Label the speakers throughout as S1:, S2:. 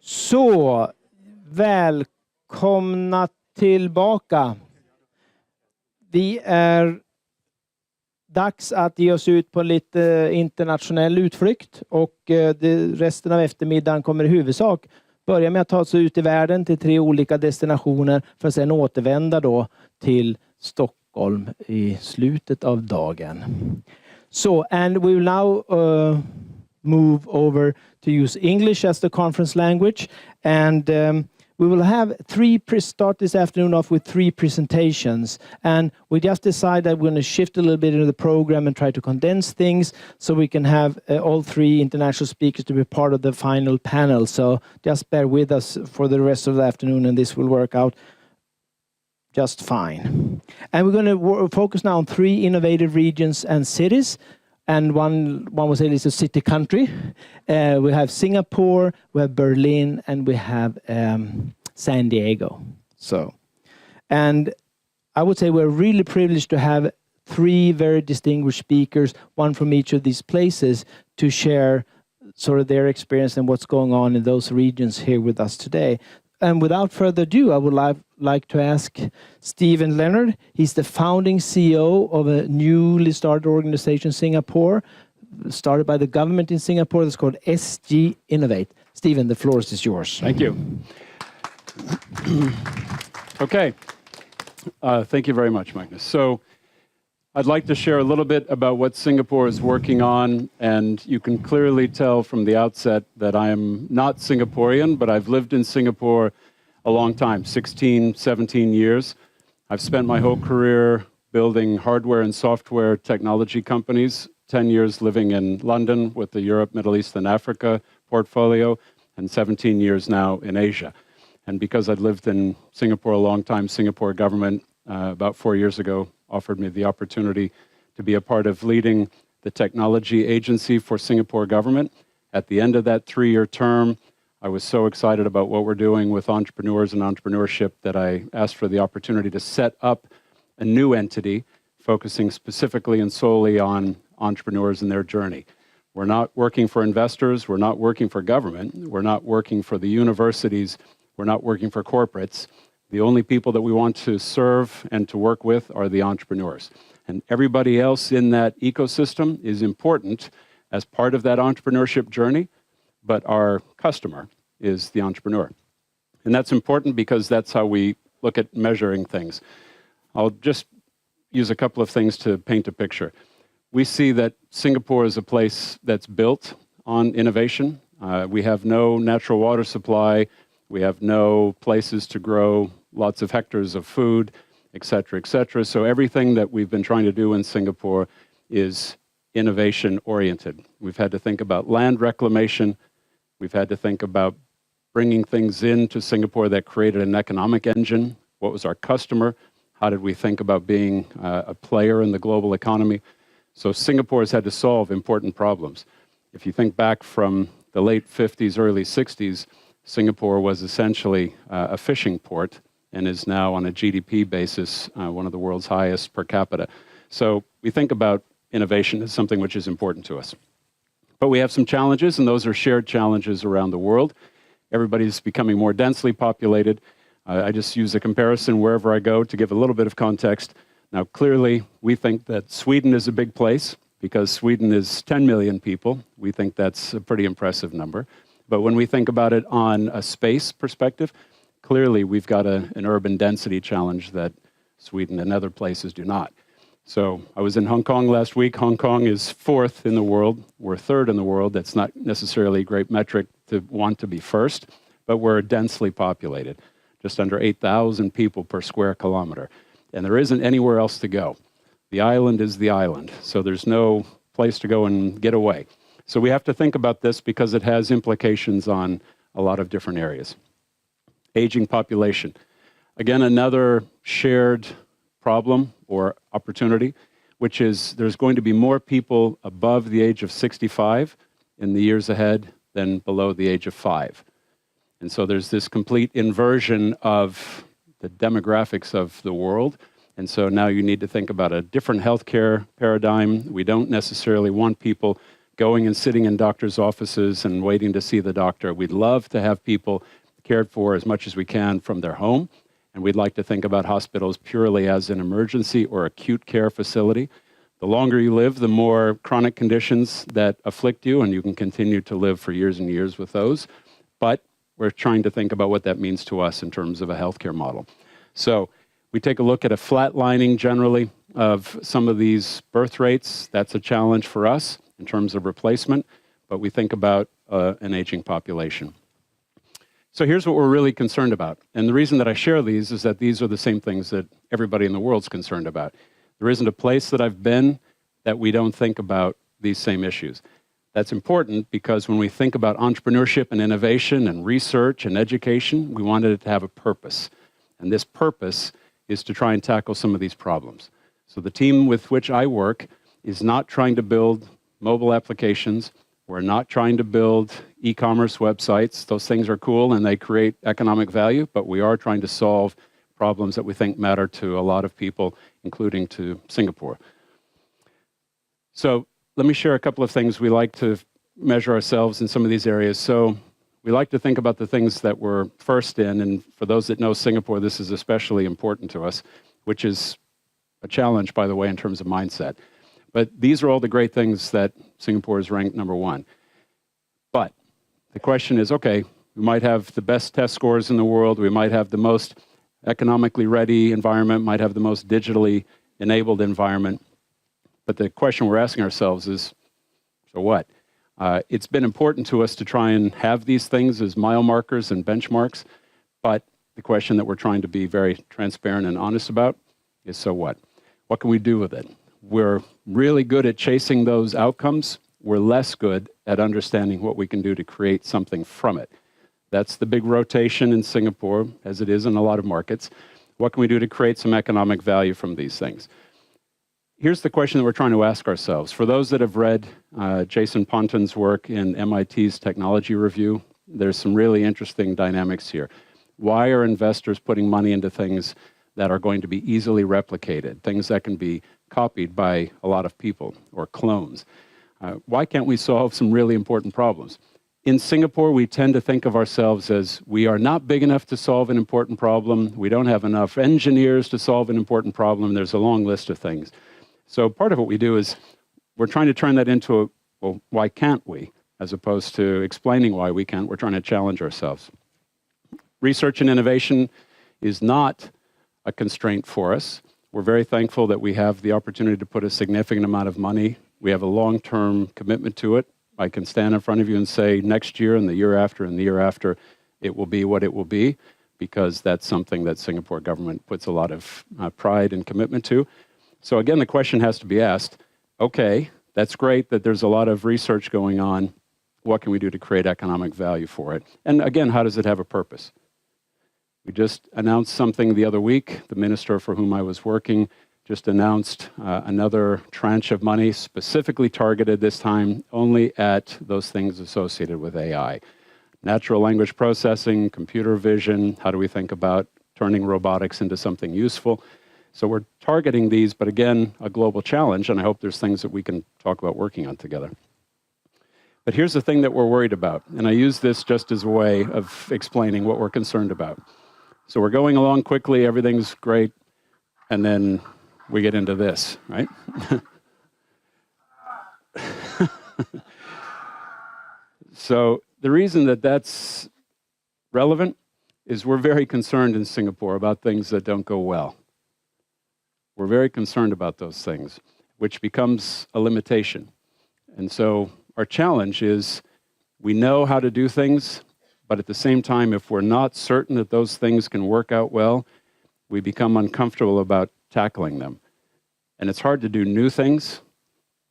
S1: Så, välkomna tillbaka. Det är dags att ge oss ut på lite internationell utflykt och resten av eftermiddagen kommer i huvudsak börja med att ta sig ut i världen till 3 olika destinationer för att sedan återvända då till Stockholm i slutet av dagen. So, and we will now move over to use English as the conference language, and we will have start this afternoon off with 3 presentations, and we just decided that we're going to shift a little bit into the program and try to condense things so we can have all 3 international speakers to be part of the final panel. So just bear with us for the rest of the afternoon and this will work out just fine. And we're going to focus now on 3 innovative regions and cities. And one was at least a city country. We have Singapore, we have Berlin, and we have San Diego. So, and I would say we're really privileged to have 3 very distinguished speakers, one from each of these places, to share sort of their experience and what's going on in those regions here with us today. And without further ado, I would like to ask Stephen Leonard. He's the founding CEO of a newly started organization in Singapore, started by the government in Singapore. That's called SG Innovate. Stephen, the floor is yours.
S2: Thank you. Okay. Thank you very much, Magnus. So I'd like to share a little bit about what Singapore is working on, and you can clearly tell from the outset that I am not Singaporean, but I've lived in Singapore a long time, 16, 17 years. I've spent my whole career building hardware and software technology companies, 10 years living in London with the Europe, Middle East, and Africa portfolio, and 17 years now in Asia. And because I'd lived in Singapore a long time, Singapore government about 4 years ago offered me the opportunity to be a part of leading the technology agency for Singapore government. At the end of that 3-year term, I was so excited about what we're doing with entrepreneurs and entrepreneurship that I asked for the opportunity to set up a new entity focusing specifically and solely on entrepreneurs and their journey. We're not working for investors, we're not working for government, we're not working for the universities, we're not working for corporates. The only people that we want to serve and to work with are the entrepreneurs. And everybody else in that ecosystem is important as part of that entrepreneurship journey, but our customer is the entrepreneur. And that's important because that's how we look at measuring things. I'll just use a couple of things to paint a picture. We see that Singapore is a place that's built on innovation. We have no natural water supply. We have no places to grow lots of hectares of food, et cetera, et cetera. So everything that we've been trying to do in Singapore is innovation-oriented. We've had to think about land reclamation. We've had to think about bringing things into Singapore that created an economic engine. What was our customer? How did we think about being a player in the global economy? So Singapore has had to solve important problems. If you think back from the late 50s, early 60s, Singapore was essentially a fishing port and is now on a GDP basis one of the world's highest per capita. So we think about innovation as something which is important to us. But we have some challenges, and those are shared challenges around the world. Everybody's becoming more densely populated. I just use a comparison wherever I go to give a little bit of context. Now, clearly, we think that Sweden is a big place because Sweden is 10 million people. We think that's a pretty impressive number. But when we think about it on a space perspective, clearly we've got an urban density challenge that Sweden and other places do not. So I was in Hong Kong last week. Hong Kong is 4th in the world. We're 3rd in the world. That's not necessarily a great metric to want to be first, but we're densely populated, just under 8,000 people per square kilometer. And there isn't anywhere else to go. The island is the island, so there's no place to go and get away. So we have to think about this because it has implications on a lot of different areas. Aging population. Again, another shared problem or opportunity, which is there's going to be more people above the age of 65 in the years ahead than below the age of 5. And so there's this complete inversion of the demographics of the world. And so now you need to think about a different healthcare paradigm. We don't necessarily want people going and sitting in doctors' offices and waiting to see the doctor. We'd love to have people cared for as much as we can from their home, and we'd like to think about hospitals purely as an emergency or acute care facility. The longer you live, the more chronic conditions that afflict you, and you can continue to live for years and years with those. But we're trying to think about what that means to us in terms of a healthcare model. So we take a look at a flatlining generally of some of these birth rates. That's a challenge for us in terms of replacement, but we think about an aging population. So here's what we're really concerned about. And the reason that I share these is that these are the same things that everybody in the world's concerned about. There isn't a place that I've been that we don't think about these same issues. That's important because when we think about entrepreneurship and innovation and research and education, we wanted it to have a purpose. And this purpose is to try and tackle some of these problems. So the team with which I work is not trying to build mobile applications. We're not trying to build e-commerce websites. Those things are cool and they create economic value, but we are trying to solve problems that we think matter to a lot of people, including to Singapore. So let me share a couple of things we like to measure ourselves in some of these areas. So we like to think about the things that we're first in, and for those that know Singapore, this is especially important to us, which is a challenge, by the way, in terms of mindset. But these are all the great things that Singapore is ranked number one. But the question is, okay, we might have the best test scores in the world, we might have the most economically ready environment, might have the most digitally enabled environment. But the question we're asking ourselves is, so what? It's been important to us to try and have these things as mile markers and benchmarks, but the question that we're trying to be very transparent and honest about is, so what? What can we do with it? We're really good at chasing those outcomes. We're less good at understanding what we can do to create something from it. That's the big rotation in Singapore, as it is in a lot of markets. What can we do to create some economic value from these things? Here's the question that we're trying to ask ourselves. For those that have read Jason Ponton's work in MIT's Technology Review, there's some really interesting dynamics here. Why are investors putting money into things that are going to be easily replicated, things that can be copied by a lot of people or clones? Why can't we solve some really important problems? In Singapore, we tend to think of ourselves as we are not big enough to solve an important problem. We don't have enough engineers to solve an important problem. There's a long list of things. So part of what we do is we're trying to turn that into a, well, why can't we? As opposed to explaining why we can't, we're trying to challenge ourselves. Research and innovation is not a constraint for us. We're very thankful that we have the opportunity to put a significant amount of money. We have a long-term commitment to it. I can stand in front of you and say next year and the year after and the year after, it will be what it will be, because that's something that Singapore government puts a lot of pride and commitment to. So again, the question has to be asked, okay, that's great that there's a lot of research going on. What can we do to create economic value for it? And again, how does it have a purpose? We just announced something the other week. The minister for whom I was working just announced another tranche of money specifically targeted this time only at those things associated with AI. Natural language processing, computer vision, how do we think about turning robotics into something useful? So we're targeting these, but again, a global challenge, and I hope there's things that we can talk about working on together. But here's the thing that we're worried about, and I use this just as a way of explaining what we're concerned about. So we're going along quickly, everything's great, and then we get into this, right? So the reason that that's relevant is we're very concerned in Singapore about things that don't go well. We're very concerned about those things, which becomes a limitation. And so our challenge is we know how to do things, but at the same time, if we're not certain that those things can work out well, we become uncomfortable about tackling them. And it's hard to do new things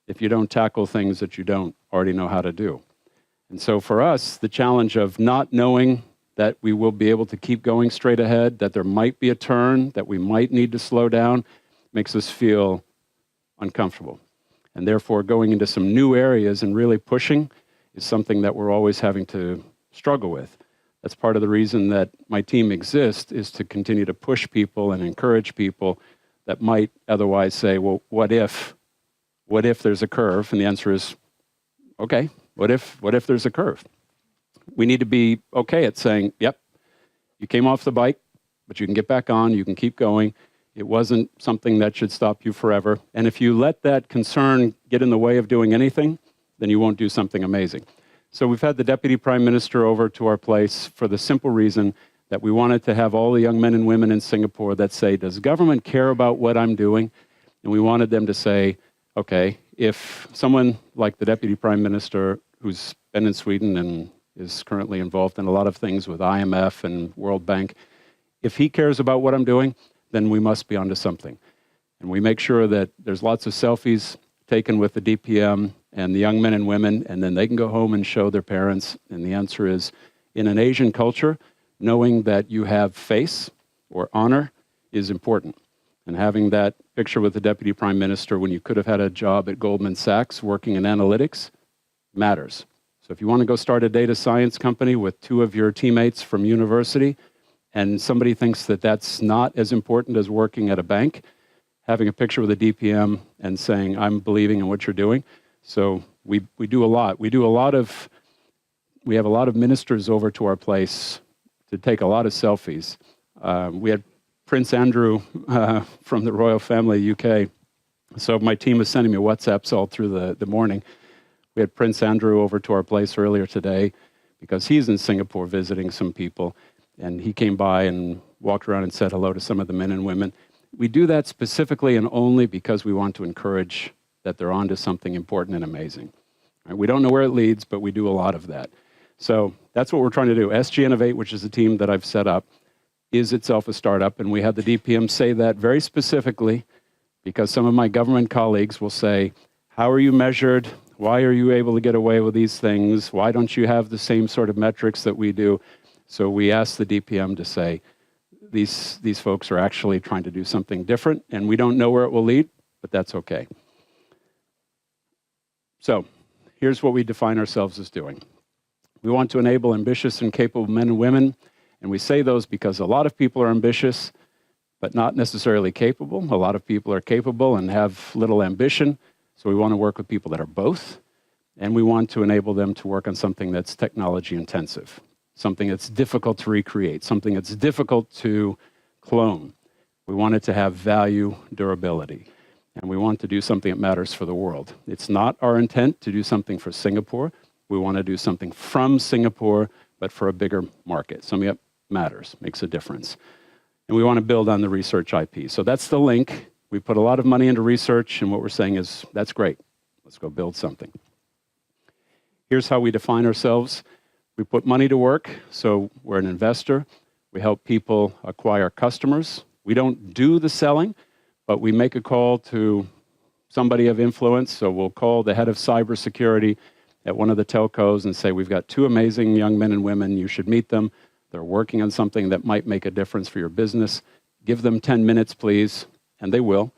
S2: if you don't tackle things that you don't already know how to do. And so for us, the challenge of not knowing that we will be able to keep going straight ahead, that there might be a turn, that we might need to slow down, makes us feel uncomfortable. And therefore, going into some new areas and really pushing is something that we're always having to struggle with. That's part of the reason that my team exists, is to continue to push people and encourage people that might otherwise say, well, what if there's a curve? And the answer is, okay, what if there's a curve? We need to be okay at saying, yep, you came off the bike, but you can get back on, you can keep going. It wasn't something that should stop you forever. And if you let that concern get in the way of doing anything, then you won't do something amazing. So we've had the Deputy Prime Minister over to our place for the simple reason that we wanted to have all the young men and women in Singapore that say, does government care about what I'm doing? And we wanted them to say, okay, if someone like the Deputy Prime Minister, who's been in Sweden and is currently involved in a lot of things with IMF and World Bank, if he cares about what I'm doing, then we must be onto something. And we make sure that there's lots of selfies taken with the DPM and the young men and women, and then they can go home and show their parents. And the answer is, in an Asian culture, knowing that you have face or honor is important. And having that picture with the Deputy Prime Minister when you could have had a job at Goldman Sachs working in analytics matters. So if you want to go start a data science company with 2 of your teammates from university, and somebody thinks that that's not as important as working at a bank, having a picture with a DPM and saying, I'm believing in what you're doing. So we do a lot. We have a lot of ministers over to our place to take a lot of selfies. We had Prince Andrew from the royal family, UK. So my team was sending me WhatsApps all through the morning. We had Prince Andrew over to our place earlier today because he's in Singapore visiting some people. And he came by and walked around and said hello to some of the men and women. We do that specifically and only because we want to encourage that they're onto something important and amazing. Right? We don't know where it leads, but we do a lot of that. So that's what we're trying to do. SG Innovate, which is the team that I've set up, is itself a startup. And we had the DPM say that very specifically because some of my government colleagues will say, how are you measured? Why are you able to get away with these things? Why don't you have the same sort of metrics that we do? So we asked the DPM to say, these folks are actually trying to do something different, and we don't know where it will lead, but that's okay. So here's what we define ourselves as doing. We want to enable ambitious and capable men and women, and we say those because a lot of people are ambitious, but not necessarily capable. A lot of people are capable and have little ambition, so we want to work with people that are both, and we want to enable them to work on something that's technology intensive. Something that's difficult to recreate, something that's difficult to clone. We want it to have value, durability, and we want to do something that matters for the world. It's not our intent to do something for Singapore. We want to do something from Singapore, but for a bigger market. Something that matters, makes a difference. And we want to build on the research IP. So that's the link. We put a lot of money into research, and what we're saying is, that's great. Let's go build something. Here's how we define ourselves. We put money to work, so we're an investor. We help people acquire customers. We don't do the selling, but we make a call to somebody of influence. So we'll call the head of cybersecurity at one of the telcos and say, we've got 2 amazing young men and women. You should meet them. They're working on something that might make a difference for your business. Give them 10 minutes, please, and they will.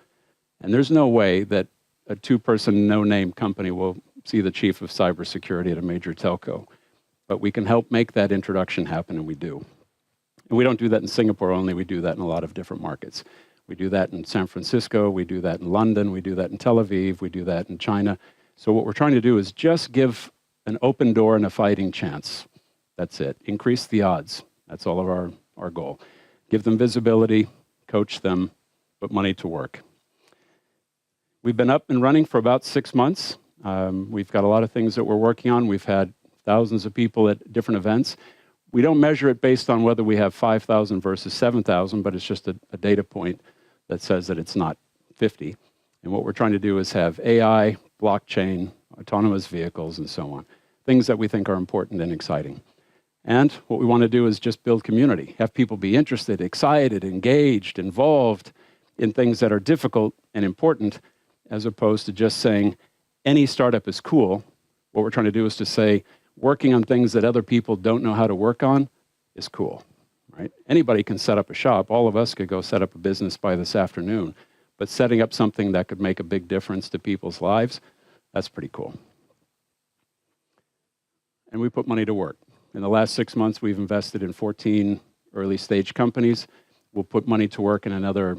S2: And there's no way that a 2-person, no-name company will see the chief of cybersecurity at a major telco. But we can help make that introduction happen, and we do. And we don't do that in Singapore only, we do that in a lot of different markets. We do that in San Francisco, we do that in London, we do that in Tel Aviv, we do that in China. So what we're trying to do is just give an open door and a fighting chance. That's it. Increase the odds. That's all of our goal. Give them visibility, coach them, put money to work. We've been up and running for about 6 months. We've got a lot of things that we're working on. We've had thousands of people at different events. We don't measure it based on whether we have 5,000 versus 7,000, but it's just a data point that says that it's not 50. And what we're trying to do is have AI, blockchain, autonomous vehicles, and so on. Things that we think are important and exciting. And what we want to do is just build community, have people be interested, excited, engaged, involved in things that are difficult and important, as opposed to just saying any startup is cool. What we're trying to do is to say, working on things that other people don't know how to work on is cool, right? Anybody can set up a shop. All of us could go set up a business by this afternoon. But setting up something that could make a big difference to people's lives, that's pretty cool. And we put money to work. In the last 6 months, we've invested in 14 early-stage companies. We'll put money to work in another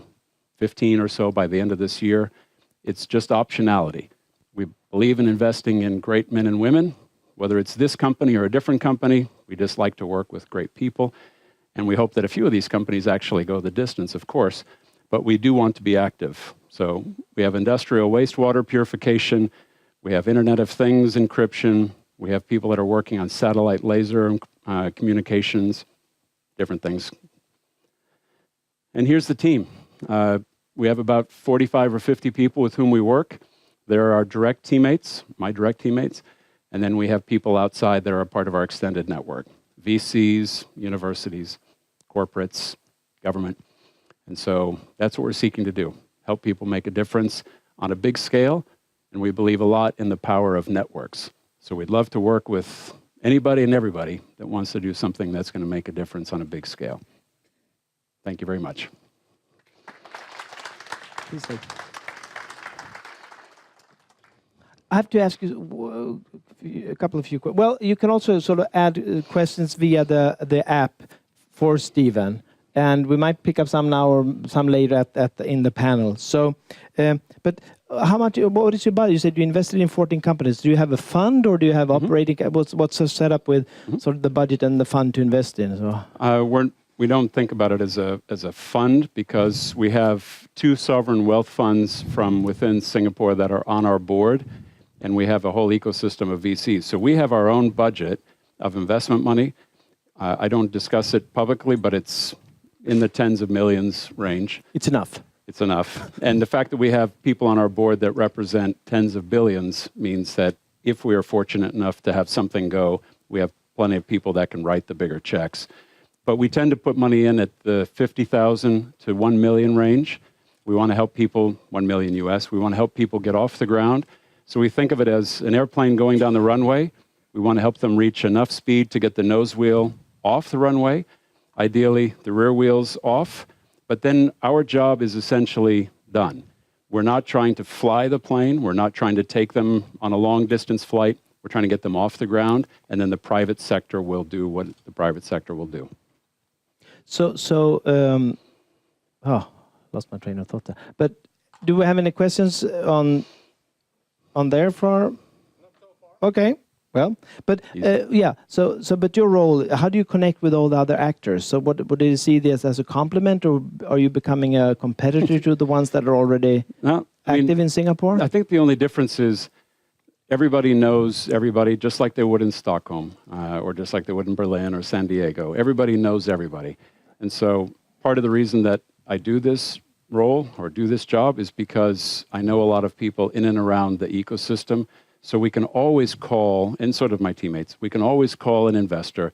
S2: 15 or so by the end of this year. It's just optionality. We believe in investing in great men and women, whether it's this company or a different company. We just like to work with great people. And we hope that a few of these companies actually go the distance, of course. But we do want to be active. So we have industrial wastewater purification. We have Internet of Things encryption. We have people that are working on satellite laser communications, different things. And here's the team. We have about 45 or 50 people with whom we work. There are our direct teammates, my direct teammates, and then we have people outside that are a part of our extended network. VCs, universities, corporates, government. And so that's what we're seeking to do, help people make a difference on a big scale, and we believe a lot in the power of networks. So we'd love to work with anybody and everybody that wants to do something that's going to make a difference on a big scale. Thank you very much.
S1: Please take. I have to ask you a couple of few questions. Well, you can also sort of add questions via the app for Stephen, and we might pick up some now or some later in the panel. So, but how much? What is your budget? You said you invested in 14 companies. Do you have a fund, or do you have operating? What's the setup with sort of the budget and the fund to invest in? So.
S2: We don't think about it as a fund because we have 2 sovereign wealth funds from within Singapore that are on our board, and we have a whole ecosystem of VCs. So we have our own budget of investment money. I don't discuss it publicly, but it's in the tens of millions range.
S1: It's enough.
S2: It's enough. And the fact that we have people on our board that represent tens of billions means that if we are fortunate enough to have something go, we have plenty of people that can write the bigger checks. But we tend to put money in at the 50,000 to 1 million range. We want to help people, 1 million US, we want to help people get off the ground. So we think of it as an airplane going down the runway. We want to help them reach enough speed to get the nose wheel off the runway, ideally the rear wheels off. But then our job is essentially done. We're not trying to fly the plane. We're not trying to take them on a long distance flight. We're trying to get them off the ground, and then the private sector will do what the private sector will do.
S1: Lost my train of thought there. But do we have any questions on there for? Not so far. Okay. Well, but yeah. So, but your role, how do you connect with all the other actors? So, what do you see this as a complement, or are you becoming a competitor to the ones that are already active in Singapore?
S2: I think the only difference is everybody knows everybody, just like they would in Stockholm, or just like they would in Berlin or San Diego. Everybody knows everybody. And so part of the reason that I do this role or do this job is because I know a lot of people in and around the ecosystem. So we can always call, and sort of my teammates, we can always call an investor.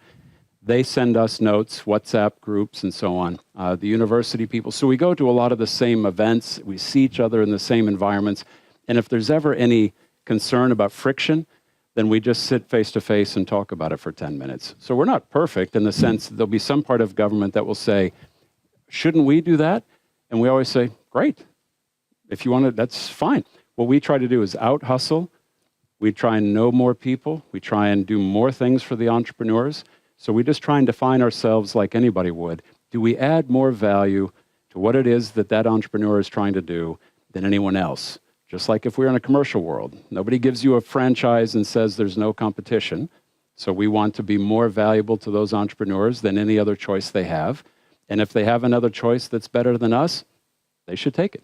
S2: They send us notes, WhatsApp groups, and so on. The university people. So we go to a lot of the same events. We see each other in the same environments. And if there's ever any concern about friction, then we just sit face to face and talk about it for 10 minutes. So we're not perfect in the sense that there'll be some part of government that will say, shouldn't we do that? And we always say, great. If you want to, that's fine. What we try to do is out-hustle. We try and know more people. We try and do more things for the entrepreneurs. So we just try and define ourselves like anybody would. Do we add more value to what it is that that entrepreneur is trying to do than anyone else? Just like if we're in a commercial world, nobody gives you a franchise and says there's no competition. So we want to be more valuable to those entrepreneurs than any other choice they have. And if they have another choice that's better than us, they should take it.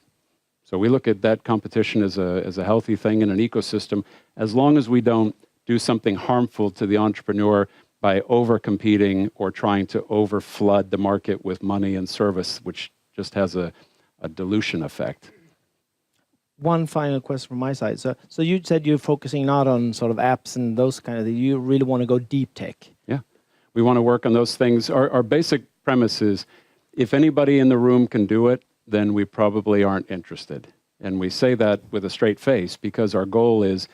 S2: So we look at that competition as a healthy thing in an ecosystem, as long as we don't do something harmful to the entrepreneur by over-competing or trying to over-flood the market with money and service, which just has a dilution effect.
S1: One final question from my side. So you said you're focusing not on sort of apps and those kind of things. You really want to go deep tech.
S2: Yeah, we want to work on those things. Our basic premise is, if anybody in the room can do it, then we probably aren't interested. And we say that with a straight face because our goal is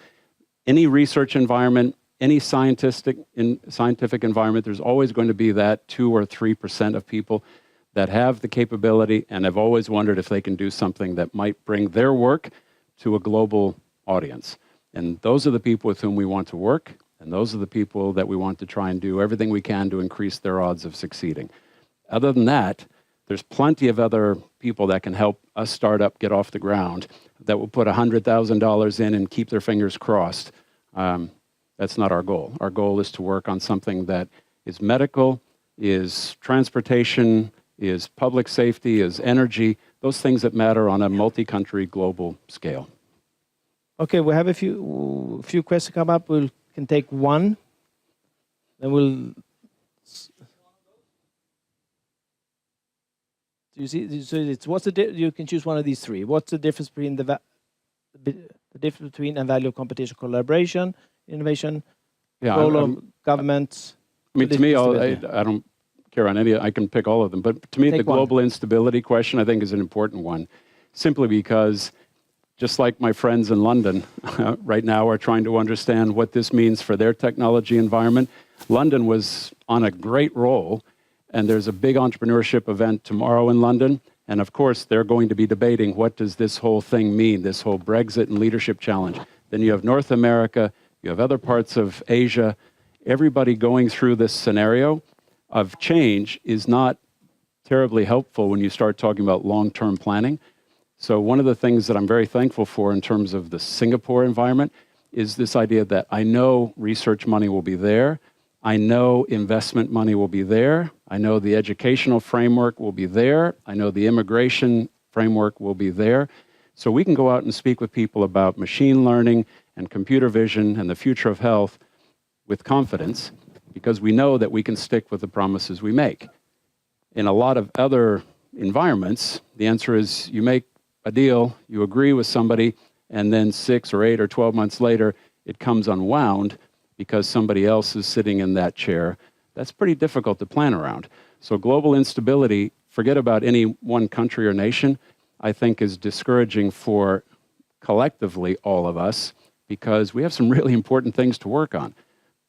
S2: any research environment, any scientific environment, there's always going to be that 2 or 3% of people that have the capability and have always wondered if they can do something that might bring their work to a global audience. And those are the people with whom we want to work, and those are the people that we want to try and do everything we can to increase their odds of succeeding. Other than that, there's plenty of other people that can help a startup get off the ground. that will put $100,000 in and keep their fingers crossed. That's not our goal. Our goal is to work on something that is medical, is transportation, is public safety, is energy, those things that matter on a multi-country global scale.
S1: Okay, we have a few questions come up. We can take one. Then we'll... Do you see? So it's you can choose one of these three. What's the difference between the difference between and value of competition, collaboration, innovation, role of governments?
S2: I mean, to me, I don't care on any. I can pick all of them, but to me, the global instability question I think is an important one, simply because, just like my friends in London right now are trying to understand what this means for their technology environment. London was on a great roll. And there's a big entrepreneurship event tomorrow in London. And of course, they're going to be debating what does this whole thing mean, this whole Brexit and leadership challenge. Then you have North America, you have other parts of Asia. Everybody going through this scenario of change is not terribly helpful when you start talking about long-term planning. So one of the things that I'm very thankful for in terms of the Singapore environment is this idea that I know research money will be there. I know investment money will be there. I know the educational framework will be there. I know the immigration framework will be there. So we can go out and speak with people about machine learning and computer vision and the future of health with confidence, because we know that we can stick with the promises we make. In a lot of other environments, the answer is you make a deal, you agree with somebody, and then 6 or 8 or 12 months later, it comes unwound because somebody else is sitting in that chair. That's pretty difficult to plan around. So global instability, forget about any one country or nation, I think is discouraging for collectively all of us, because we have some really important things to work on.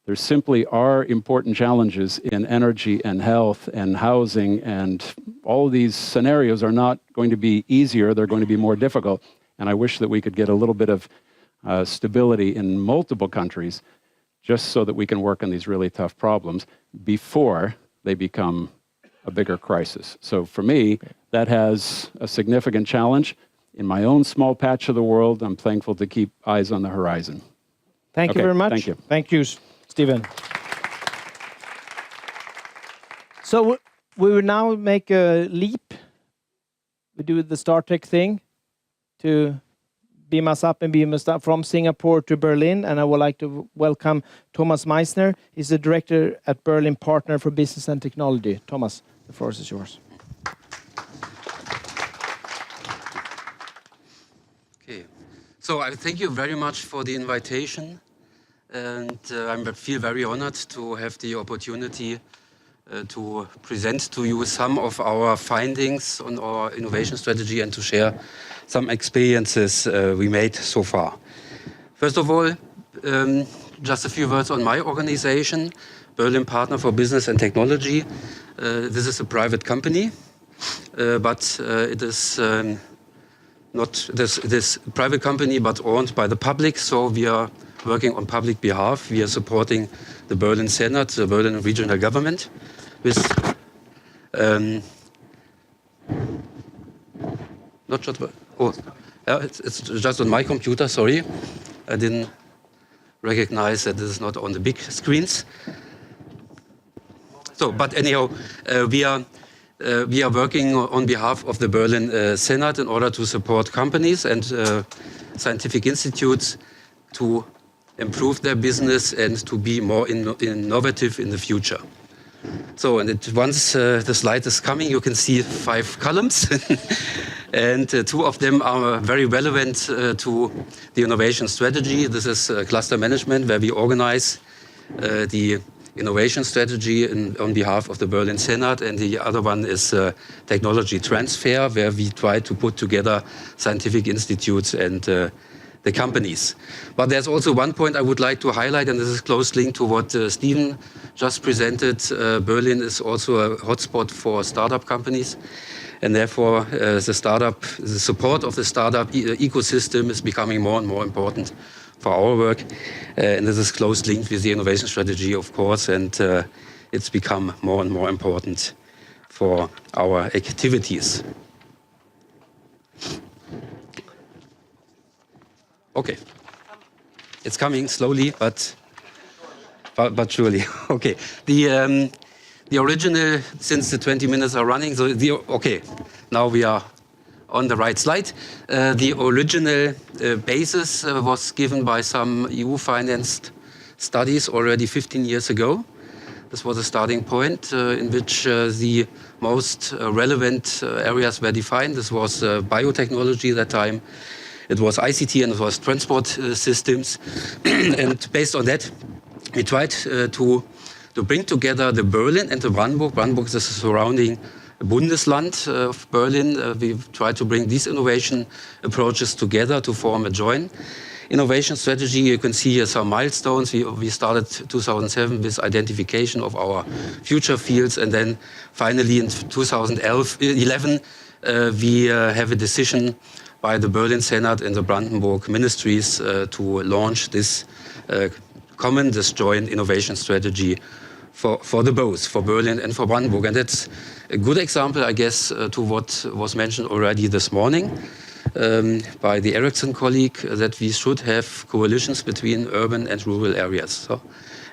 S2: There simply are important challenges in energy and health and housing, and all of these scenarios are not going to be easier, they're going to be more difficult. And I wish that we could get a little bit of stability in multiple countries, just so that we can work on these really tough problems before they become a bigger crisis. So for me, that has a significant challenge. In my own small patch of the world, I'm thankful to keep eyes on the horizon.
S1: Thank you very much.
S2: Thank you.
S1: Thank you, Stephen. So we will now make a leap. We do the Star Trek thing to beam us up and beam us up from Singapore to Berlin. And I would like to welcome Thomas Meissner. He's the director at Berlin Partner for Business and Technology. Thomas, the floor is yours.
S3: Okay. So I thank you very much for the invitation. And I feel very honored to have the opportunity to present to you some of our findings on our innovation strategy and to share some experiences we made so far. First of all, just a few words on my organization, Berlin Partner for Business and Technology. This is a private company, but it is not this private company, but owned by the public. So we are working on public behalf. We are supporting the Berlin Senate, the Berlin regional government, with not just. Oh, yeah, it's just on my computer. Sorry, I didn't recognize that this is not on the big screens. So, but anyhow, we are working on behalf of the Berlin Senate in order to support companies and scientific institutes to improve their business and to be more innovative in the future. So, and once the slide is coming, you can see 5 columns. And 2 of them are very relevant to the innovation strategy. This is cluster management, where we organize the innovation strategy on behalf of the Berlin Senate. And the other one is technology transfer, where we try to put together scientific institutes and the companies. But there's also one point I would like to highlight, and this is close linked to what Stephen just presented. Berlin is also a hotspot for startup companies. And therefore, the support of the startup ecosystem is becoming more and more important for our work. And this is close linked with the innovation strategy, of course, and it's become more and more important for our activities. Okay. It's coming slowly, but surely. Okay. The original, since the 20 minutes are running, so okay, now we are on the right slide. The original basis was given by some EU-financed studies already 15 years ago. This was a starting point in which the most relevant areas were defined. This was biotechnology at that time. It was ICT and it was transport systems. And based on that, we tried to bring together the Berlin and the Brandenburg. Brandenburg is the surrounding Bundesland of Berlin. We tried to bring these innovation approaches together to form a joint innovation strategy. You can see here some milestones. We started 2007 with identification of our future fields, and then finally in 2011 we have a decision by the Berlin Senate and the Brandenburg ministries to launch this this joint innovation strategy for the both, for Berlin and for Brandenburg. And that's a good example, I guess, to what was mentioned already this morning by the Ericsson colleague, that we should have coalitions between urban and rural areas. So,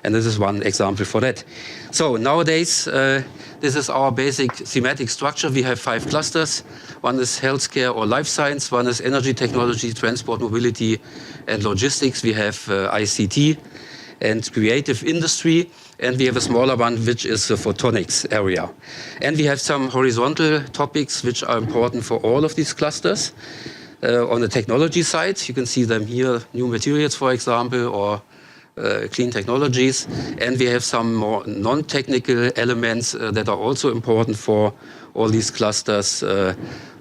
S3: and this is one example for that. So nowadays, this is our basic thematic structure. We have 5 clusters. One is healthcare or life science. One is energy technology, transport, mobility, and logistics. We have ICT and creative industry. And we have a smaller one, which is the photonics area. And we have some horizontal topics which are important for all of these clusters. On the technology side, you can see them here, new materials, for example, or clean technologies. And we have some more non-technical elements that are also important for all these clusters.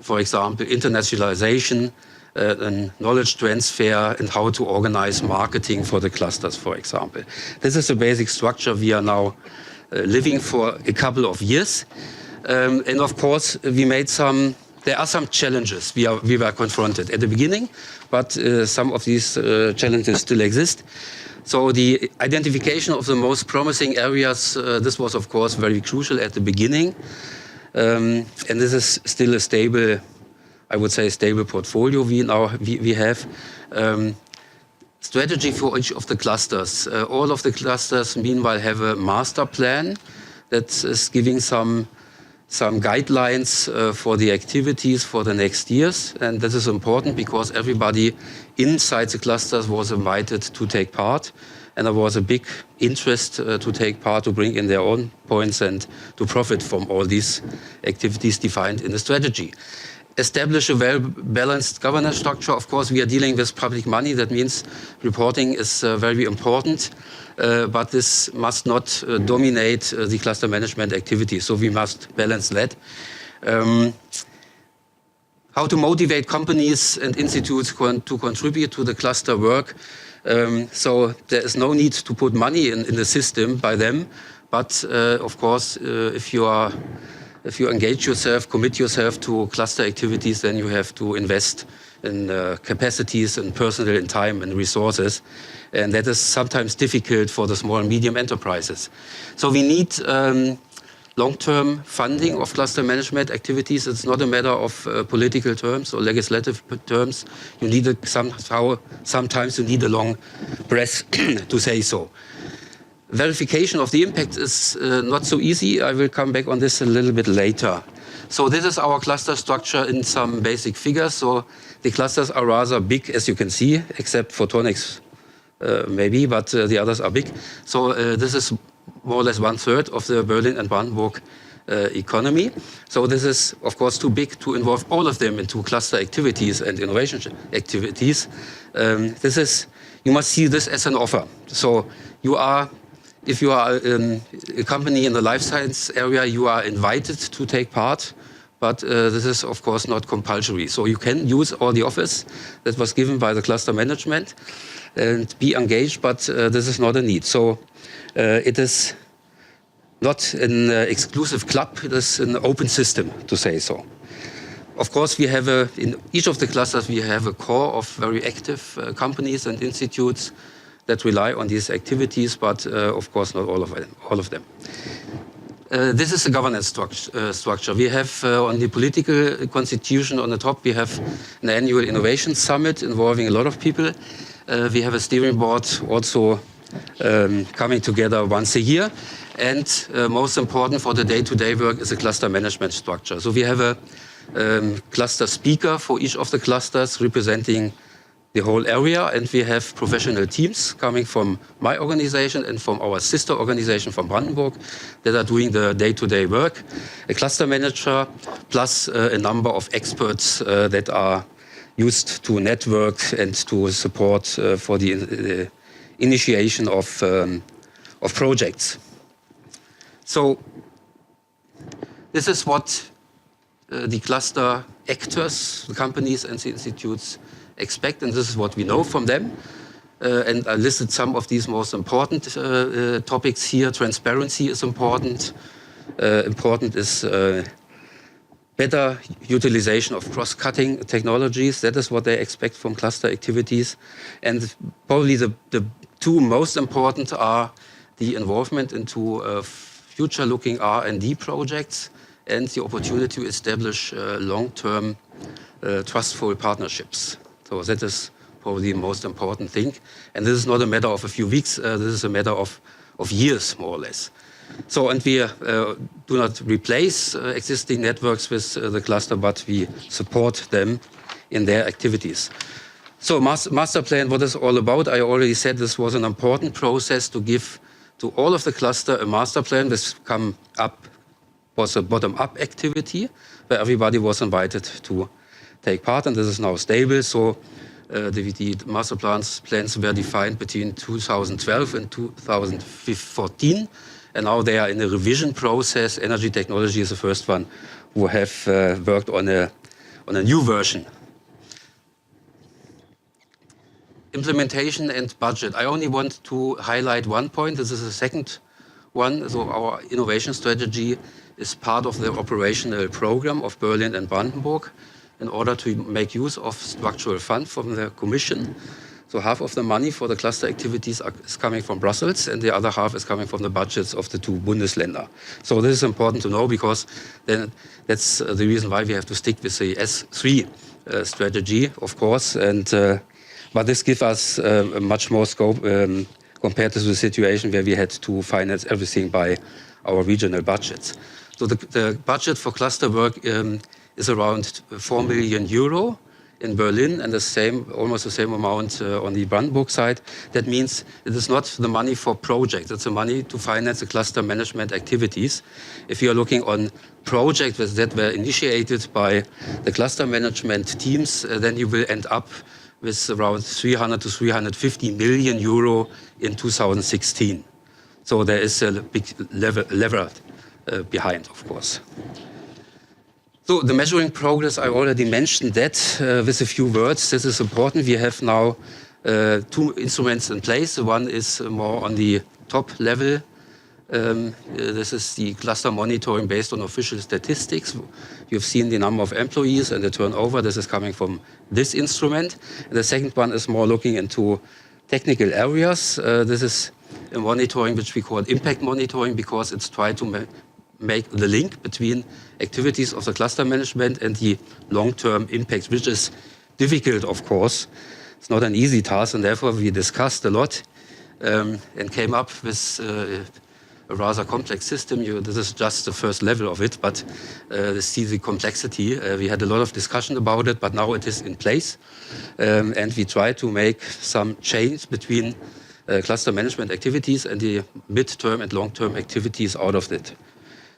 S3: For example, internationalization, and knowledge transfer, and how to organize marketing for the clusters, for example. This is the basic structure we are now living for a couple of years. And of course, there are some challenges we were confronted at the beginning, but some of these challenges still exist. So the identification of the most promising areas, this was of course very crucial at the beginning. And this is still a stable, I would say, a stable portfolio we have. Strategy for each of the clusters. All of the clusters, meanwhile, have a master plan that is giving some guidelines for the activities for the next years. And this is important because everybody inside the clusters was invited to take part. And there was a big interest to take part, to bring in their own points and to profit from all these activities defined in the strategy. Establish a well-balanced governance structure. Of course, we are dealing with public money. That means reporting is very important, but this must not dominate the cluster management activities. So we must balance that. How to motivate companies and institutes to contribute to the cluster work. So there is no need to put money in the system by them. But of course, if you engage yourself, commit yourself to cluster activities, then you have to invest in capacities and personnel and time and resources. And that is sometimes difficult for the small and medium enterprises. So we need long-term funding of cluster management activities. It's not a matter of political terms or legislative terms. You need sometimes you need a long breath to say so. Verification of the impact is not so easy. I will come back on this a little bit later. So this is our cluster structure in some basic figures. So the clusters are rather big, as you can see, except photonics maybe, but the others are big. So this is more or less 1/3 of the Berlin and Brandenburg economy. So this is, of course, too big to involve all of them into cluster activities and innovation activities. You must see this as an offer. So if you are a company in the life science area, you are invited to take part, but this is, of course, not compulsory. So you can use all the offers that was given by the cluster management and be engaged, but this is not a need. So it is not an exclusive club, it is an open system, to say so. Of course, in each of the clusters, we have a core of very active companies and institutes that rely on these activities, but of course not all of them. This is the governance structure. We have on the political constitution on the top, we have an annual innovation summit involving a lot of people. We have a steering board also coming together once a year. And most important for the day-to-day work is a cluster management structure. So we have a cluster speaker for each of the clusters representing the whole area, and we have professional teams coming from my organization and from our sister organization from Brandenburg that are doing the day-to-day work. A cluster manager plus a number of experts that are used to network and to support for the initiation of projects. So this is what the cluster actors, the companies and the institutes expect, and this is what we know from them. And I listed some of these most important topics here. Transparency is important. Important is better utilization of cross-cutting technologies. That is what they expect from cluster activities. And probably the two most important are the involvement into future-looking R&D projects and the opportunity to establish long-term trustful partnerships. So that is probably the most important thing. And this is not a matter of a few weeks, this is a matter of years, more or less. So, and we do not replace existing networks with the cluster, but we support them in their activities. So master plan, what is all about? I already said this was an important process to give to all of the cluster a master plan. This was a bottom-up activity where everybody was invited to take part, and this is now stable. So the master plans were defined between 2012 and 2014, and now they are in a revision process. Energy technology is the first one who have worked on a new version. Implementation and budget. I only want to highlight one point. This is the second one. So our innovation strategy is part of the operational program of Berlin and Brandenburg in order to make use of structural funds from the Commission. So half of the money for the cluster activities is coming from Brussels, and the other half is coming from the budgets of the two Bundesländer. So this is important to know, because then that's the reason why we have to stick with the S3 strategy, of course. And but this gives us much more scope compared to the situation where we had to finance everything by our regional budgets. So the budget for cluster work is around 4 million euro in Berlin, and almost the same amount on the Brandenburg side. That means it is not the money for projects, it's the money to finance the cluster management activities. If you are looking on projects that were initiated by the cluster management teams, then you will end up with around 300 to 350 million euro in 2016. So there is a big lever behind, of course. So the measuring progress, I already mentioned that with a few words. This is important. We have now two instruments in place. One is more on the top level. This is the cluster monitoring based on official statistics. You've seen the number of employees and the turnover. This is coming from this instrument. And the second one is more looking into technical areas. This is a monitoring which we call impact monitoring, because it's trying to make the link between activities of the cluster management and the long-term impact, which is difficult, of course. It's not an easy task, and therefore we discussed a lot and came up with a rather complex system. This is just the first level of it, but see the complexity. We had a lot of discussion about it, but now it is in place. And we try to make some change between cluster management activities and the mid-term and long-term activities out of it.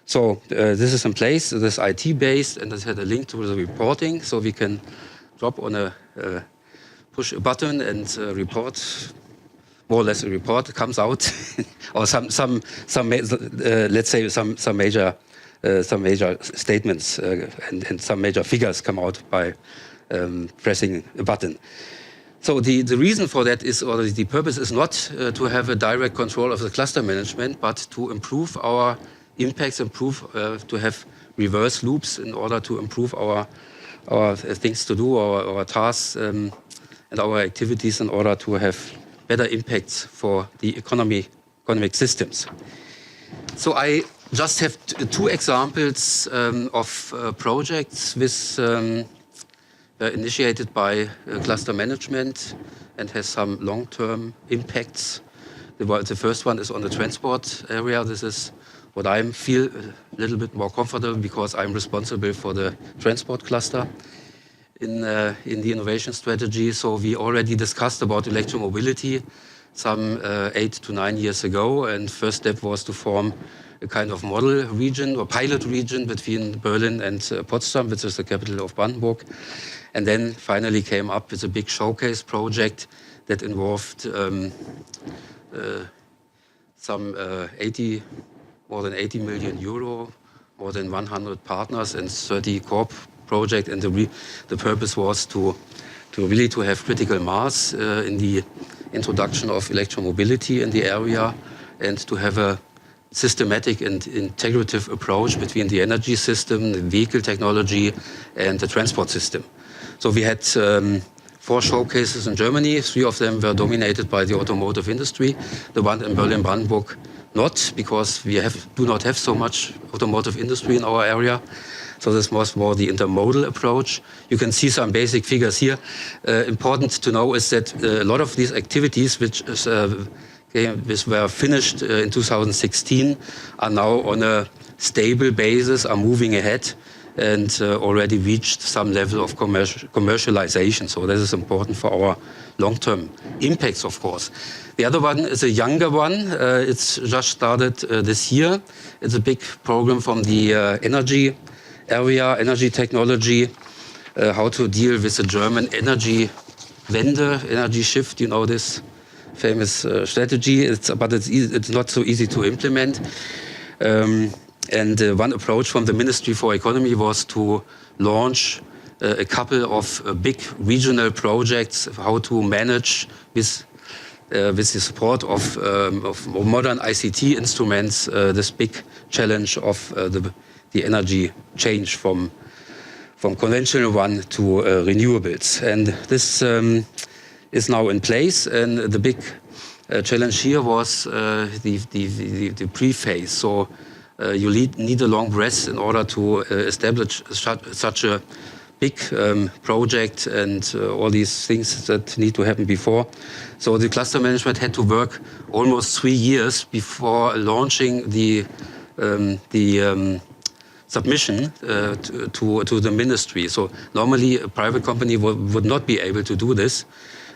S3: So this is in place. This is IT-based, and this had a link to the reporting, so we can drop on push a button and report. More or less a report comes out, or let's say some major statements and some major figures come out by pressing a button. So the reason for that is, or the purpose is not to have a direct control of the cluster management, but to improve our impacts, to have reverse loops in order to improve our things to do, our tasks and our activities, in order to have better impacts for the economic systems. So I just have two examples of projects with initiated by cluster management and has some long-term impacts. The first one is on the transport area. This is what I feel a little bit more comfortable because I'm responsible for the transport cluster in the innovation strategy. So we already discussed about electromobility some 8 to 9 years ago, and first step was to form a kind of model region or pilot region between Berlin and Potsdam, which is the capital of Brandenburg, and then finally came up with a big showcase project that involved more than 80 million euro, more than 100 partners and 30 core projects, and the purpose was to really have critical mass in the introduction of electromobility in the area, and to have a systematic and integrative approach between the energy system, the vehicle technology, and the transport system. So we had 4 showcases in Germany. 3 of them were dominated by the automotive industry. The one in Berlin-Brandenburg not, because we do not have so much automotive industry in our area. So this was more the intermodal approach. You can see some basic figures here. Important to know is that a lot of these activities, which were finished in 2016, are now on a stable basis, are moving ahead, and already reached some level of commercialization. So this is important for our long-term impacts, of course. The other one is a younger one. It's just started this year. It's a big program from the energy area, energy technology, how to deal with the German energy Wende, energy shift, you know this famous strategy, but it's not so easy to implement. And one approach from the Ministry for Economy was to launch a couple of big regional projects, how to manage with the support of modern ICT instruments, this big challenge of the energy change from conventional one to renewables. And this is now in place, and the big challenge here was the pre-phase. So you need a long breath in order to establish such a big project and all these things that need to happen before. So the cluster management had to work almost 3 years before launching the submission to the ministry. So normally a private company would not be able to do this,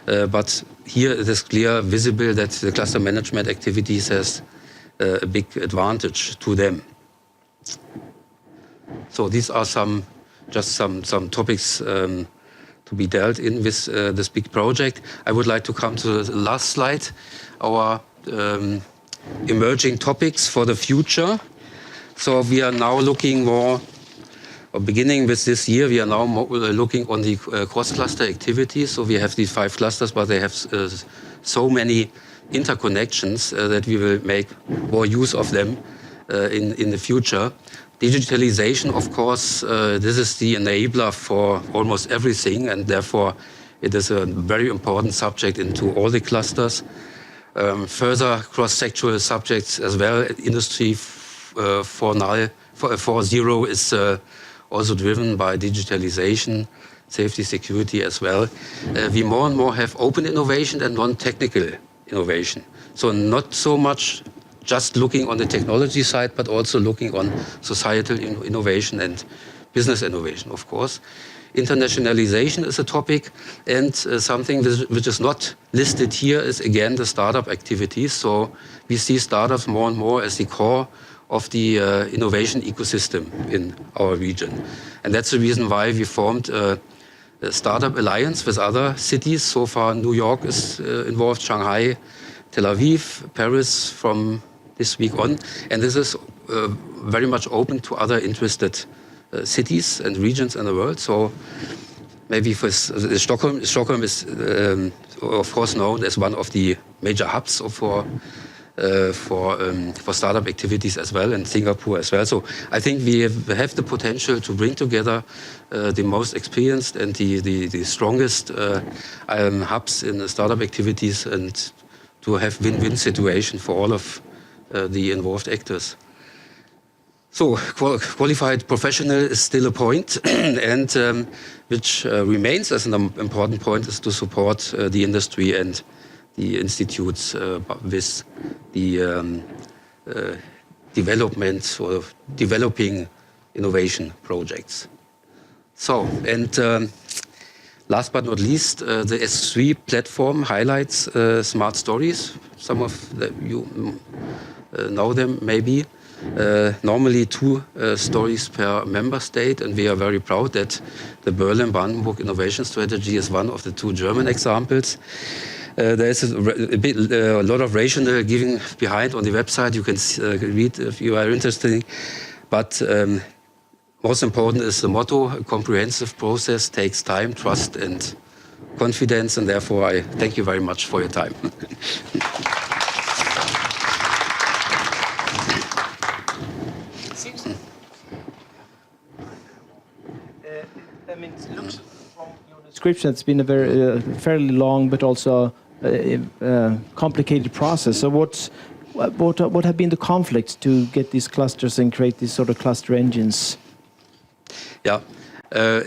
S3: but here it is clear, visible that the cluster management activities has a big advantage to them. So these are some topics to be dealt in with this big project. I would like to come to the last slide, our emerging topics for the future. So we are now looking more, or beginning with this year, we are now looking on the cross-cluster activities. So we have these 5 clusters, but they have so many interconnections that we will make more use of them in the future. Digitalization, of course, this is the enabler for almost everything, and therefore it is a very important subject into all the clusters. Further cross-sectoral subjects as well. Industry 4.0 is also driven by digitalization, safety, security as well. We more and more have open innovation and non-technical innovation. So not so much just looking on the technology side, but also looking on societal innovation and business innovation, of course. Internationalization is a topic, and something which is not listed here is again the startup activities. So we see startups more and more as the core of the innovation ecosystem in our region. And that's the reason why we formed a startup alliance with other cities. So far New York is involved, Shanghai, Tel Aviv, Paris from this week on. And this is very much open to other interested cities and regions in the world. So maybe for Stockholm is of course known as one of the major hubs for startup activities as well, and Singapore as well. So I think we have the potential to bring together the most experienced and the strongest hubs in the startup activities, and to have win-win situation for all of the involved actors. So qualified professional is still a point, and which remains as an important point is to support the industry and the institutes with the development or developing innovation projects. So, and last but not least, the S3 platform highlights smart stories. Some of you know them maybe. Normally 2 stories per member state, and we are very proud that the Berlin-Brandenburg innovation strategy is one of the 2 German examples. There is a lot of rationale given behind on the website. You can read if you are interested. But most important is the motto: a comprehensive process takes time, trust, and confidence. And therefore, I thank you very much for your time.
S1: I mean, it looks from your description, it's been a very fairly long but also complicated process. So what have been the conflicts to get these clusters and create these sort of cluster engines?
S3: Yeah. How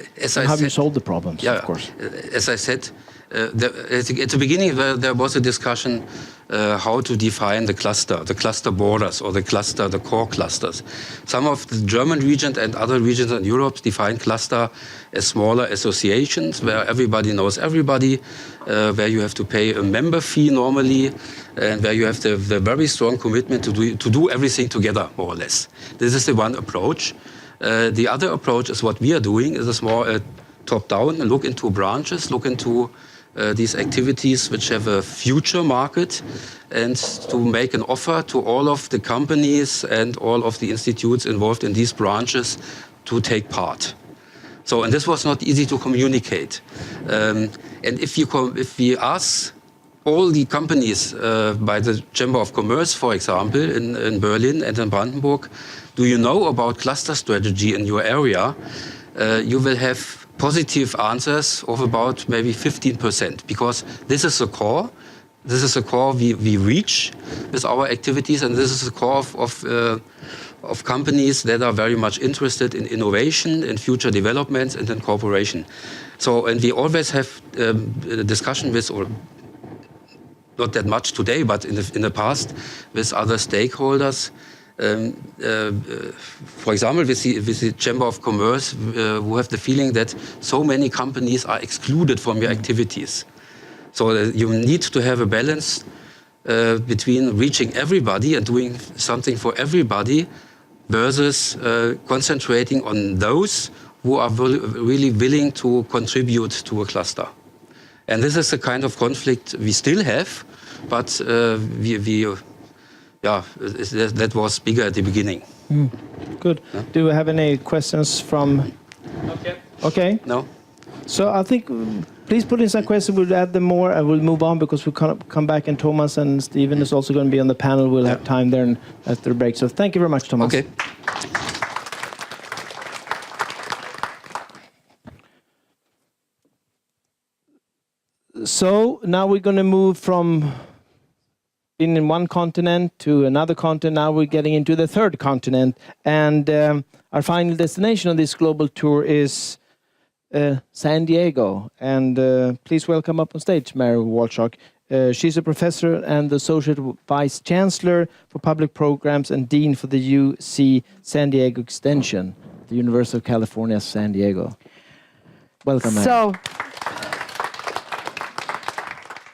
S1: have you solved the problems, of course?
S3: As I said, at the beginning there was a discussion how to define the cluster borders, or the core clusters. Some of the German region and other regions in Europe define cluster as smaller associations where everybody knows everybody, where you have to pay a member fee normally, and where you have the very strong commitment to do everything together, more or less. This is the one approach. The other approach is what we are doing, is a more top-down, look into branches, look into these activities which have a future market, and to make an offer to all of the companies and all of the institutes involved in these branches to take part. So, and this was not easy to communicate. And if we ask all the companies by the Chamber of Commerce, for example, in Berlin and in Brandenburg, do you know about cluster strategy in your area? You will have positive answers of about maybe 15%, because this is the core. This is the core we reach with our activities, and this is the core of companies that are very much interested in innovation, in future developments, and in cooperation. So, and we always have a discussion with, or not that much today, but in the past, with other stakeholders. For example, with the Chamber of Commerce, who have the feeling that so many companies are excluded from your activities. So you need to have a balance between reaching everybody and doing something for everybody versus concentrating on those who are really willing to contribute to a cluster. And this is the kind of conflict we still have, but that was bigger at the beginning.
S1: Good. Yeah. Do we have any questions from? Okay.
S3: No.
S1: So I think, please put in some questions. We'll add them more, and we'll move on because we'll come back, and Thomas and Stephen is also going to be on the panel. We'll have time there after the break. So thank you very much, Thomas.
S3: Okay.
S1: So now we're going to move from being in one continent to another continent. Now we're getting into the third continent. And our final destination on this global tour is San Diego. And please welcome up on stage Mary Walchuk. She's a professor and the Associate Vice Chancellor for Public Programs and Dean for the UC San Diego Extension, the University of California, San Diego. Welcome, Mary.
S4: So,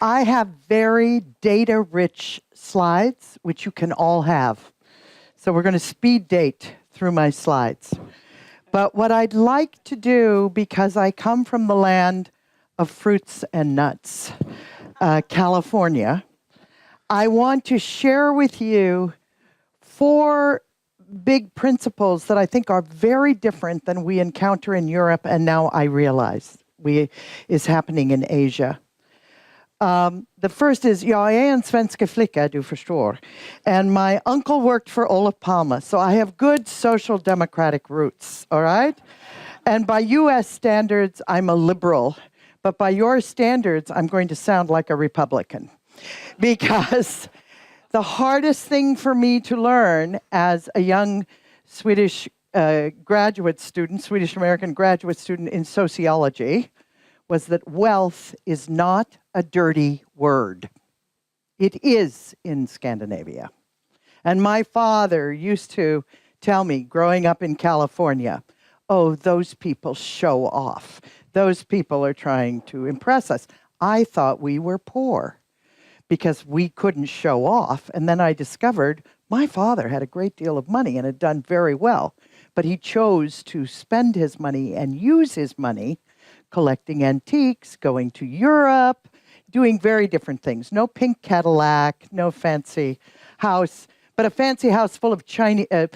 S4: I have very data-rich slides, which you can all have. So we're going to speed date through my slides. But what I'd like to do, because I come from the land of fruits and nuts, California, I want to share with you 4 big principles that I think are very different than we encounter in Europe, and now I realize is happening in Asia. The first is, jag är en svenska flicka, du förstår. And my uncle worked for Olof Palme, so I have good social democratic roots, all right? And by US standards, I'm a liberal. But by your standards, I'm going to sound like a Republican. Because the hardest thing for me to learn as a young Swedish graduate student, Swedish-American graduate student in sociology, was that wealth is not a dirty word. It is in Scandinavia. And my father used to tell me, growing up in California, oh, those people show off. Those people are trying to impress us. I thought we were poor because we couldn't show off. And then I discovered my father had a great deal of money and had done very well. But he chose to spend his money and use his money collecting antiques, going to Europe, doing very different things. No pink Cadillac, no fancy house, but a fancy house full of Chinese, a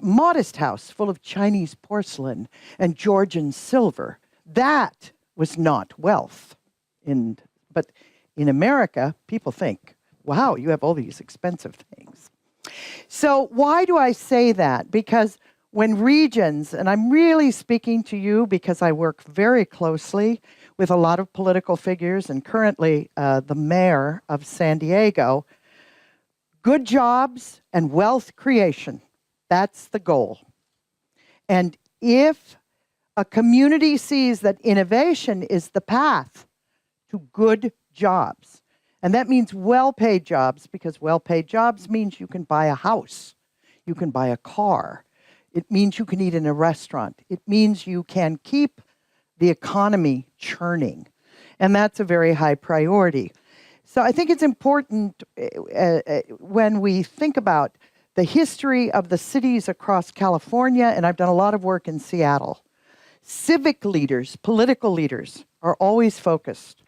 S4: modest house full of Chinese porcelain and Georgian silver. That was not wealth. But in America, people think, wow, you have all these expensive things. So why do I say that? Because when regions, and I'm really speaking to you because I work very closely with a lot of political figures and currently the mayor of San Diego, good jobs and wealth creation, that's the goal. And if a community sees that innovation is the path to good jobs, and that means well-paid jobs, because well-paid jobs means you can buy a house, you can buy a car, it means you can eat in a restaurant, it means you can keep the economy churning, and that's a very high priority. So I think it's important when we think about the history of the cities across California, and I've done a lot of work in Seattle. Civic leaders, political leaders, are always focused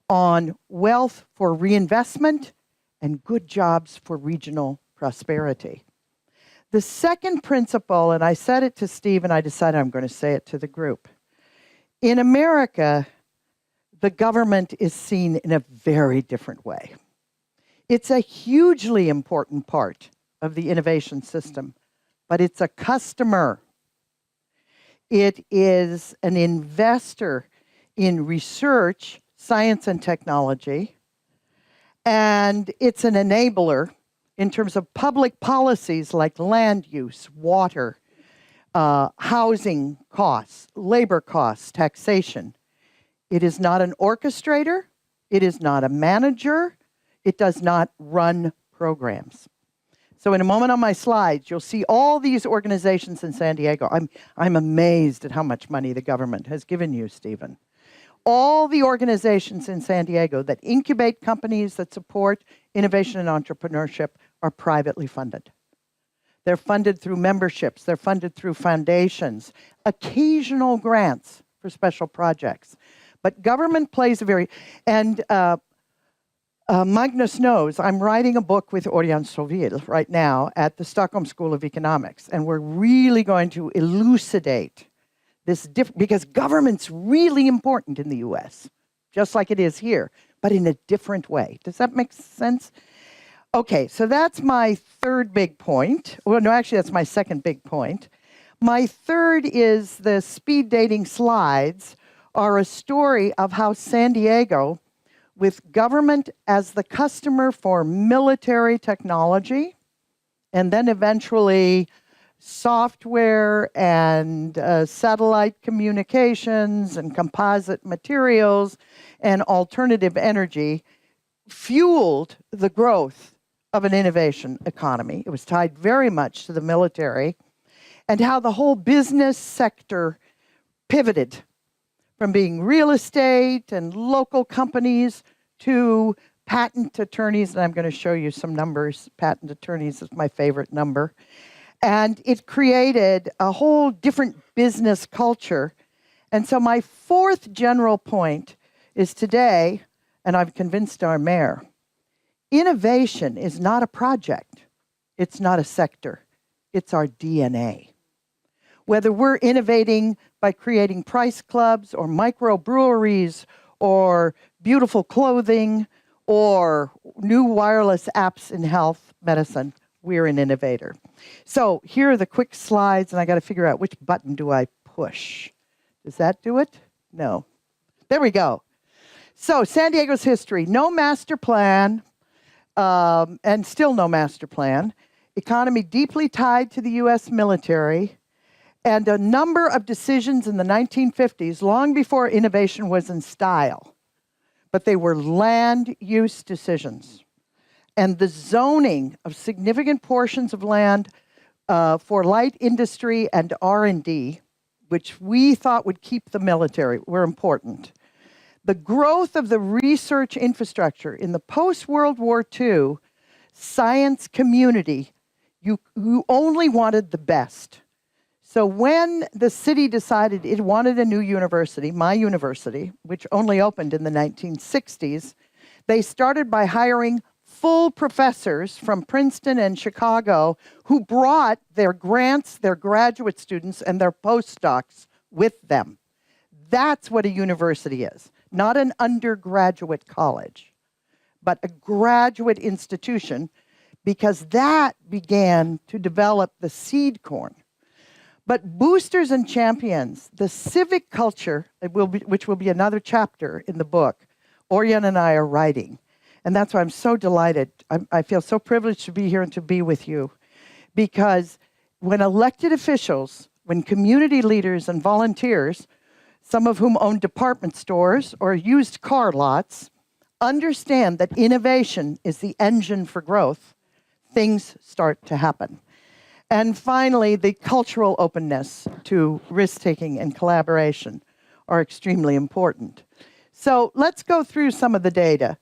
S4: on wealth for reinvestment and good jobs for regional prosperity. The second principle, and I said it to Steve, and I decided I'm going to say it to the group. In America, the government is seen in a very different way. It's a hugely important part of the innovation system, but it's a customer. It is an investor in research, science, and technology, and it's an enabler in terms of public policies like land use, water, housing costs, labor costs, taxation. It is not an orchestrator. It is not a manager. It does not run programs. So in a moment on my slides, you'll see all these organizations in San Diego. I'm amazed at how much money the government has given you, Stephen. All the organizations in San Diego that incubate companies that support innovation and entrepreneurship are privately funded. They're funded through memberships. They're funded through foundations, occasional grants for special projects. But government plays a very... And Magnus knows I'm writing a book with Örjan Sovil right now at the Stockholm School of Economics, and we're really going to elucidate this because government's really important in the US, just like it is here, but in a different way. Does that make sense? Okay, so that's my third big point. Well, no, actually, that's my second big point. My third is the speed dating slides are a story of how San Diego, with government as the customer for military technology, and then eventually software and satellite communications and composite materials and alternative energy, fueled the growth of an innovation economy. It was tied very much to the military, and how the whole business sector pivoted from being real estate and local companies to patent attorneys, and I'm going to show you some numbers. Patent attorneys is my favorite number. And it created a whole different business culture. And so my fourth general point is today, and I've convinced our mayor, innovation is not a project. It's not a sector. It's our DNA. Whether we're innovating by creating price clubs or microbreweries or beautiful clothing or new wireless apps in health medicine, we're an innovator. So here are the quick slides, and I got to figure out which button do I push. Does that do it? No. There we go. So San Diego's history, no master plan, and still no master plan. economy deeply tied to the U.S. military, and a number of decisions in the 1950s, long before innovation was in style, but they were land use decisions. And the zoning of significant portions of land for light industry and R&D, which we thought would keep the military, were important. The growth of the research infrastructure in the post-World War II science community, you only wanted the best. So when the city decided it wanted a new university, my university, which only opened in the 1960s, they started by hiring full professors from Princeton and Chicago who brought their grants, their graduate students, and their postdocs with them. That's what a university is, not an undergraduate college, but a graduate institution, because that began to develop the seed corn. But boosters and champions, the civic culture, which will be another chapter in the book, Orion and I are writing. And that's why I'm so delighted. I feel so privileged to be here and to be with you. Because when elected officials, when community leaders and volunteers, some of whom own department stores or used car lots, understand that innovation is the engine for growth, things start to happen. And finally, the cultural openness to risk-taking and collaboration are extremely important. So let's go through some of the data.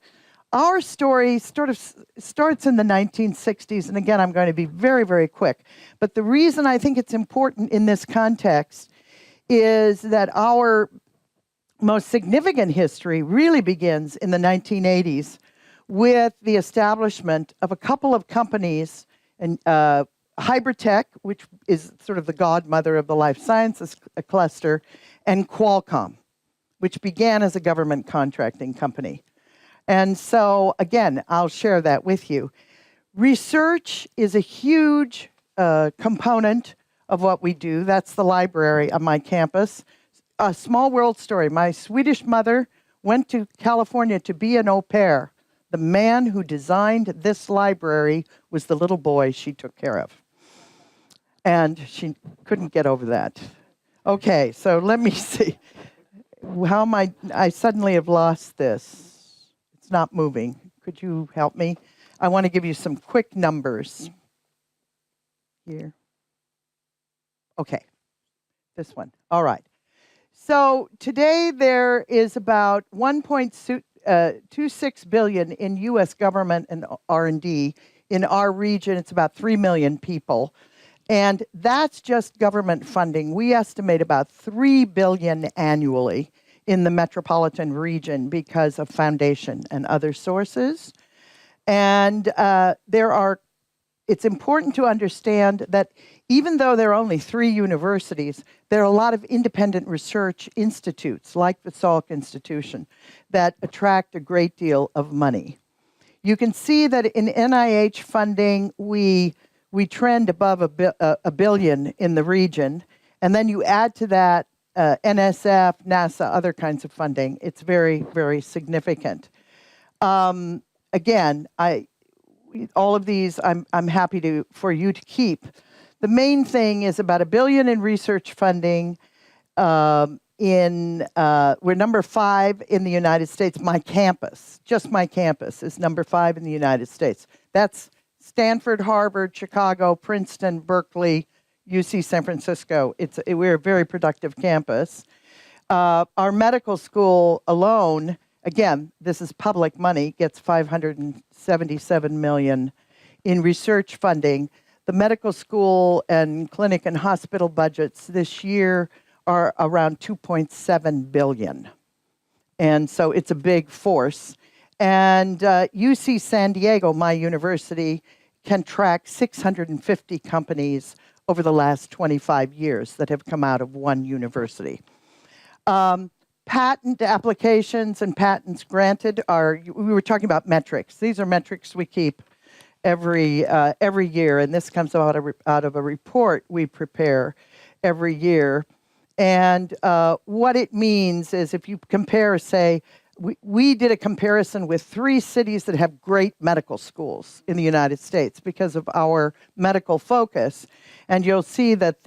S4: Our story sort of starts in the 1960s, and again, I'm going to be very, very quick. But the reason I think it's important in this context is that our most significant history really begins in the 1980s with the establishment of a couple of companies, and Hybrid, which is sort of the godmother of the life sciences cluster, and Qualcomm, which began as a government contracting company. And so, again, I'll share that with you. Research is a huge component of what we do. That's the library on my campus. A small world story. My Swedish mother went to California to be an au pair. The man who designed this library was the little boy she took care of. And she couldn't get over that. Okay, so let me see. How am I suddenly have lost this. It's not moving. Could you help me? I want to give you some quick numbers. Here. Okay, this one. All right. So today there is about 1.26 billion in U.S. government and R&D. In our region, it's about 3 million people. And that's just government funding. We estimate about 3 billion annually in the metropolitan region because of foundation and other sources. And it's important to understand that even though there are only 3 universities, there are a lot of independent research institutes, like the Salk Institution, that attract a great deal of money. You can see that in NIH funding, we trend above a billion in the region, and then you add to that NSF, NASA, other kinds of funding. It's very, very significant. Again, all of these I'm happy for you to keep. The main thing is about $1 billion in research funding. We're number 5 in the United States. My campus, just my campus, is number 5 in the United States. That's Stanford, Harvard, Chicago, Princeton, Berkeley, UC San Francisco. We're a very productive campus. Our medical school alone, again, this is public money, gets $577 million in research funding. The medical school and clinic and hospital budgets this year are around $2.7 billion. And so it's a big force. And UC San Diego, my university, can track 650 companies over the last 25 years that have come out of one university. Patent applications and patents granted we were talking about metrics. These are metrics we keep every year, and this comes out of a report we prepare every year. And what it means is if you compare, say, we did a comparison with 3 cities that have great medical schools in the United States because of our medical focus. And you'll see that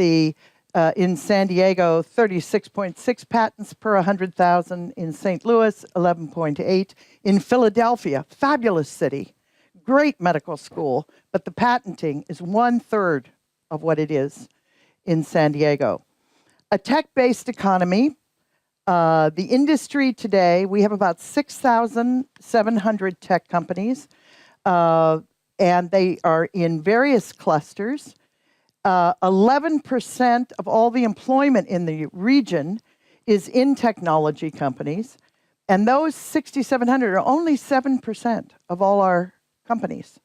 S4: in San Diego, 36.6 patents per 100,000. In St. Louis, 11.8. In Philadelphia, fabulous city, great medical school, but the patenting is 1/3 of what it is in San Diego. A tech-based economy. The industry today, we have about 6,700 tech companies, and they are in various clusters. 11% of all the employment in the region is in technology companies, and those 6,700 are only 7% of all our companies.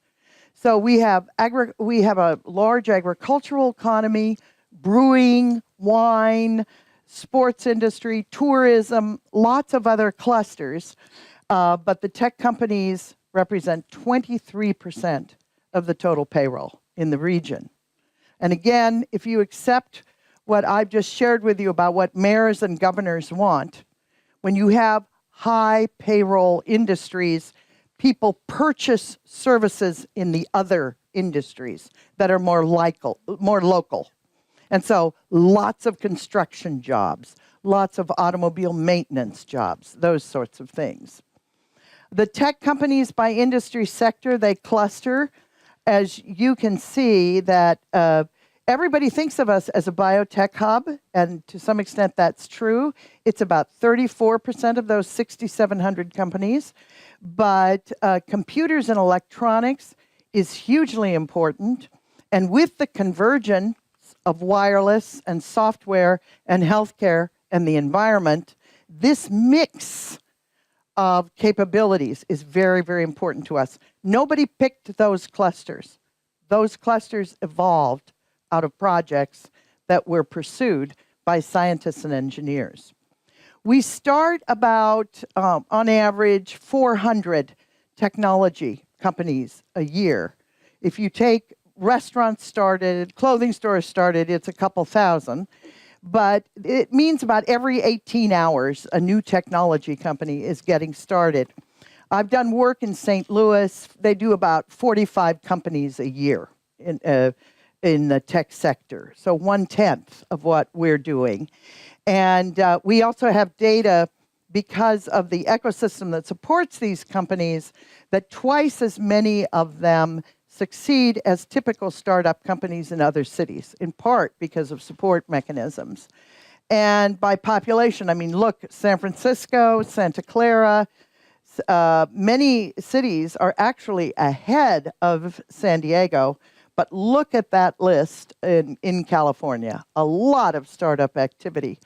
S4: So we have a large agricultural economy, brewing, wine, sports industry, tourism, lots of other clusters, but the tech companies represent 23% of the total payroll in the region. And again, if you accept what I've just shared with you about what mayors and governors want, when you have high payroll industries, people purchase services in the other industries that are more local. And so lots of construction jobs, lots of automobile maintenance jobs, those sorts of things. The tech companies by industry sector, they cluster. As you can see that everybody thinks of us as a biotech hub, and to some extent that's true. It's about 34% of those 6,700 companies. But computers and electronics is hugely important. And with the convergence of wireless and software and healthcare and the environment, this mix of capabilities is very, very important to us. Nobody picked those clusters. Those clusters evolved out of projects that were pursued by scientists and engineers. We start about, on average, 400 technology companies a year. If you take restaurants started, clothing stores started, it's a couple thousand. But it means about every 18 hours, a new technology company is getting started. I've done work in St. Louis. They do about 45 companies a year in the tech sector. So 1/10 of what we're doing. And we also have data because of the ecosystem that supports these companies that twice as many of them succeed as typical startup companies in other cities, in part because of support mechanisms. And by population, I mean, look, San Francisco, Santa Clara, many cities are actually ahead of San Diego, but look at that list in California, a lot of startup activity.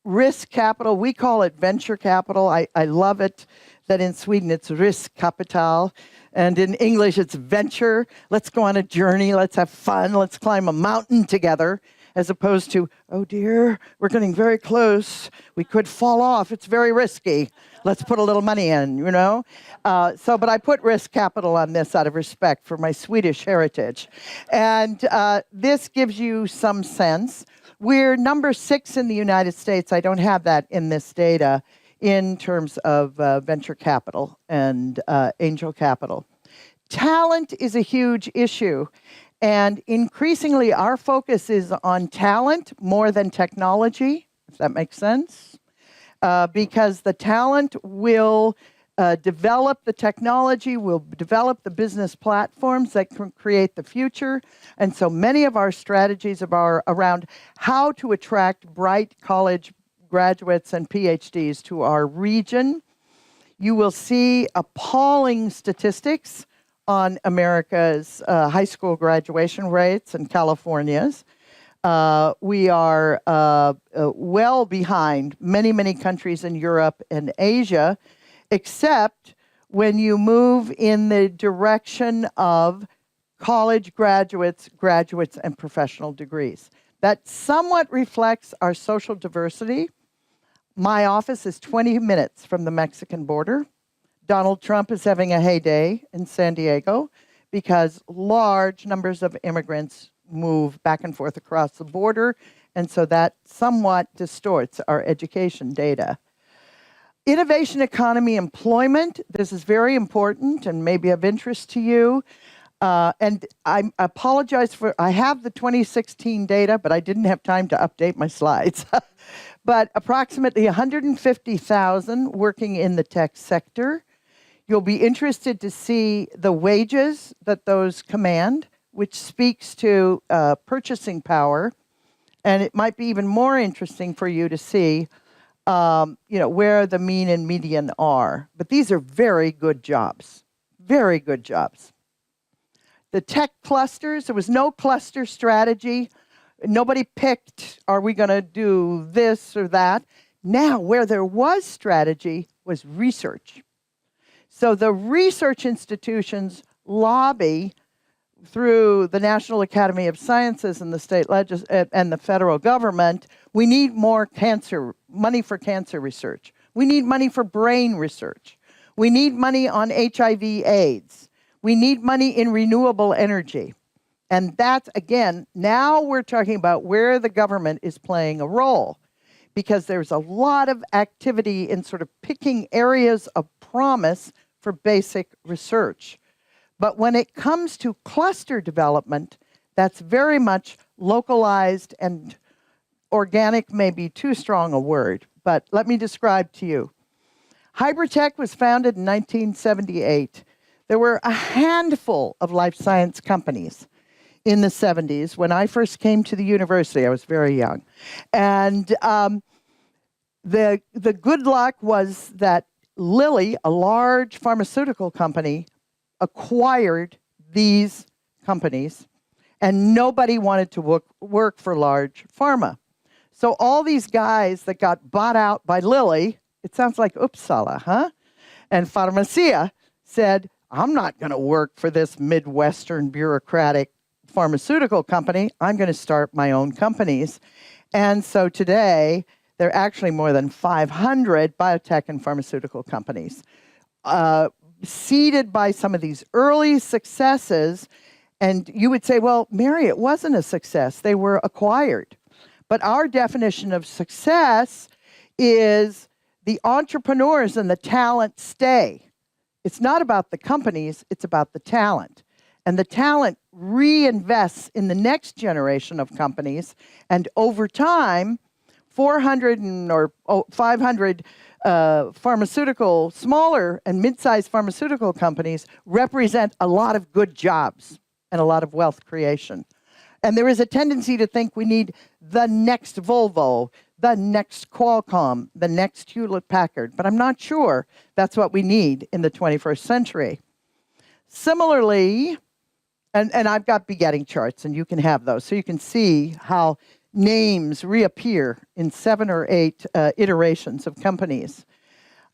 S4: Risk capital, we call it venture capital. I love it that in Sweden it's riskkapital, and in English it's venture. Let's go on a journey, let's have fun, let's climb a mountain together, as opposed to, oh dear, we're getting very close, we could fall off, it's very risky, let's put a little money in, you know? But I put risk capital on this out of respect for my Swedish heritage. And this gives you some sense. We're number 6 in the United States, I don't have that in this data, in terms of venture capital and angel capital. Talent is a huge issue. And increasingly, our focus is on talent more than technology, if that makes sense, because the talent will develop the technology, will develop the business platforms that can create the future. And so many of our strategies are around how to attract bright college graduates and PhDs to our region. You will see appalling statistics on America's high school graduation rates and California's. We are well behind many, many countries in Europe and Asia, except when you move in the direction of college graduates, and professional degrees. That somewhat reflects our social diversity. My office is 20 minutes from the Mexican border. Donald Trump is having a heyday in San Diego because large numbers of immigrants move back and forth across the border, and so that somewhat distorts our education data. Innovation economy employment, this is very important and maybe of interest to you. And I apologize I have the 2016 data, but I didn't have time to update my slides. But approximately 150,000 working in the tech sector. You'll be interested to see the wages that those command, which speaks to purchasing power. And it might be even more interesting for you to see where the mean and median are. But these are very good jobs, very good jobs. The tech clusters, there was no cluster strategy. Nobody picked, are we going to do this or that? Now, where there was strategy was research. So the research institutions lobby through the National Academy of Sciences and the state and the federal government. We need more money for cancer research. We need money for brain research. We need money on HIV/AIDS. We need money in renewable energy. And that's, again, now we're talking about where the government is playing a role, because there's a lot of activity in sort of picking areas of promise for basic research. But when it comes to cluster development, that's very much localized, and organic may be too strong a word, but let me describe to you. Hybritech was founded in 1978. There were a handful of life science companies in the 70s. When I first came to the university, I was very young. And the good luck was that Lilly, a large pharmaceutical company, acquired these companies, and nobody wanted to work for large pharma. So all these guys that got bought out by Lilly, it sounds like Uppsala, huh? And Pharmacia said, I'm not going to work for this Midwestern bureaucratic pharmaceutical company. I'm going to start my own companies. And so today, there are actually more than 500 biotech and pharmaceutical companies, seeded by some of these early successes. And you would say, well, Mary, it wasn't a success. They were acquired. But our definition of success is the entrepreneurs and the talent stay. It's not about the companies, it's about the talent. And the talent reinvests in the next generation of companies. And over time, 400 or 500 pharmaceutical, smaller and mid-sized pharmaceutical companies represent a lot of good jobs and a lot of wealth creation. And there is a tendency to think we need the next Volvo, the next Qualcomm, the next Hewlett-Packard, but I'm not sure that's what we need in the 21st century. Similarly, and I've got begetting charts, and you can have those, so you can see how names reappear in 7 or 8 iterations of companies.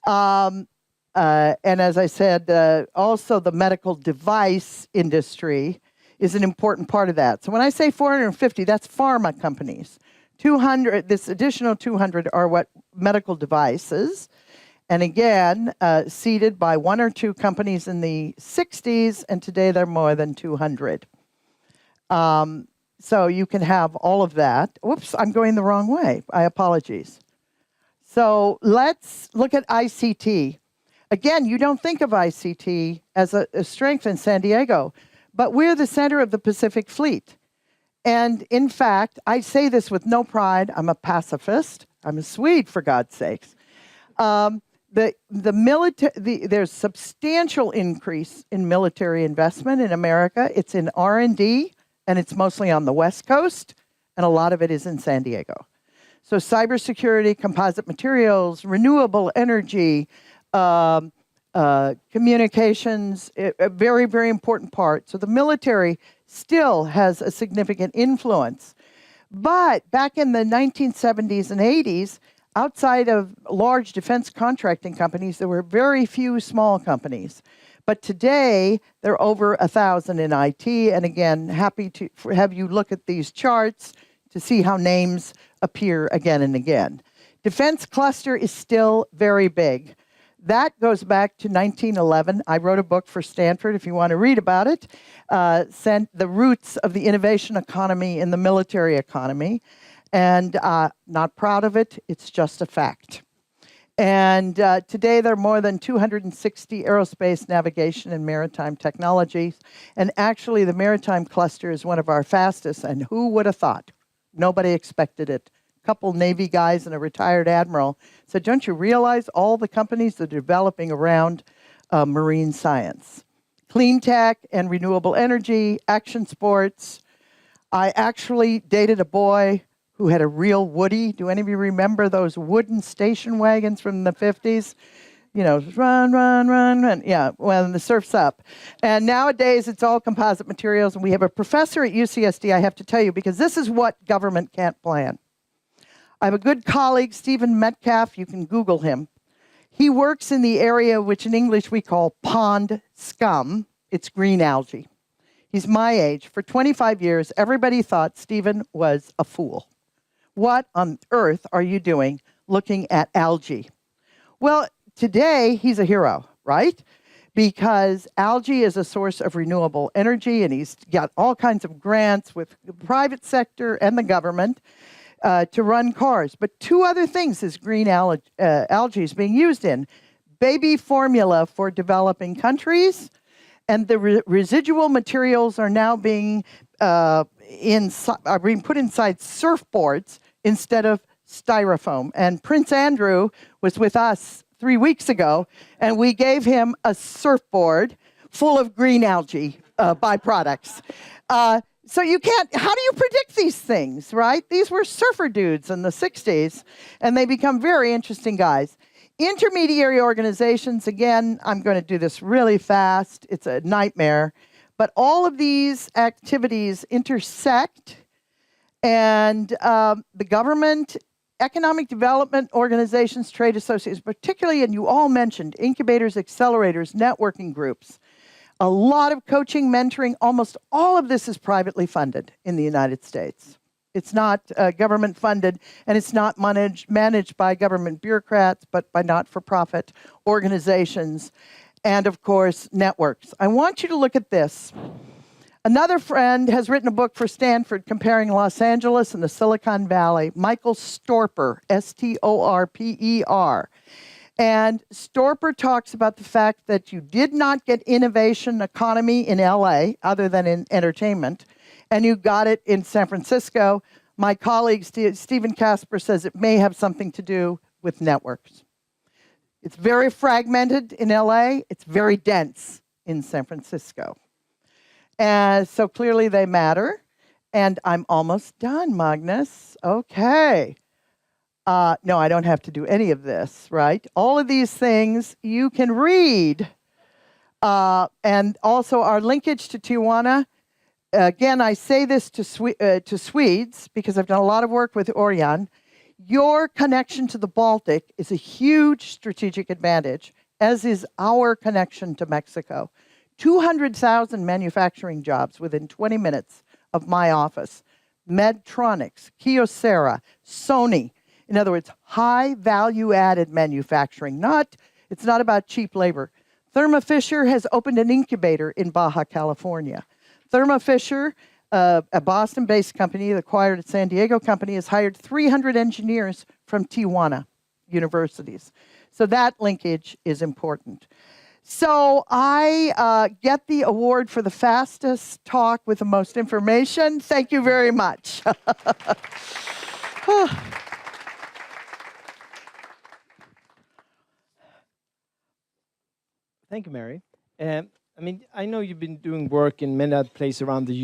S4: And as I said, also the medical device industry is an important part of that. So when I say 450, that's pharma companies. 200, this additional 200 are what medical devices. And again, seeded by 1 or 2 companies in the 60s, and today there are more than 200. So you can have all of that. Whoops, I'm going the wrong way. I apologize. So let's look at ICT. Again, you don't think of ICT as a strength in San Diego, but we're the center of the Pacific Fleet. And in fact, I say this with no pride. I'm a pacifist. I'm a Swede, for God's sakes. There's substantial increase in military investment in America. It's in R&D, and it's mostly on the West Coast, and a lot of it is in San Diego. So cybersecurity, composite materials, renewable energy, communications, a very, very important part. So the military still has a significant influence. But back in the 1970s and 80s, outside of large defense contracting companies, there were very few small companies. But today, there are over 1,000 in IT. And again, happy to have you look at these charts to see how names appear again and again. Defense cluster is still very big. That goes back to 1911. I wrote a book for Stanford, if you want to read about it, The Roots of the Innovation Economy in the Military Economy. And not proud of it, it's just a fact. And today there are more than 260 aerospace navigation and maritime technologies. And actually the maritime cluster is one of our fastest, and who would have thought? Nobody expected it. A couple Navy guys and a retired admiral said, don't you realize all the companies that are developing around marine science? Clean tech and renewable energy, action sports. I actually dated a boy who had a real Woody. Do any of you remember those wooden station wagons from the 50s? You know, run, run, run, run. Yeah, when the surf's up. And nowadays, it's all composite materials. And we have a professor at UCSD, I have to tell you, because this is what government can't plan. I have a good colleague, Stephen Metcalf. You can Google him. He works in the area which in English we call pond scum. It's green algae. He's my age. For 25 years, everybody thought Stephen was a fool. What on earth are you doing looking at algae? Well, today he's a hero, right? Because algae is a source of renewable energy, and he's got all kinds of grants with the private sector and the government to run cars. But two other things is green algae is being used in. Baby formula for developing countries, and the residual materials are now being put inside surfboards instead of styrofoam. And Prince Andrew was with us 3 weeks ago, and we gave him a surfboard full of green algae byproducts. So you can't, how do you predict these things, right? These were surfer dudes in the 60s, and they become very interesting guys. Intermediary organizations, again, I'm going to do this really fast. It's a nightmare. But all of these activities intersect, and the government, economic development organizations, trade associations, particularly, and you all mentioned, incubators, accelerators, networking groups. A lot of coaching, mentoring, almost all of this is privately funded in the United States. It's not government funded, and it's not managed by government bureaucrats, but by not-for-profit organizations, and of course, networks. I want you to look at this. Another friend has written a book for Stanford comparing Los Angeles and the Silicon Valley, Michael Storper, S-T-O-R-P-E-R. And Storper talks about the fact that you did not get innovation economy in LA, other than in entertainment, and you got it in San Francisco. My colleague, Stephen Casper, says it may have something to do with networks. It's very fragmented in LA. It's very dense in San Francisco. And so clearly they matter. And I'm almost done, Magnus. Okay. No, I don't have to do any of this, right? All of these things you can read. And also our linkage to Tijuana. Again, I say this to Swedes because I've done a lot of work with Orion. Your connection to the Baltic is a huge strategic advantage, as is our connection to Mexico. 200,000 manufacturing jobs within 20 minutes of my office. Medtronics, Kyocera, Sony. In other words, high value-added manufacturing. It's not about cheap labor. Thermo Fisher has opened an incubator in Baja California. Thermo Fisher, a Boston-based company, acquired a San Diego company, has hired 300 engineers from Tijuana universities. So that linkage is important. So I get the award for the fastest talk with the most information. Thank you very much.
S1: Thank you, Mary. I mean, I know you've been doing work in many other places around the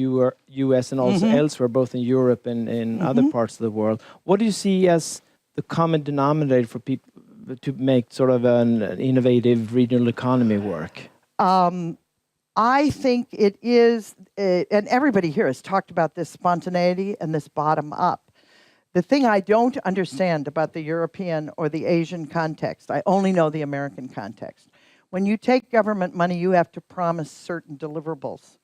S1: U.S. and also elsewhere, both in Europe and in other parts of the world. What do you see as the common denominator for people to make sort of an innovative regional economy work?
S4: I think it is, and everybody here has talked about this spontaneity and this bottom up. The thing I don't understand about the European or the Asian context, I only know the American context. When you take government money, you have to promise certain deliverables.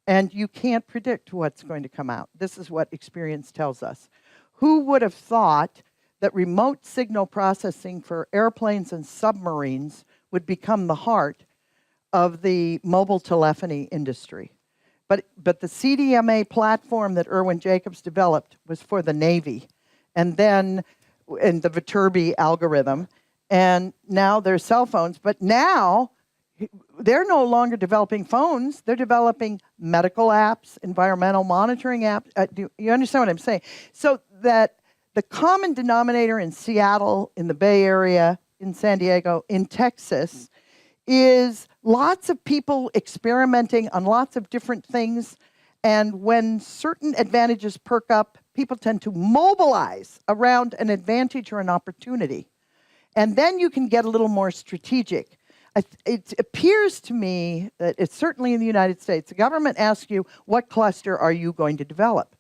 S4: And you can't predict what's going to come out. This is what experience tells us. Who would have thought that remote signal processing for airplanes and submarines would become the heart of the mobile telephony industry? But the CDMA platform that Irwin Jacobs developed was for the Navy. And then in the Viterbi algorithm. And now there's cell phones, but now they're no longer developing phones. They're developing medical apps, environmental monitoring apps. Do you understand what I'm saying? So that the common denominator in Seattle, in the Bay Area, in San Diego, in Texas, is lots of people experimenting on lots of different things. And when certain advantages perk up, people tend to mobilize around an advantage or an opportunity. And then you can get a little more strategic. It appears to me that it's certainly in the United States, the government asks you, what cluster are you going to develop?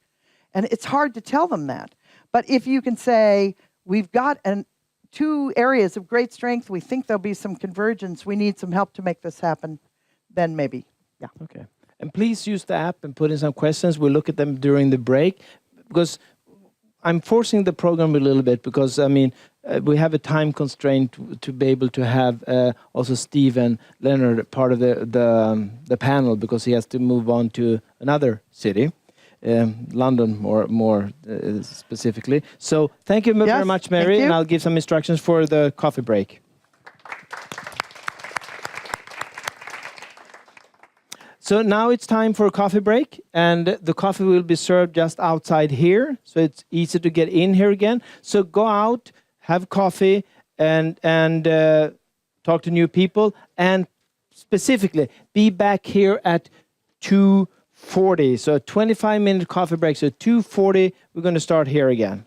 S4: And it's hard to tell them that. But if you can say, we've got two areas of great strength, we think there'll be some convergence, we need some help to make this happen, then maybe, yeah.
S1: Okay. And please use the app and put in some questions. We'll look at them during the break, because I'm forcing the program a little bit, because I mean, we have a time constraint to be able to have also Steve and Leonard part of the panel, because he has to move on to another city, London more specifically. So thank you very much, Mary, and I'll give some instructions for the coffee break. So now it's time for a coffee break, and the coffee will be served just outside here, so it's easy to get in here again. So go out, have coffee, and talk to new people, and specifically be back here at 2:40. So a 25-minute coffee break. So 2:40, we're going to start here again.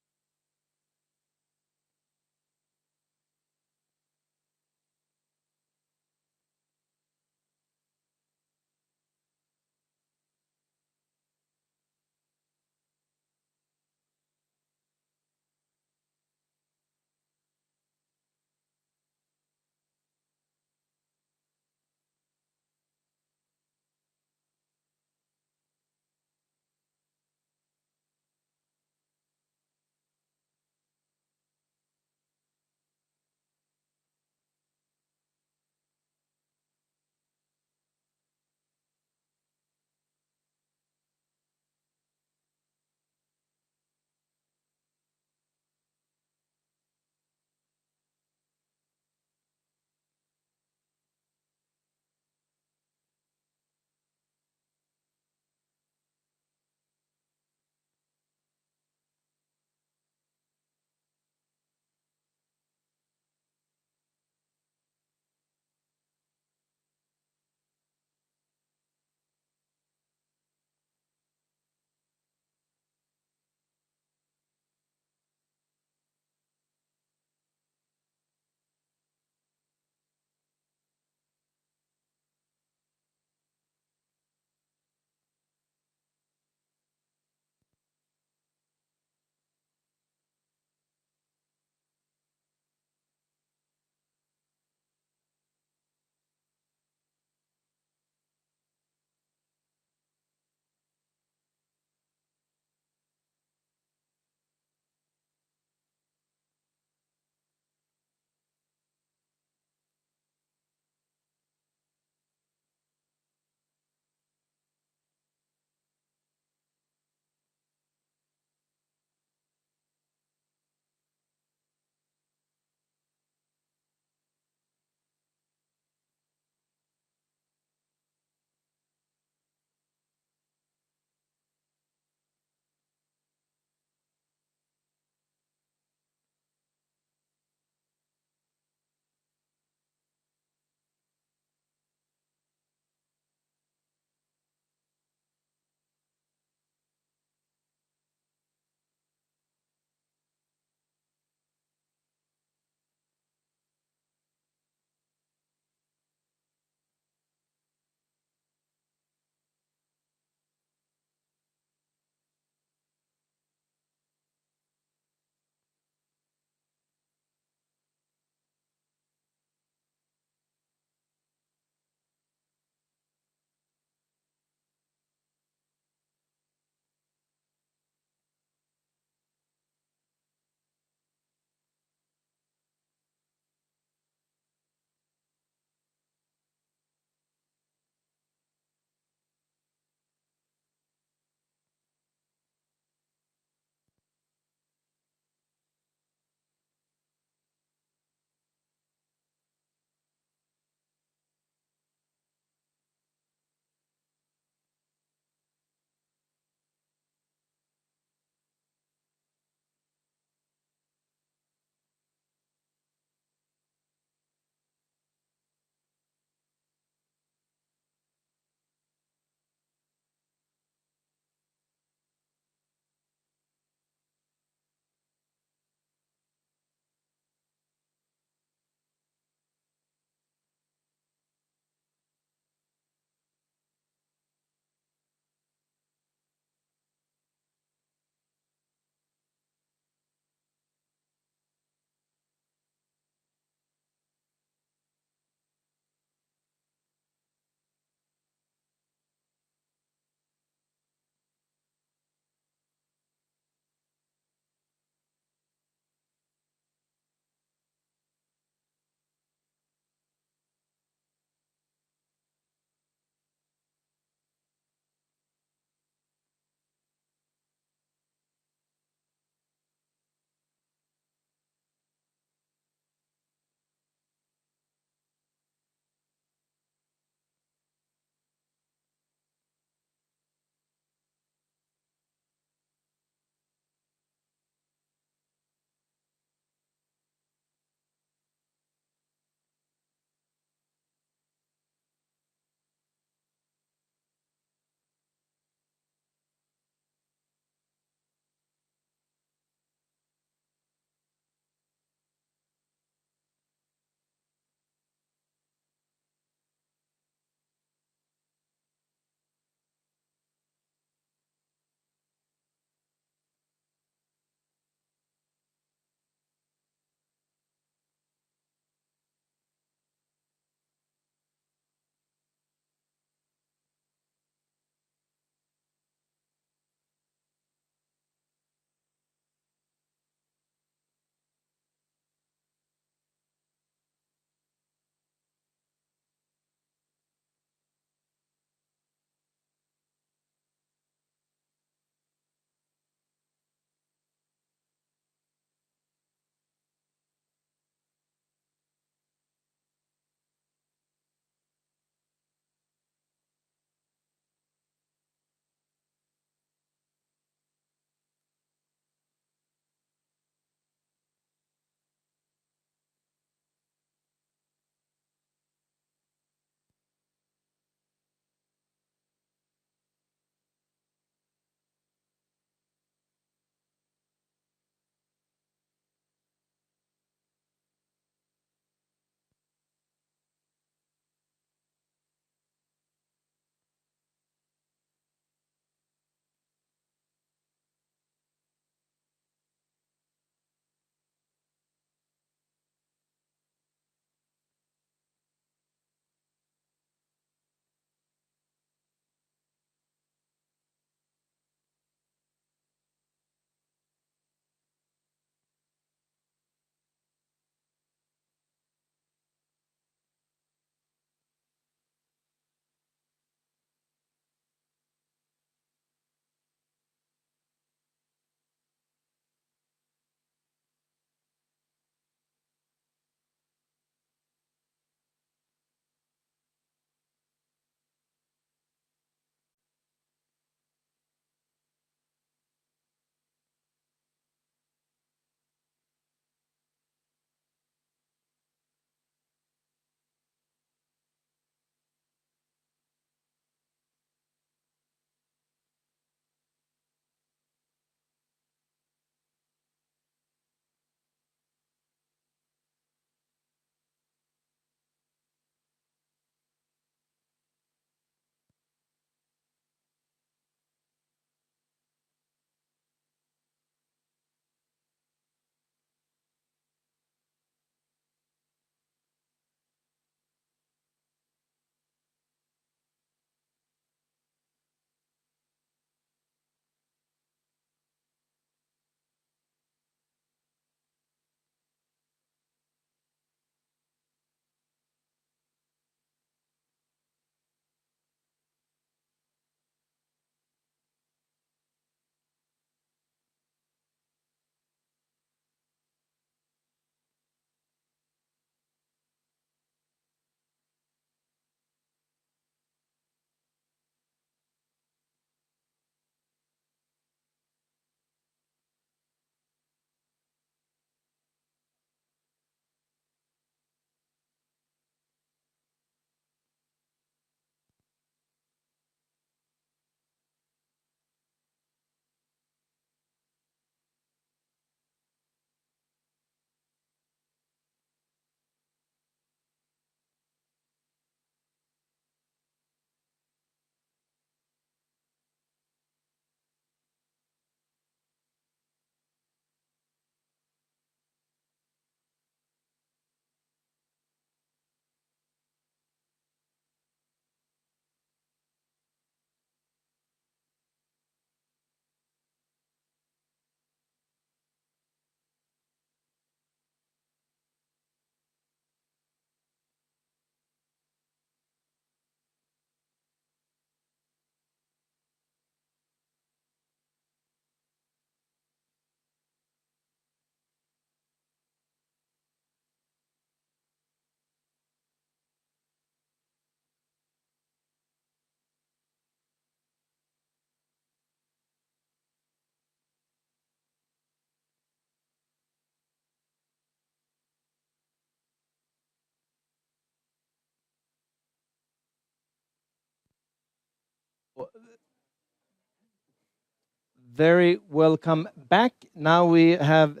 S1: Very welcome back. Now we have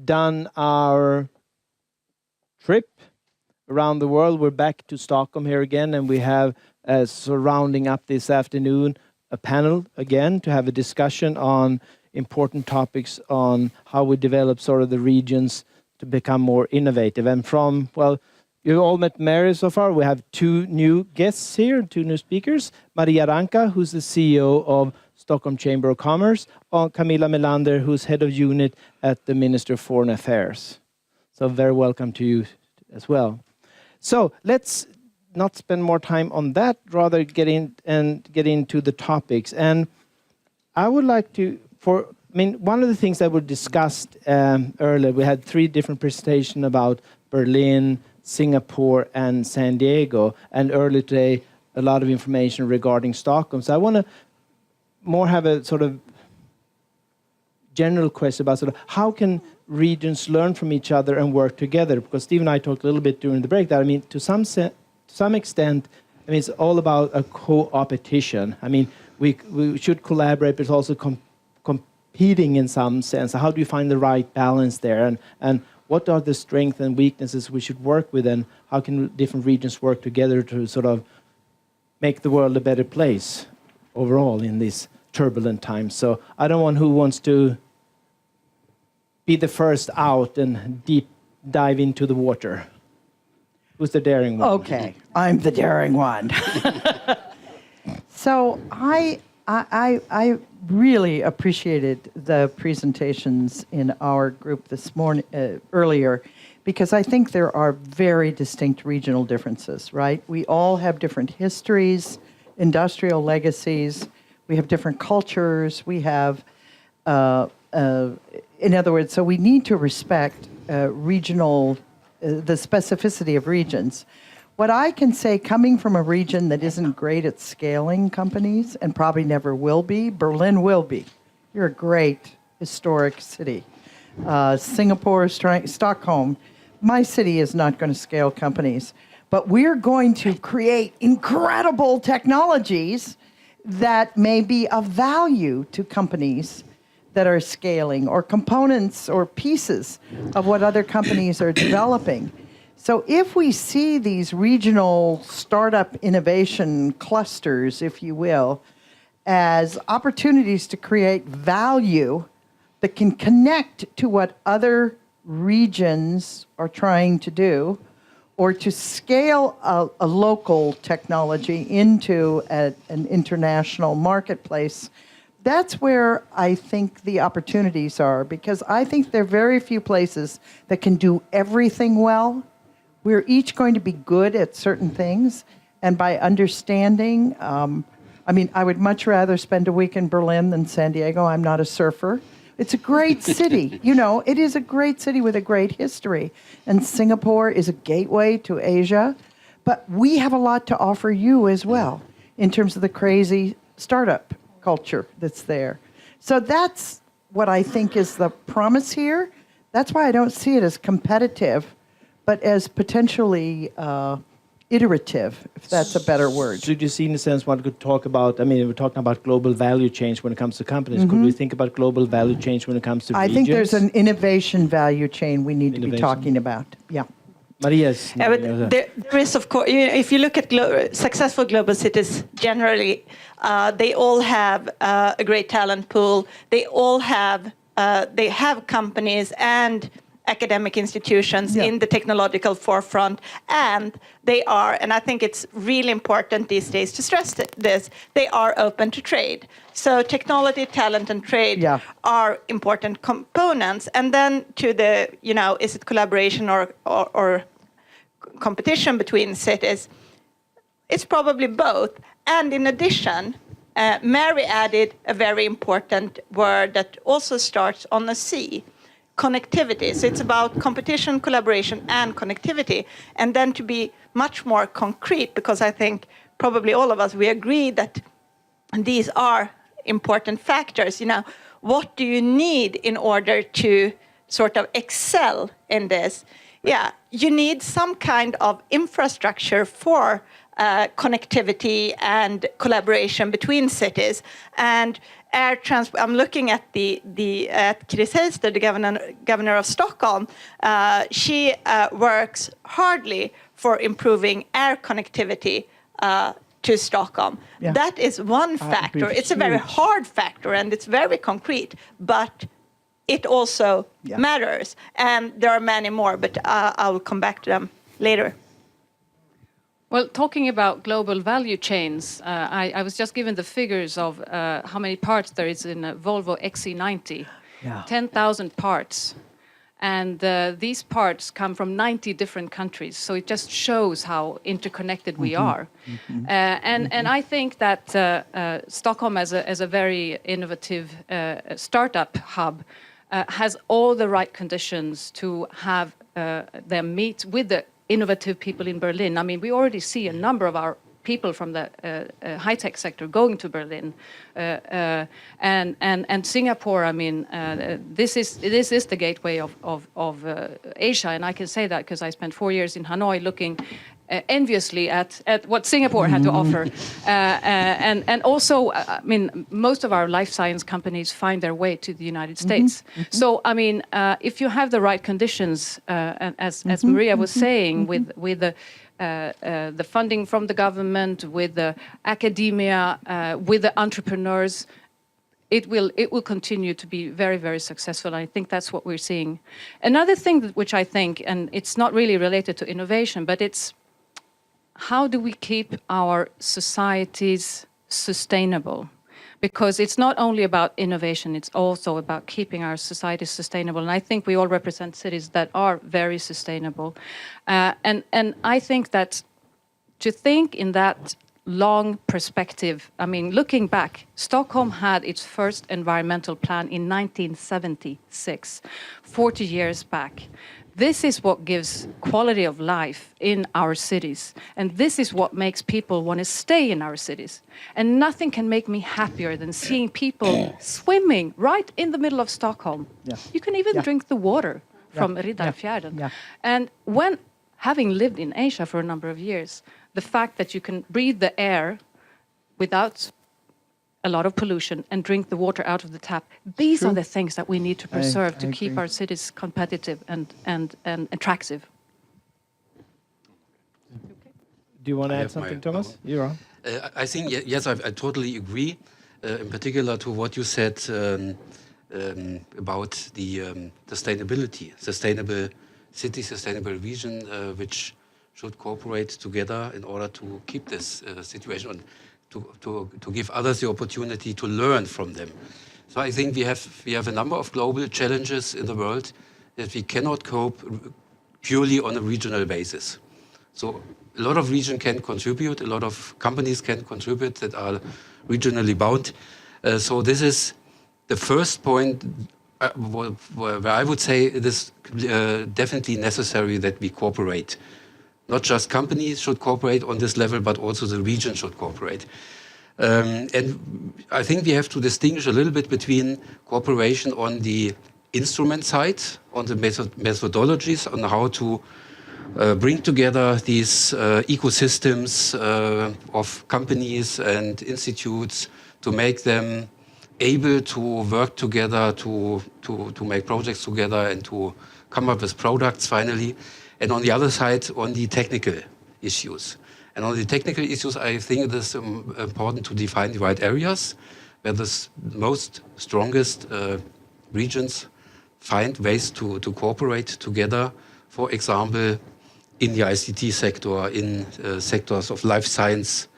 S1: done our trip around the world. We're back to Stockholm here again, and we have surrounding up this afternoon a panel again to have a discussion on important topics on how we develop sort of the regions to become more innovative. And from, well, you all met Mary so far. We have two new guests here, two new speakers. Maria Ranka, who's the CEO of Stockholm Chamber of Commerce, and Camilla Melander, who's head of unit at the Ministry of Foreign Affairs. So very welcome to you as well. So let's not spend more time on that, rather get into the topics. And I would like to, one of the things that were discussed earlier, we had 3 different presentations about Berlin, Singapore, and San Diego, and earlier today, a lot of information regarding Stockholm. So I want to more have a sort of general question about sort of how can regions learn from each other and work together? Because Steve and I talked a little bit during the break that, to some extent, it's all about a co-opetition. We should collaborate, but it's also competing in some sense. How do you find the right balance there? And what are the strengths and weaknesses we should work with, and how can different regions work together to sort of make the world a better place overall in these turbulent times? So I don't want who wants to be the first out and deep dive into the water. Who's the daring one?
S4: Okay, I'm the daring one. So I really appreciated the presentations in our group this morning, earlier, because I think there are very distinct regional differences, right? We all have different histories, industrial legacies, we have different cultures, we have, in other words, so we need to respect regional, the specificity of regions. What I can say, coming from a region that isn't great at scaling companies, and probably never will be, Berlin will be. You're a great historic city. Singapore, Stockholm, my city is not going to scale companies, but we're going to create incredible technologies that may be of value to companies that are scaling, or components or pieces of what other companies are developing. So if we see these regional startup innovation clusters, if you will, as opportunities to create value that can connect to what other regions are trying to do, or to scale a local technology into an international marketplace, that's where I think the opportunities are, because I think there are very few places that can do everything well. We're each going to be good at certain things, and by understanding, I would much rather spend a week in Berlin than San Diego. I'm not a surfer. It's a great city. It is a great city with a great history. And Singapore is a gateway to Asia. But we have a lot to offer you as well in terms of the crazy startup culture that's there. So that's what I think is the promise here. That's why I don't see it as competitive, but as potentially iterative, if that's a better word.
S1: So do you see, in a sense, one could talk about, we're talking about global value change when it comes to companies. Mm-hmm. Could we think about global value change when it comes to regions?
S4: I think there's an innovation value chain we need to be talking about. Yeah.
S1: Maria's.
S5: There is, of course, if you look at successful global cities generally, they all have a great talent pool. They all have companies and academic institutions in the technological forefront, and they are, and I think it's really important these days to stress this, they are open to trade. So technology, talent, and trade are important components. And then to the, is it collaboration or competition between cities? It's probably both. And in addition, Mary added a very important word that also starts on the C. Connectivity. So it's about competition, collaboration, and connectivity. And then to be much more concrete, because I think probably all of us, we agree that these are important factors. What do you need in order to sort of excel in this? Yeah, you need some kind of infrastructure for connectivity and collaboration between cities. And I'm looking at at Chris Heister, the governor of Stockholm. She works hardly for improving air connectivity to Stockholm.
S1: Yeah.
S5: That is one factor. It's a very hard factor and it's very concrete, but it also matters. And there are many more, but I will come back to them later.
S6: Well, talking about global value chains, I was just given the figures of how many parts there is in a Volvo XC90.
S1: Yeah.
S6: 10,000 parts. And these parts come from 90 different countries. So it just shows how interconnected we are. And I think that Stockholm, as a very innovative startup hub, has all the right conditions to have them meet with the innovative people in Berlin. I mean, we already see a number of our people from the high-tech sector going to Berlin, and Singapore. I mean, this is the gateway of Asia, and I can say that because I spent 4 years in Hanoi looking enviously at what Singapore had to offer, and also, I mean, most of our life science companies find their way to the United States. So, I mean, if you have the right conditions, as Maria was saying, with the funding from the government, with the academia, with the entrepreneurs, it will continue to be very, very successful. I think that's what we're seeing. Another thing which I think, and it's not really related to innovation, but it's how do we keep our societies sustainable? Because it's not only about innovation, it's also about keeping our societies sustainable. And I think we all represent cities that are very sustainable. And I think that to think in that long perspective, I mean, looking back, Stockholm had its first environmental plan in 1976, 40 years back. This is what gives quality of life in our cities. And this is what makes people want to stay in our cities. And nothing can make me happier than seeing people swimming right in the middle of Stockholm. Yeah. You can even drink the water from Riddarfjärden. Yeah. And when, having lived in Asia for a number of years, the fact that you can breathe the air without a lot of pollution and drink the water out of the tap. These are the things that we need to preserve to keep our cities competitive and attractive.
S1: Do you want to add something, Thomas? You're on.
S3: I think, yes, I totally agree, in particular to what you said about the sustainability, sustainable city, sustainable region, which should cooperate together in order to keep this situation on. To give others the opportunity to learn from them. So I think we have a number of global challenges in the world that we cannot cope purely on a regional basis. So a lot of regions can contribute, a lot of companies can contribute that are regionally bound. So this is the first point where I would say it is definitely necessary that we cooperate. Not just companies should cooperate on this level, but also the region should cooperate. And I think we have to distinguish a little bit between cooperation on the instrument side, on the methodologies, on how to bring together these ecosystems of companies and institutes to make them able to work together, to make projects together and to come up with products finally. And on the other side, on the technical issues. And on the technical issues, I think it is important to define the right areas where the most strongest regions find ways to cooperate together. For example, in the ICT sector, in sectors of life science,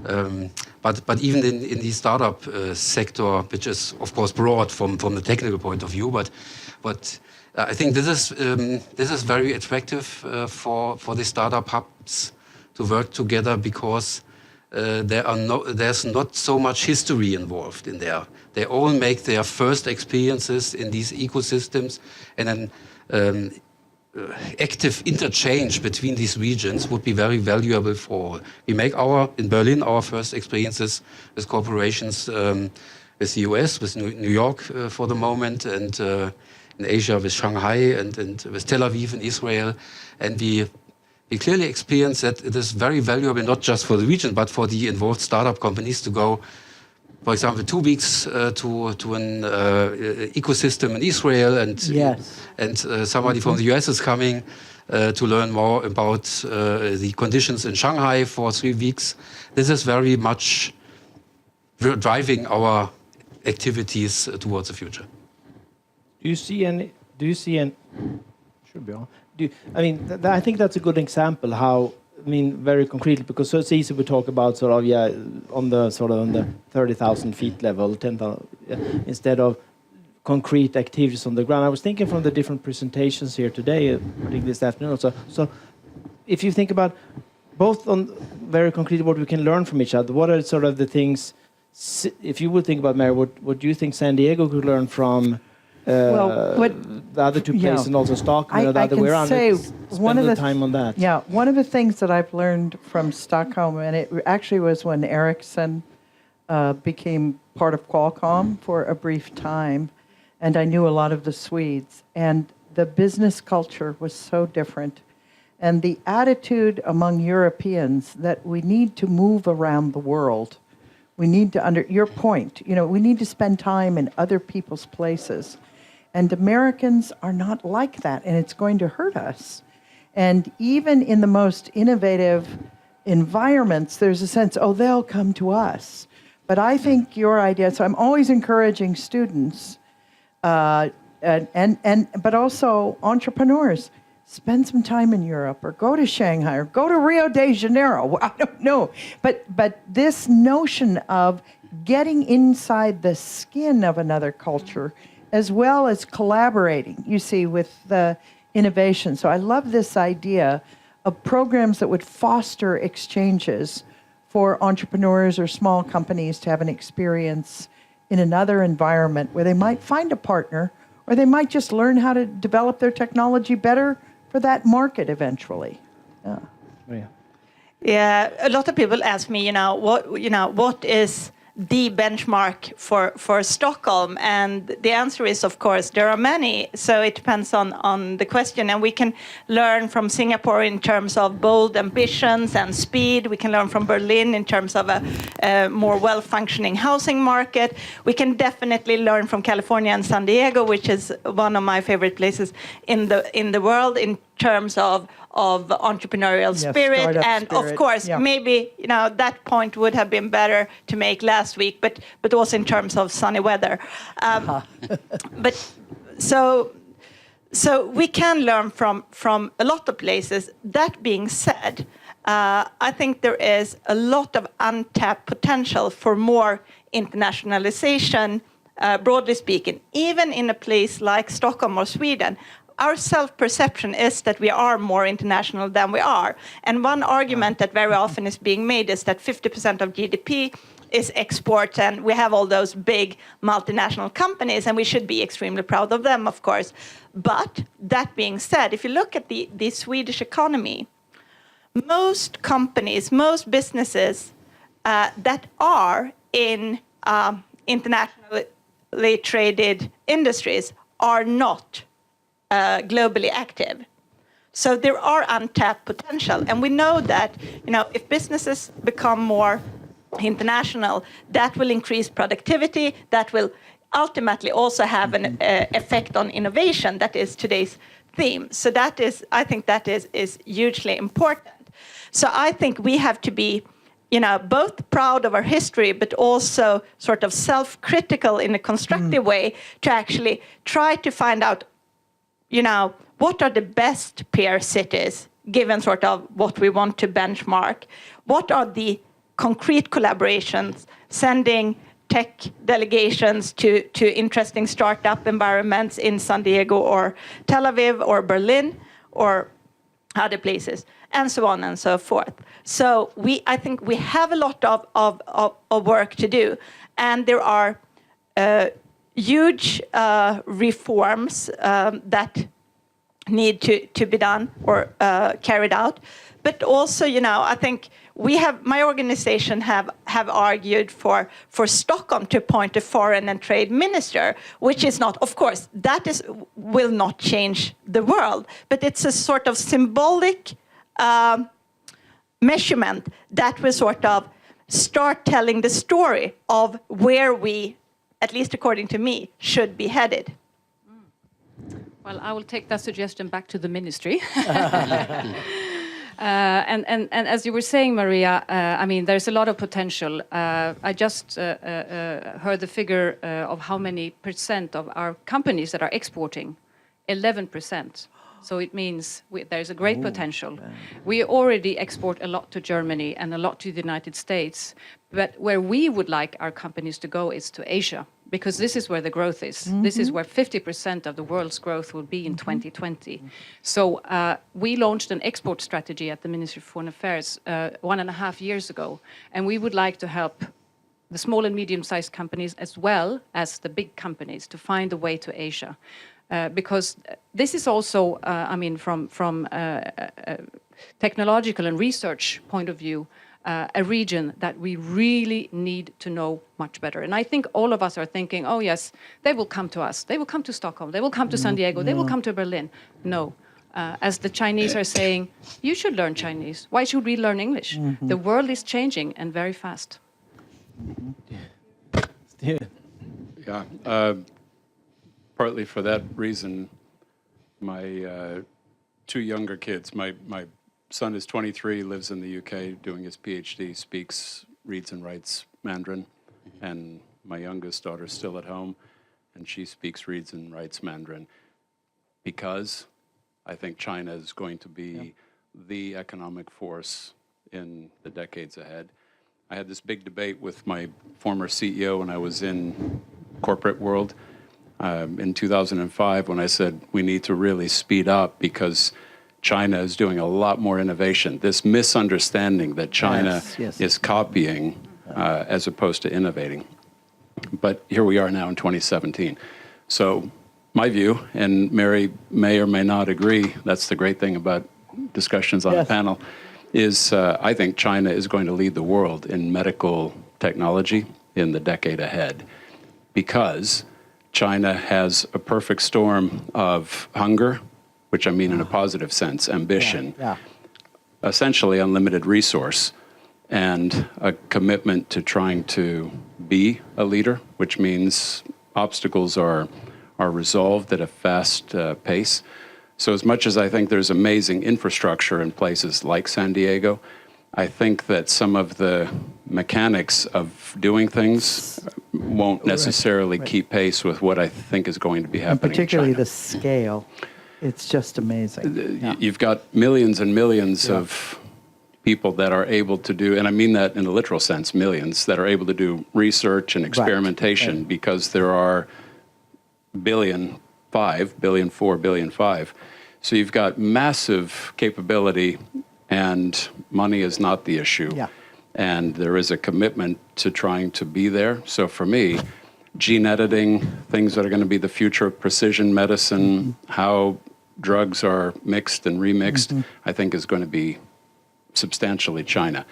S3: but even in the startup sector, which is of course broad from the technical point of view, but I think this is very attractive for the startup hubs to work together because there's not so much history involved in there. They all make their first experiences in these ecosystems, and then active interchange between these regions would be very valuable for all. We make in Berlin our first experiences with corporations with the US, with New York for the moment, and in Asia with Shanghai and with Tel Aviv in Israel. And we we clearly experience that it is very valuable, not just for the region, but for the involved startup companies to go, for example, 2 weeks to an ecosystem in Israel, and
S4: Yes.
S3: and somebody from the US is coming to learn more about the conditions in Shanghai for 3 weeks. This is very much driving our activities towards the future.
S1: Do you see any? Should be on. I think that's a good example. How, very concretely, because so it's easy to talk about sort of on the 30,000 feet level, 10,000, instead of concrete activities on the ground. I was thinking from the different presentations here today, particularly this afternoon also. So, if you think about both on very concretely what we can learn from each other, what are sort of the things? If you would think about, Mary, what do you think San Diego could learn from the other two places, and also Stockholm, and the other way around? Spend the time on that.
S4: Yeah, one of the things that I've learned from Stockholm, and it actually was when Ericsson became part of Qualcomm for a brief time, and I knew a lot of the Swedes, and the business culture was so different. And the attitude among Europeans that we need to move around the world. We need to, your point, we need to spend time in other people's places. And Americans are not like that, and it's going to hurt us. And even in the most innovative environments, there's a sense, they'll come to us. But I think your idea, so I'm always encouraging students, but also entrepreneurs, spend some time in Europe, or go to Shanghai, or go to Rio de Janeiro. I don't know. But this notion of getting inside the skin of another culture, as well as collaborating, you see, with the innovation. So I love this idea of programs that would foster exchanges for entrepreneurs or small companies to have an experience in another environment where they might find a partner, or they might just learn how to develop their technology better for that market eventually.
S5: Yeah, a lot of people ask me, what is the benchmark for Stockholm? And the answer is, of course, there are many. So it depends on the question. And we can learn from Singapore in terms of bold ambitions and speed. We can learn from Berlin in terms of a more well-functioning housing market. We can definitely learn from California and San Diego, which is one of my favorite places in the world in terms of entrepreneurial spirit. And of course, maybe that point would have been better to make last week, but also in terms of sunny weather. But so we can learn from a lot of places. That being said, I think there is a lot of untapped potential for more internationalization, broadly speaking, even in a place like Stockholm or Sweden. Our self-perception is that we are more international than we are. And one argument that very often is being made is that 50% of GDP is export, and we have all those big multinational companies, and we should be extremely proud of them, of course. But that being said, if you look at the Swedish economy, most companies, most businesses that are in internationally traded industries are not globally active. So there are untapped potential. And we know that, if businesses become more international, that will increase productivity, that will ultimately also have an effect on innovation. That is today's theme. So I think that is hugely important. So I think we have to be, both proud of our history, but also sort of self-critical in a constructive way to actually try to find out, what are the best peer cities, given sort of what we want to benchmark? What are the concrete collaborations, sending tech delegations to interesting startup environments in San Diego or Tel Aviv or Berlin or other places, and so on and so forth. So I think we have a lot of work to do, and there are huge reforms that need to be done or carried out. But also, I think my organization have argued for Stockholm to appoint a foreign and trade minister, which is not, of course, will not change the world, but it's a sort of symbolic measurement that will sort of start telling the story of where we, at least according to me, should be headed.
S6: Well, I will take that suggestion back to the ministry. And as you were saying, Maria, I mean, there's a lot of potential. I just heard the figure of how many percent of our companies that are exporting, 11%. So it means there's a great potential. We already export a lot to Germany and a lot to the United States. But where we would like our companies to go is to Asia, because this is where the growth is. This is where 50% of the world's growth will be in 2020. So we launched an export strategy at the Ministry of Foreign Affairs 1.5 years ago. And we would like to help the small and medium-sized companies as well as the big companies to find a way to Asia. Because this is also, I mean, from technological and research point of view, a region that we really need to know much better. And I think all of us are thinking, oh yes, they will come to us. They will come to Stockholm. They will come to San Diego. They will come to Berlin. No. As the Chinese are saying, you should learn Chinese. Why should we learn English? The world is changing and very fast.
S2: Yeah. Partly for that reason, my two younger kids, my son is 23, lives in the UK doing his PhD, speaks, reads and writes Mandarin, and my youngest daughter's still at home, and she speaks, reads and writes Mandarin, because I think China is going to be the economic force in the decades ahead. I had this big debate with my former CEO when I was in corporate world in 2005 when I said we need to really speed up because China is doing a lot more innovation. This misunderstanding that China is copying as opposed to innovating. But here we are now in 2017. So my view, and Mary may or may not agree, that's the great thing about discussions on the panel, is I think China is going to lead the world in medical technology in the decade ahead, because China has a perfect storm of hunger, which I mean in a positive sense, ambition, essentially unlimited resource, and a commitment to trying to be a leader, which means obstacles are resolved at a fast pace. So as much as I think there's amazing infrastructure in places like San Diego, I think that some of the mechanics of doing things won't necessarily keep pace with what I think is going to be happening.
S4: And particularly
S2: in China.
S4: the scale. It's just amazing.
S2: You've got millions and millions of people that are able to do, and I mean that in a literal sense, millions, that are able to do research and experimentation because there are billion, 5, billion, 4, billion, 5. So you've got massive capability, and money is not the issue. And there is a commitment to trying to be there. So for me, gene editing, things that are going to be the future of precision medicine, how drugs are mixed and remixed, I think is going to be substantially China.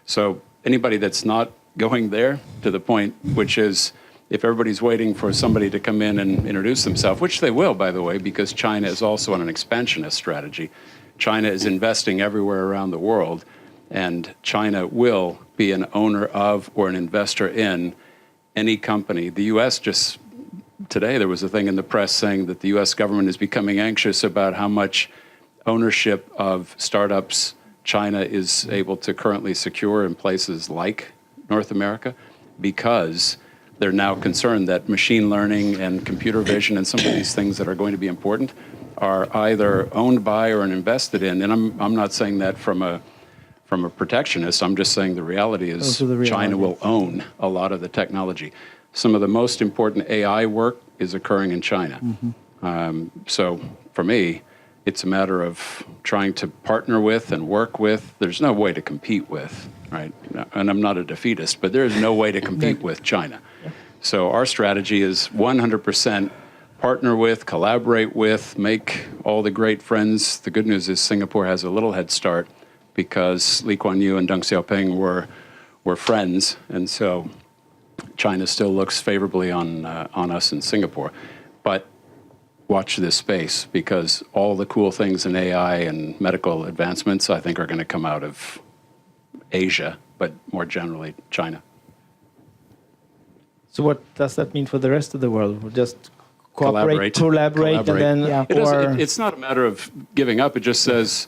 S2: So anybody that's not going there to the point, which is if everybody's waiting for somebody to come in and introduce themselves, which they will, by the way, because China is also on an expansionist strategy. China is investing everywhere around the world, and China will be an owner of or an investor in any company. The U.S. just, today there was a thing in the press saying that the U.S. government is becoming anxious about how much ownership of startups China is able to currently secure in places like North America, because they're now concerned that machine learning and computer vision and some of these things that are going to be important are either owned by or invested in. And I'm not saying that from a protectionist. I'm just saying the reality is China will own a lot of the technology. Some of the most important AI work is occurring in China. So for me, it's a matter of trying to partner with and work with. There's no way to compete with, right? And I'm not a defeatist, but there is no way to compete with China. So our strategy is 100% partner with, collaborate with, make all the great friends. The good news is Singapore has a little head start because Lee Kuan Yew and Deng Xiaoping were friends, and so China still looks favorably on us in Singapore. But watch this space, because all the cool things in AI and medical advancements, I think, are going to come out of Asia, but more generally, China.
S1: So what does that mean for the rest of the world? We'll just collaborate, and then...
S4: Yeah.
S2: It's not a matter of giving up. It just says,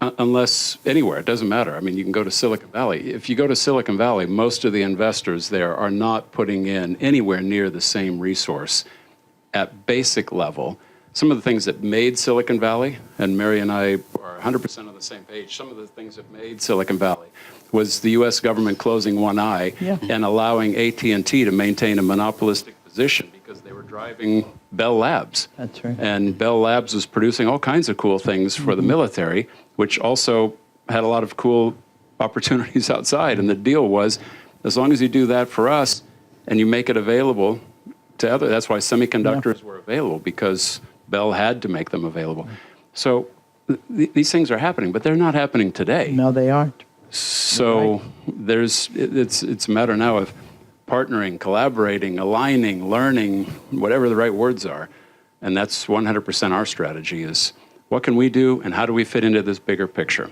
S2: unless anywhere, it doesn't matter. I mean, you can go to Silicon Valley. If you go to Silicon Valley, most of the investors there are not putting in anywhere near the same resource at basic level. Some of the things that made Silicon Valley, and Mary and I are 100% on the same page, some of the things that made Silicon Valley was the U.S. government closing one eye and allowing AT&T to maintain a monopolistic position because they were driving Bell Labs.
S4: That's right.
S2: And Bell Labs was producing all kinds of cool things for the military, which also had a lot of cool opportunities outside. And the deal was, as long as you do that for us and you make it available to others, that's why semiconductors were available, because Bell had to make them available. So these things are happening, but they're not happening today.
S4: No, they aren't.
S2: So it's a matter now of partnering, collaborating, aligning, learning, whatever the right words are. And that's 100% our strategy is, what can we do and how do we fit into this bigger picture?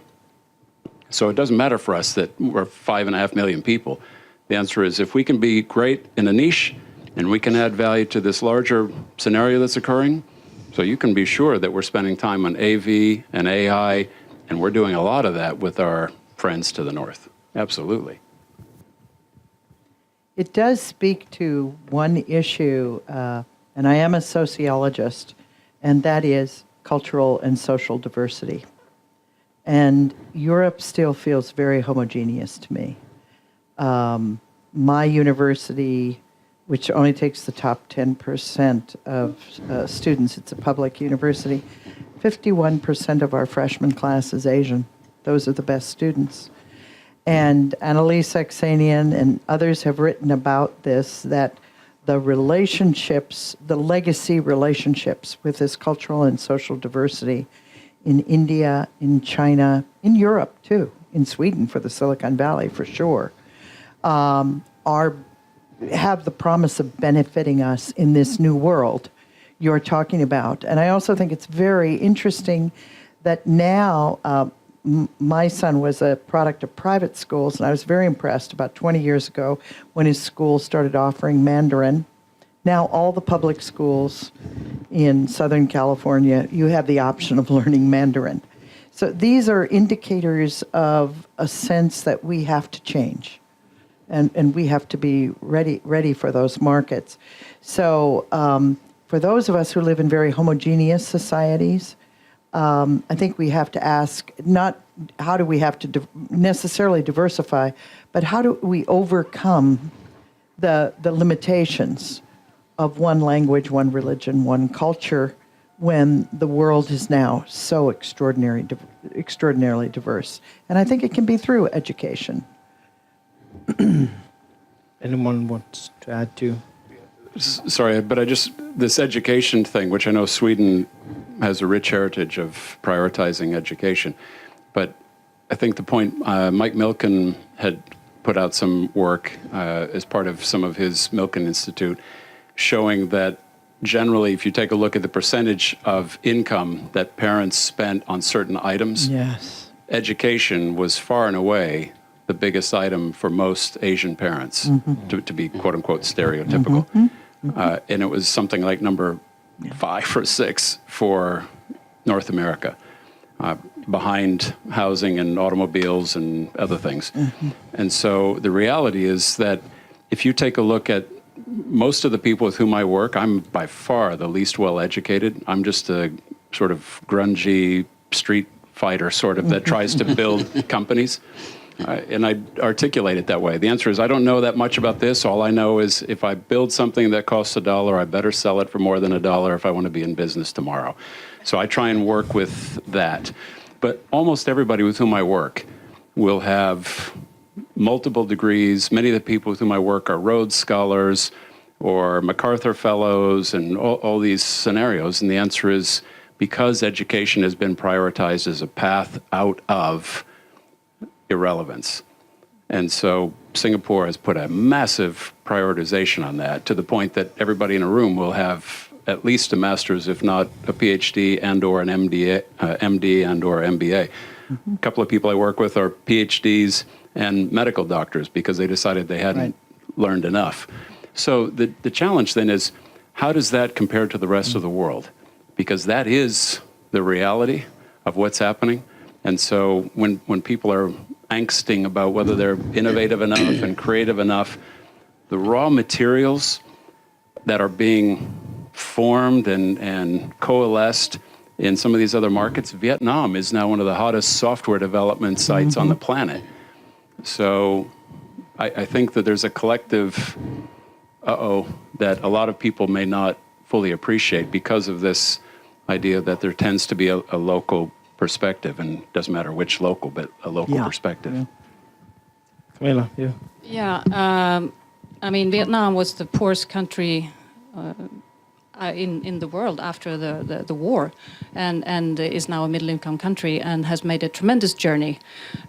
S2: So it doesn't matter for us that we're 5.5 million people. The answer is, if we can be great in a niche and we can add value to this larger scenario that's occurring, so you can be sure that we're spending time on AV and AI, and we're doing a lot of that with our friends to the north. Absolutely.
S4: It does speak to one issue, and I am a sociologist, and that is cultural and social diversity. And Europe still feels very homogeneous to me. My university, which only takes the top 10% of students, it's a public university, 51% of our freshman class is Asian. Those are the best students. And Annalise Saxenian and others have written about this, that the relationships, the legacy relationships with this cultural and social diversity in India, in China, in Europe too, in Sweden for the Silicon Valley for sure, have the promise of benefiting us in this new world you're talking about. And I also think it's very interesting that now, my son was a product of private schools, and I was very impressed about 20 years ago when his school started offering Mandarin. Now all the public schools in Southern California, you have the option of learning Mandarin. So these are indicators of a sense that we have to change, and we have to be ready for those markets. So for those of us who live in very homogeneous societies, I think we have to ask, not how do we have to necessarily diversify, but how do we overcome the limitations of one language, one religion, one culture, when the world is now so extraordinarily diverse. And I think it can be through education.
S1: Anyone wants to add to?
S2: Sorry, but this education thing, which I know Sweden has a rich heritage of prioritizing education, but I think the point, Mike Milken had put out some work as part of some of his Milken Institute, showing that generally, if you take a look at the percentage of income that parents spent on certain items,
S4: Yes.
S2: education was far and away the biggest item for most Asian parents, to be quote-unquote stereotypical. And it was something like number 5 or 6 for North America, behind housing and automobiles and other things. And so the reality is that if you take a look at most of the people with whom I work, I'm by far the least well-educated. I'm just a sort of grungy street fighter sort of that tries to build companies. And I articulate it that way. The answer is, I don't know that much about this. All I know is if I build something that costs $1, I better sell it for more than $1 if I want to be in business tomorrow. So I try and work with that. But almost everybody with whom I work will have multiple degrees. Many of the people with whom I work are Rhodes Scholars or MacArthur Fellows and all these scenarios. And the answer is because education has been prioritized as a path out of irrelevance. And so Singapore has put a massive prioritization on that, to the point that everybody in a room will have at least a master's, if not a PhD and or an MD and or MBA. A couple of people I work with are PhDs and medical doctors because they decided they hadn't learned enough. So the challenge then is, how does that compare to the rest of the world? Because that is the reality of what's happening. And so when people are angsting about whether they're innovative enough and creative enough, the raw materials that are being formed and coalesced in some of these other markets, Vietnam is now one of the hottest software development sites on the planet. So I think that there's a collective that a lot of people may not fully appreciate because of this idea that there tends to be a local perspective, and it doesn't matter which local, but a local perspective.
S1: Camilla, you.
S6: Yeah, I mean, Vietnam was the poorest country in the world after the war, and is now a middle-income country and has made a tremendous journey.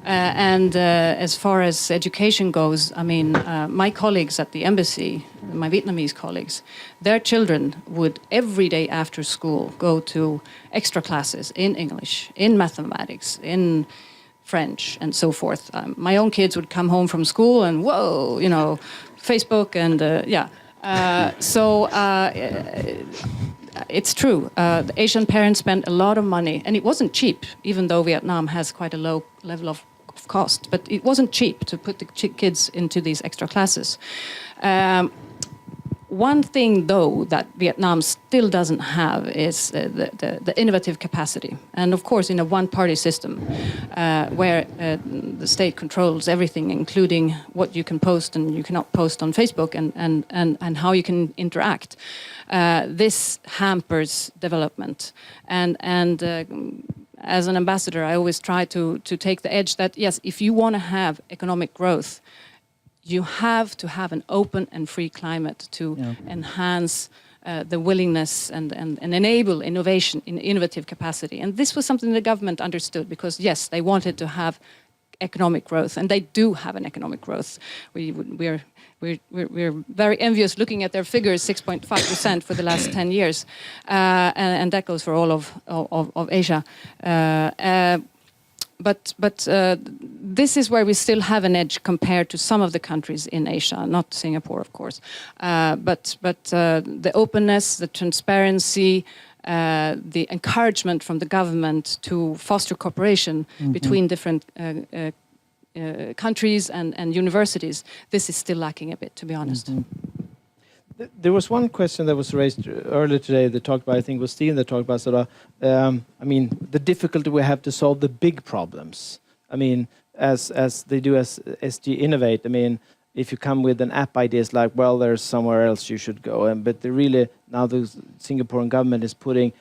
S6: As far as education goes, I mean, my colleagues at the embassy, my Vietnamese colleagues, their children would every day after school go to extra classes in English, in mathematics, in French, and so forth. My own kids would come home from school and whoa, you know, Facebook and it's true. The Asian parents spent a lot of money, and it wasn't cheap, even though Vietnam has quite a low level of cost. But it wasn't cheap to put the kids into these extra classes. One thing, though, that Vietnam still doesn't have is the innovative capacity. And of course, in a one-party system where the state controls everything, including what you can post and you cannot post on Facebook and how you can interact, this hampers development. And as an ambassador, I always try to take the edge that, yes, if you want to have economic growth, you have to have an open and free climate to enhance the willingness and enable innovation in innovative capacity. And this was something the government understood because, yes, they wanted to have economic growth, and they do have an economic growth. We're very envious looking at their figures, 6.5% for the last 10 years, and that goes for all of Asia. But this is where we still have an edge compared to some of the countries in Asia, not Singapore, of course. But the openness, the transparency, the encouragement from the government to foster cooperation between different countries and universities, this is still lacking a bit, to be honest.
S1: There was one question that was raised earlier today that talked about, I think it was Steve that talked about sort of, I mean, the difficulty we have to solve the big problems. I mean, as they do as SG Innovate, I mean, if you come with an app idea, it's like, well, there's somewhere else you should go. But they really, now the Singaporean government is putting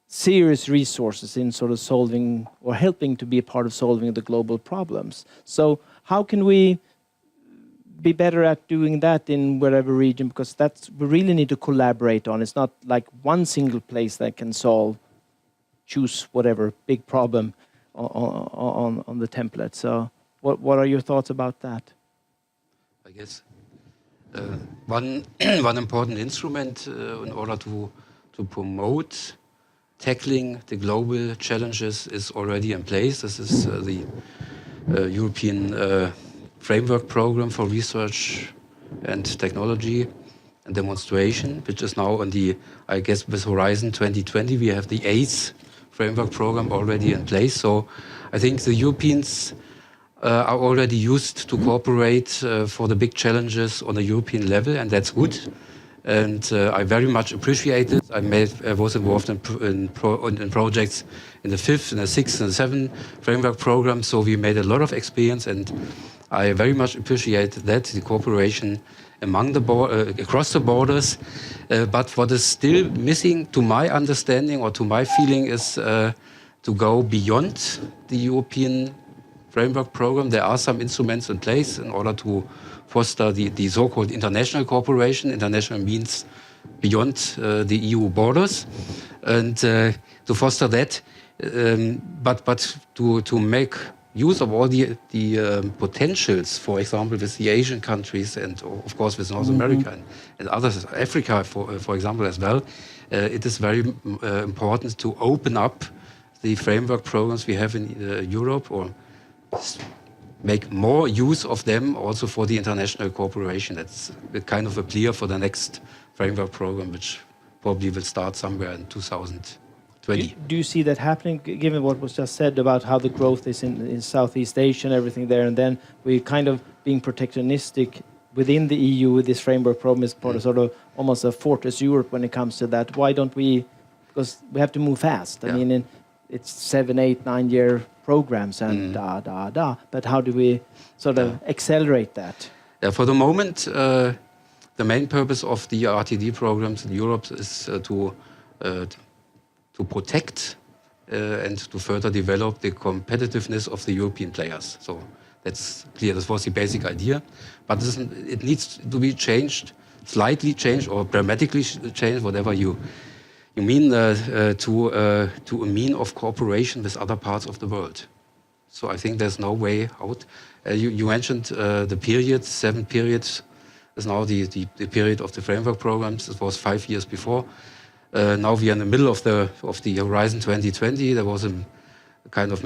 S1: serious resources in sort of solving or helping to be a part of solving the global problems. So how can we be better at doing that in whatever region, because we really need to collaborate on. It's not like one single place that can choose whatever big problem on the template. So what are your thoughts about that?
S3: I guess one important instrument in order to promote tackling the global challenges is already in place. This is the European Framework Program for Research and Technology and Demonstration, which is now on the, I guess, with Horizon 2020, we have the 8th framework program already in place. So I think the Europeans are already used to cooperate for the big challenges on a European level, and that's good. And I very much appreciate it. I was involved in projects in the 5th, and the 6th, and the 7th framework program, so we made a lot of experience, and I very much appreciate that, the cooperation among across the borders. But what is still missing, to my understanding or to my feeling, is to go beyond the European framework program. There are some instruments in place in order to foster the so-called international cooperation. International means beyond the EU borders, and to foster that, but to make use of all the potentials, for example, with the Asian countries and of course with North America and others, Africa, for example, as well, it is very important to open up the framework programs we have in Europe, or make more use of them also for the international cooperation. That's kind of a clear for the next framework program, which probably will start somewhere in 2020.
S1: Do you see that happening, given what was just said about how the growth is in Southeast Asia and everything there, and then we're kind of being protectionistic within the EU with this framework program is part of sort of almost a fortress Europe when it comes to that? Why don't we, because we have to move fast. I mean, it's 7, 8, 9-year programs and but how do we sort of accelerate that?
S3: For the moment, the main purpose of the RTD programs in Europe is to protect and to further develop the competitiveness of the European players. So that's clear. This was the basic idea. But it needs to be changed, slightly changed or dramatically changed, whatever you mean, to a mean of cooperation with other parts of the world. So I think there's no way out. You mentioned the period, 7 periods is now the period of the framework programs. It was 5 years before. Now we are in the middle of the Horizon 2020. There was a kind of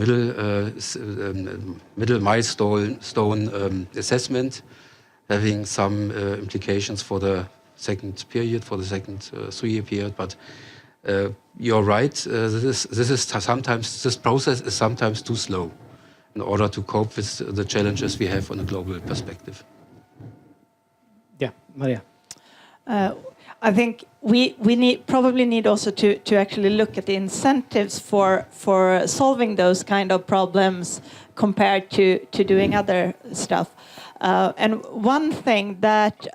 S3: middle milestone assessment, having some implications for the second period, for the second 3-year period. But you're right. This process is sometimes too slow in order to cope with the challenges we have on a global perspective.
S1: Yeah, Maria.
S5: I think we probably need also to actually look at the incentives for solving those kind of problems compared to doing other stuff. And one thing that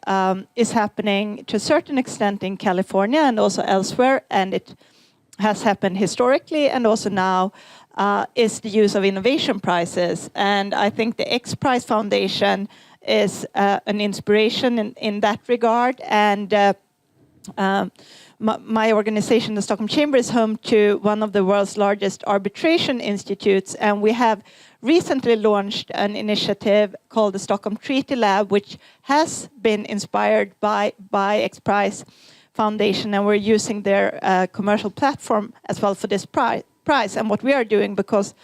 S5: is happening to a certain extent in California and also elsewhere, and it has happened historically and also now, is the use of innovation prizes. And I think the X Prize Foundation is an inspiration in that regard. And my organization, the Stockholm Chamber, is home to one of the world's largest arbitration institutes, and we have recently launched an initiative called the Stockholm Treaty Lab, which has been inspired by X Prize Foundation, and we're using their commercial platform as well for this prize. And what we are doing, because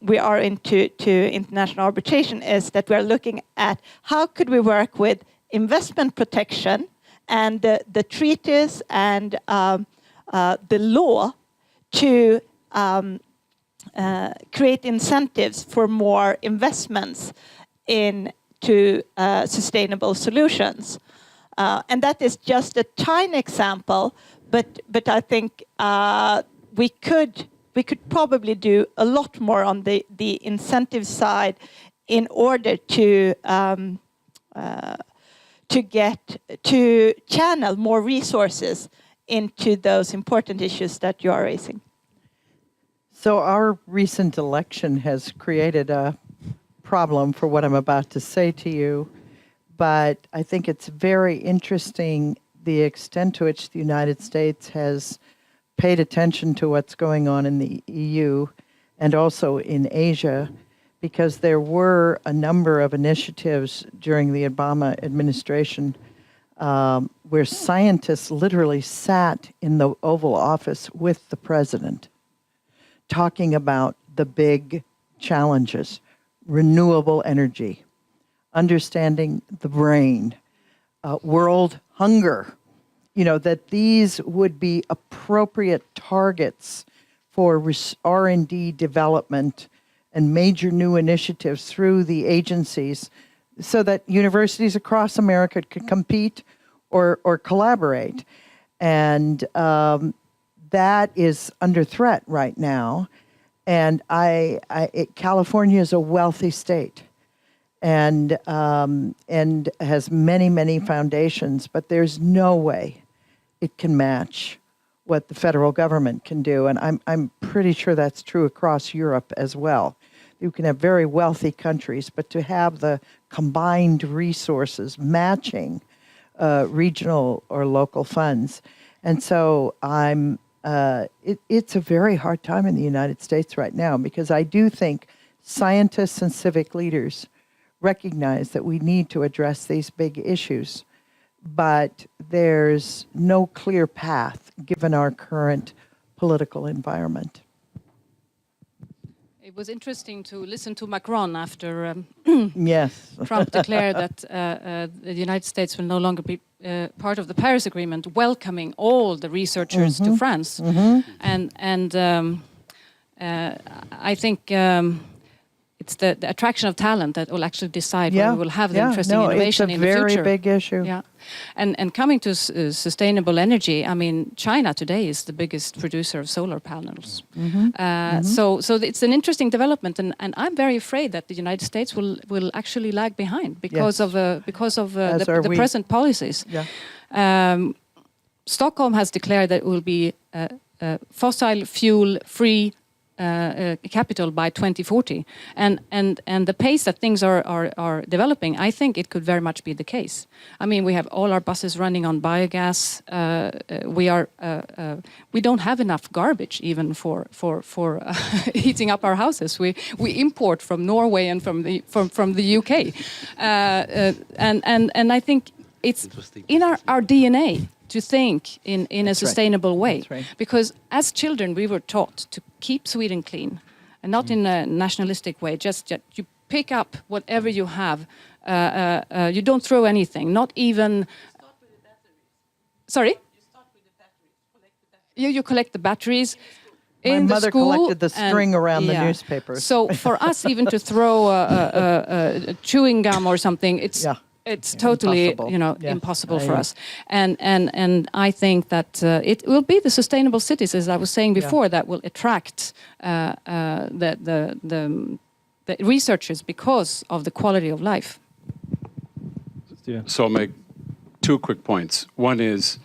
S5: we are into international arbitration, is that we are looking at how could we work with investment protection and the treaties and the law to create incentives for more investments into sustainable solutions. And that is just a tiny example, but I think we could probably do a lot more on the incentive side in order to channel more resources into those important issues that you are raising.
S4: So our recent election has created a problem for what I'm about to say to you, but I think it's very interesting the extent to which the United States has paid attention to what's going on in the EU and also in Asia, because there were a number of initiatives during the Obama administration where scientists literally sat in the Oval Office with the president, talking about the big challenges: renewable energy, understanding the brain, world hunger, that these would be appropriate targets for R&D development and major new initiatives through the agencies so that universities across America could compete or collaborate. And that is under threat right now. And California is a wealthy state and has many, many foundations, but there's no way it can match what the federal government can do. And I'm pretty sure that's true across Europe as well. You can have very wealthy countries, but to have the combined resources matching regional or local funds. And so it's a very hard time in the United States right now, because I do think scientists and civic leaders recognize that we need to address these big issues, but there's no clear path given our current political environment.
S6: It was interesting to listen to Macron after
S4: Yes.
S6: Trump declared that the United States will no longer be part of the Paris Agreement, welcoming all the researchers to France. And I think it's the attraction of talent that will actually decide whether we will have the interesting innovation in the future.
S4: It's a very big issue.
S6: Yeah, and coming to sustainable energy, I mean, China today is the biggest producer of solar panels. So it's an interesting development, and I'm very afraid that the United States will actually lag behind because of the present policies.
S4: Yeah.
S6: Stockholm has declared that it will be fossil fuel free capital by 2040, and the pace that things are developing, I think it could very much be the case. I mean, we have all our buses running on biogas. We don't have enough garbage even for heating up our houses. We import from Norway and from the UK, and I think it's in our DNA to think in a sustainable way.
S4: That's right.
S6: Because as children, we were taught to keep Sweden clean, and not in a nationalistic way. Just you pick up whatever you have. You don't throw anything, not even... Sorry? You start with the batteries. You collect the batteries.
S4: My mother collected the string around the newspapers.
S6: So for us, even to throw a chewing gum or something, it's totally impossible. Impossible for us, and I think that it will be the sustainable cities, as I was saying before, that will attract the researchers because of the quality of life.
S2: So I'll make 2 quick points. One is,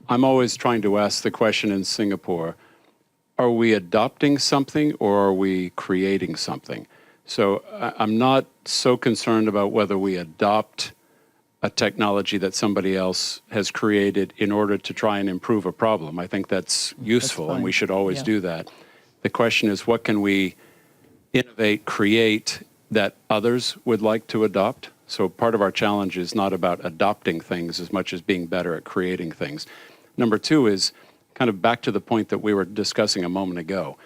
S2: I'm always trying to ask the question in Singapore: are we adopting something or are we creating something? So I'm not so concerned about whether we adopt a technology that somebody else has created in order to try and improve a problem. I think that's useful, and we should always do that. The question is, what can we innovate, create that others would like to adopt? So part of our challenge is not about adopting things as much as being better at creating things. Number 2 is kind of back to the point that we were discussing a moment ago.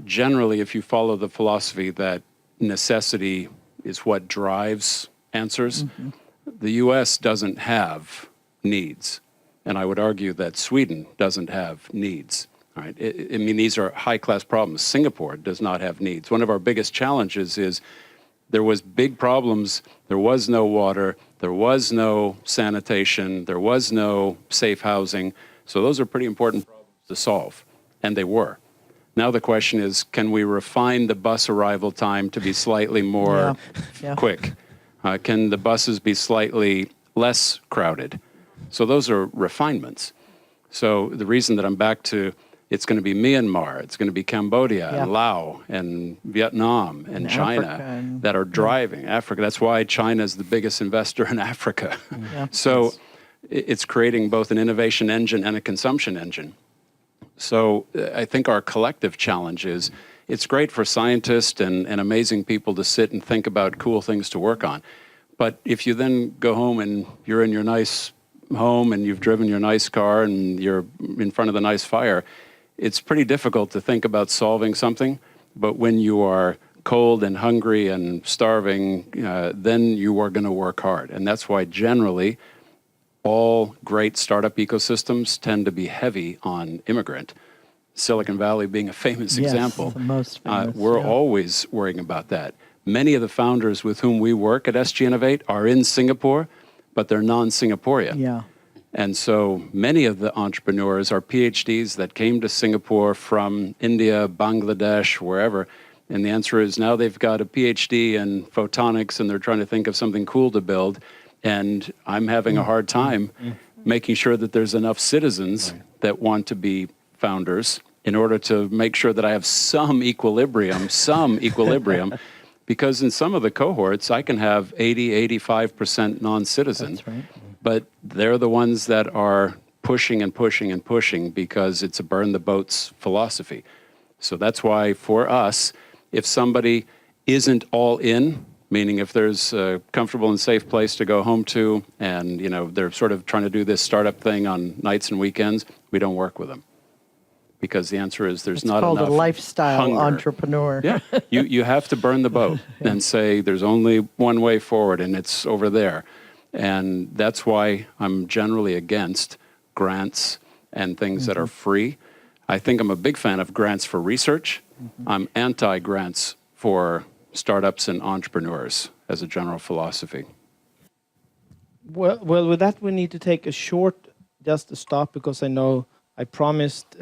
S2: Generally, if you follow the philosophy that necessity is what drives answers, the US doesn't have needs. And I would argue that Sweden doesn't have needs. Right? I mean, these are high-class problems. Singapore does not have needs. One of our biggest challenges is there was big problems. There was no water. There was no sanitation. There was no safe housing. So those are pretty important problems to solve, and they were. Now the question is, can we refine the bus arrival time to be slightly more quick? Can the buses be slightly less crowded? So those are refinements. So the reason that I'm back to, it's going to be Myanmar, it's going to be Cambodia, and Laos, and Vietnam, and China that are driving Africa. That's why China is the biggest investor in Africa. So it's creating both an innovation engine and a consumption engine. So I think our collective challenge is, it's great for scientists and amazing people to sit and think about cool things to work on. But if you then go home and you're in your nice home and you've driven your nice car and you're in front of the nice fire, it's pretty difficult to think about solving something. But when you are cold and hungry and starving, then you are going to work hard. And that's why generally all great startup ecosystems tend to be heavy on immigrant. Silicon Valley being a famous example.
S4: The most famous,
S2: we're always worrying about that. Many of the founders with whom we work at SG Innovate are in Singapore, but they're non-Singaporean. And so many of the entrepreneurs are PhDs that came to Singapore from India, Bangladesh, wherever. And the answer is now they've got a PhD in photonics and they're trying to think of something cool to build. And I'm having a hard time making sure that there's enough citizens that want to be founders in order to make sure that I have some equilibrium, because in some of the cohorts, I can have 80, 85% non-citizens.
S4: That's right.
S2: But they're the ones that are pushing and pushing and pushing because it's a burn the boats philosophy. So that's why for us, if somebody isn't all in, meaning if there's a comfortable and safe place to go home to, and they're sort of trying to do this startup thing on nights and weekends, we don't work with them. Because the answer is there's not enough
S4: It's called a lifestyle
S2: hunger.
S4: entrepreneur.
S2: Yeah, you have to burn the boat and say there's only one way forward, and it's over there. And that's why I'm generally against grants and things that are free. I think I'm a big fan of grants for research. I'm anti-grants for startups and entrepreneurs as a general philosophy.
S1: Well, with that, we need to take a short, just a stop, because I know I promised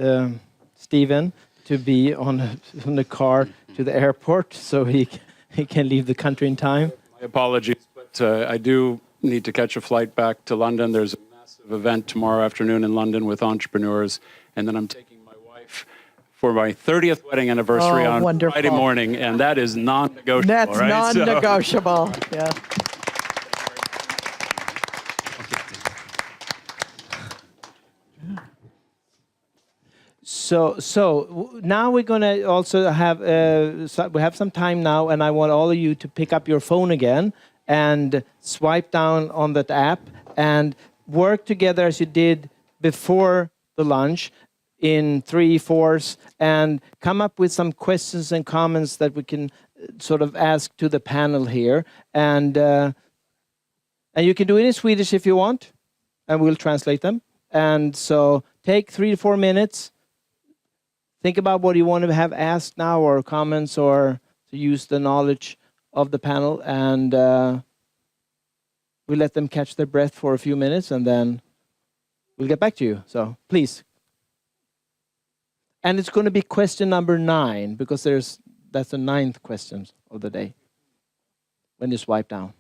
S1: Stephen to be on the car to the airport, so he can leave the country in time.
S2: My apologies, but I do need to catch a flight back to London. There's a massive event tomorrow afternoon in London with entrepreneurs, and then I'm taking my wife for my 30th wedding anniversary on
S4: wonderful.
S2: Friday morning, and that is non-negotiable.
S4: That's
S2: right?
S4: non-negotiable. Yeah.
S1: So now we're gonna also have we have some time now, and I want all of you to pick up your phone again and swipe down on that app and work together as you did before the lunch in 3/4 and come up with some questions and comments that we can sort of ask to the panel here, and you can do it in Swedish if you want, and we'll translate them. And so take 3 to 4 minutes. Think about what you want to have asked now, or comments, or to use the knowledge of the panel, and we'll let them catch their breath for a few minutes, and then we'll get back to you. So please. And it's going to be question number 9, because that's the 9th question of the day when you swipe down.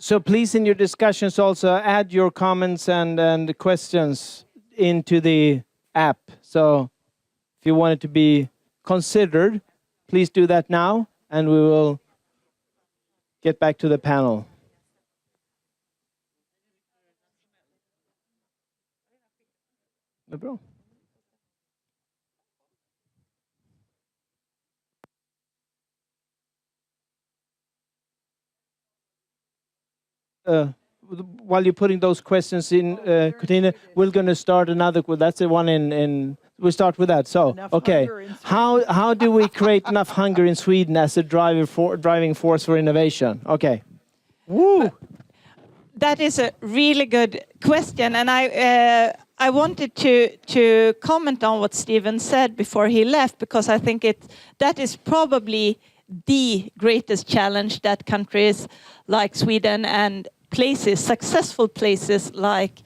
S1: So please, in your discussions, also add your comments and questions into the app. So if you want it to be considered, please do that now, and we will get back to the panel. Bra. While you're putting those questions in, Katina, we're going to start another. That's the one in. We start with that. So, okay, how do we create enough hunger in Sweden as a driving force for innovation? Okay. Woo.
S5: That is a really good question, and I wanted to comment on what Stephen said before he left, because I think that is probably the greatest challenge that countries like Sweden and successful places like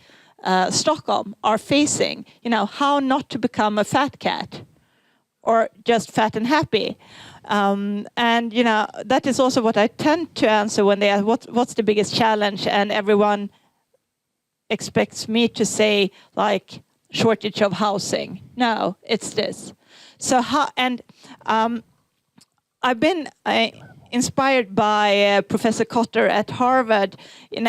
S5: Stockholm are facing. You know, how not to become a fat cat or just fat and happy. And you know, that is also what I tend to answer when they ask what's the biggest challenge, and everyone expects me to say like shortage of housing. No, it's this. So I've been inspired by Professor Kotter at Harvard,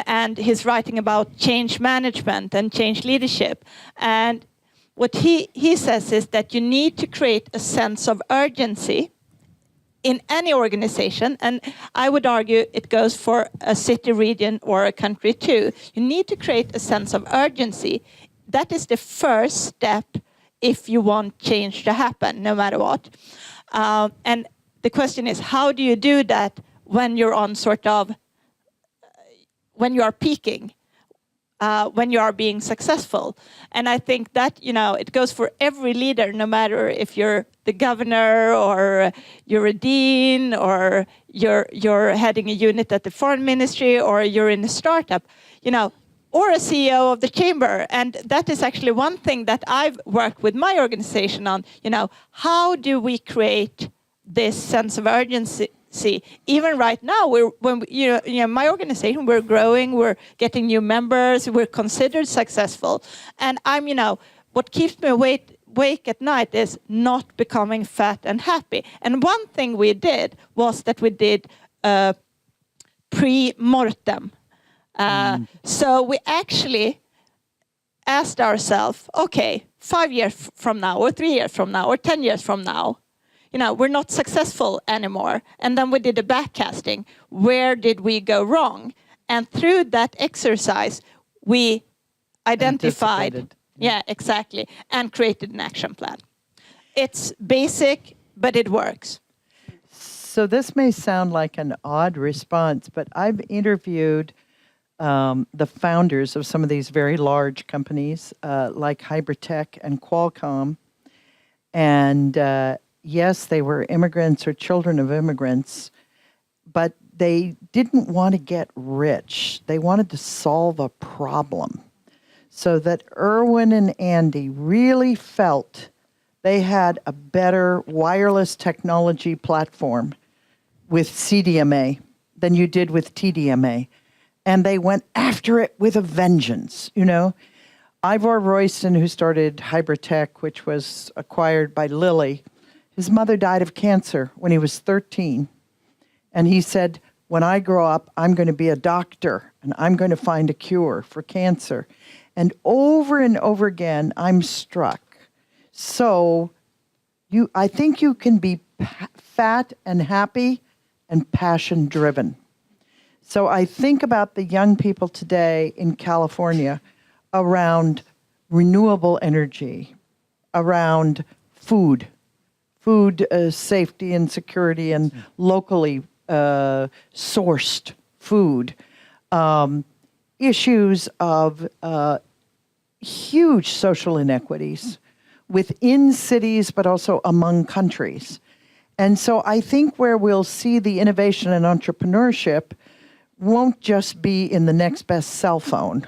S5: and he's writing about change management and change leadership. And what he says is that you need to create a sense of urgency in any organization, and I would argue it goes for a city, region, or a country too. You need to create a sense of urgency. That is the first step if you want change to happen, no matter what. And the question is, how do you do that when you're on when you are peaking? When you are being successful. And I think that, you know, it goes for every leader, no matter if you're the governor or you're a dean or you're heading a unit at the foreign ministry or you're in a startup, you know, or a CEO of the chamber. And that is actually one thing that I've worked with my organization on, you know, how do we create this sense of urgency? Even right now, my organization, we're growing, we're getting new members, we're considered successful. And what keeps me awake at night is not becoming fat and happy. And one thing we did was that we did pre-mortem. So we actually asked ourselves, okay, 5 years from now, or 3 years from now, or 10 years from now, you know, we're not successful anymore. And then we did a backcasting. Where did we go wrong? And through that exercise, we identified, yeah, exactly, and created an action plan. It's basic, but it works.
S4: So this may sound like an odd response, but I've interviewed the founders of some of these very large companies, like Hybridtech and Qualcomm, and yes, they were immigrants or children of immigrants, but they didn't want to get rich. They wanted to solve a problem. So that Erwin and Andy really felt they had a better wireless technology platform with CDMA than you did with TDMA. And they went after it with a vengeance, you know. Ivor Royston, who started Hybridtech, which was acquired by Lilly, his mother died of cancer when he was 13. And he said, when I grow up, I'm going to be a doctor and I'm going to find a cure for cancer. And over again, I'm struck. So I think you can be fat and happy and passion driven. So I think about the young people today in California around renewable energy, around food safety and security and locally sourced food, issues of huge social inequities within cities, but also among countries. And so I think where we'll see the innovation and entrepreneurship won't just be in the next best cell phone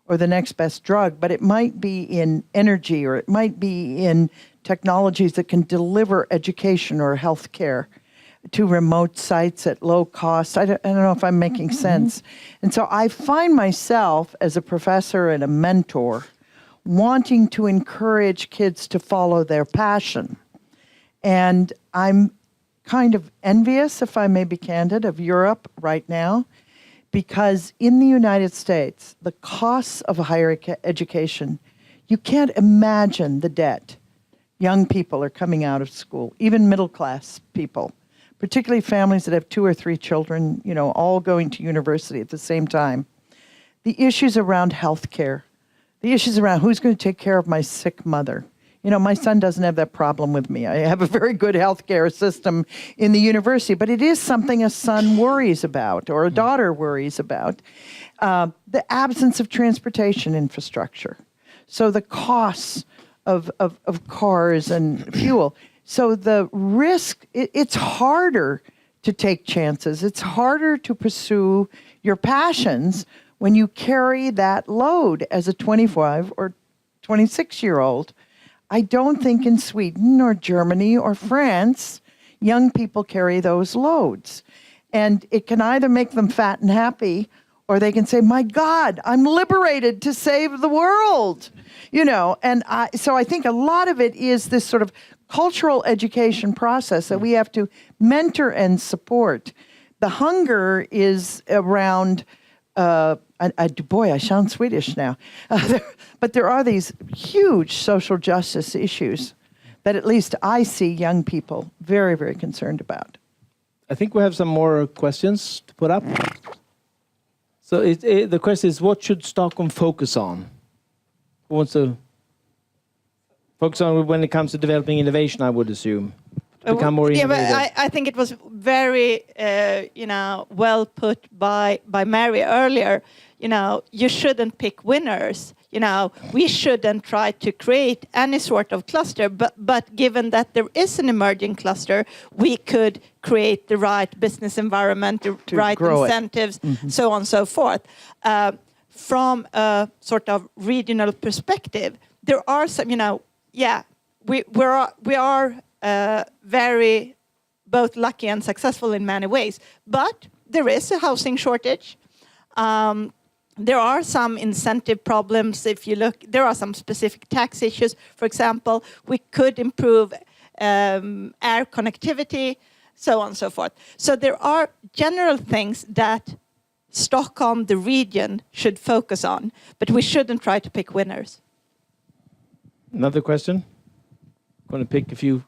S4: or the next best drug, but it might be in energy, or it might be in technologies that can deliver education or healthcare. to remote sites at low cost. I don't know if I'm making sense. And so I find myself as a professor and a mentor wanting to encourage kids to follow their passion. And I'm kind of envious, if I may be candid, of Europe right now, because in the United States, the costs of higher education, you can't imagine the debt young people are coming out of school, even middle-class people, particularly families that have 2 or 3 children, you know, all going to university at the same time. The issues around healthcare, the issues around who's going to take care of my sick mother. You know, my son doesn't have that problem with me. I have a very good healthcare system in the university, but it is something a son worries about or a daughter worries about. The absence of transportation infrastructure. So the costs of cars and fuel. So the risk, it's harder to take chances. It's harder to pursue your passions when you carry that load as a 25 or 26-year-old. I don't think in Sweden or Germany or France, young people carry those loads. And it can either make them fat and happy, or they can say, my God, I'm liberated to save the world. You know, and so I think a lot of it is this sort of cultural education process that we have to mentor and support. The hunger is around, boy, I sound Swedish now. But there are these huge social justice issues that at least I see young people very, very concerned about.
S1: I think we have some more questions to put up. So the question is, what should Stockholm focus on? Who wants to focus on when it comes to developing innovation, I would assume? To become more innovative.
S5: Yeah, but I think it was very, well put by Mary earlier. You know, you shouldn't pick winners. You know, we shouldn't try to create any sort of cluster, but given that there is an emerging cluster, we could create the right business environment, the right incentives, so on and so forth. From a sort of regional perspective, there are some, we are very both lucky and successful in many ways, but there is a housing shortage. There are some incentive problems. If you look, there are some specific tax issues. For example, we could improve air connectivity, so on and so forth. So there are general things that Stockholm, the region, should focus on, but we shouldn't try to pick winners.
S1: Another question? Going to pick a few.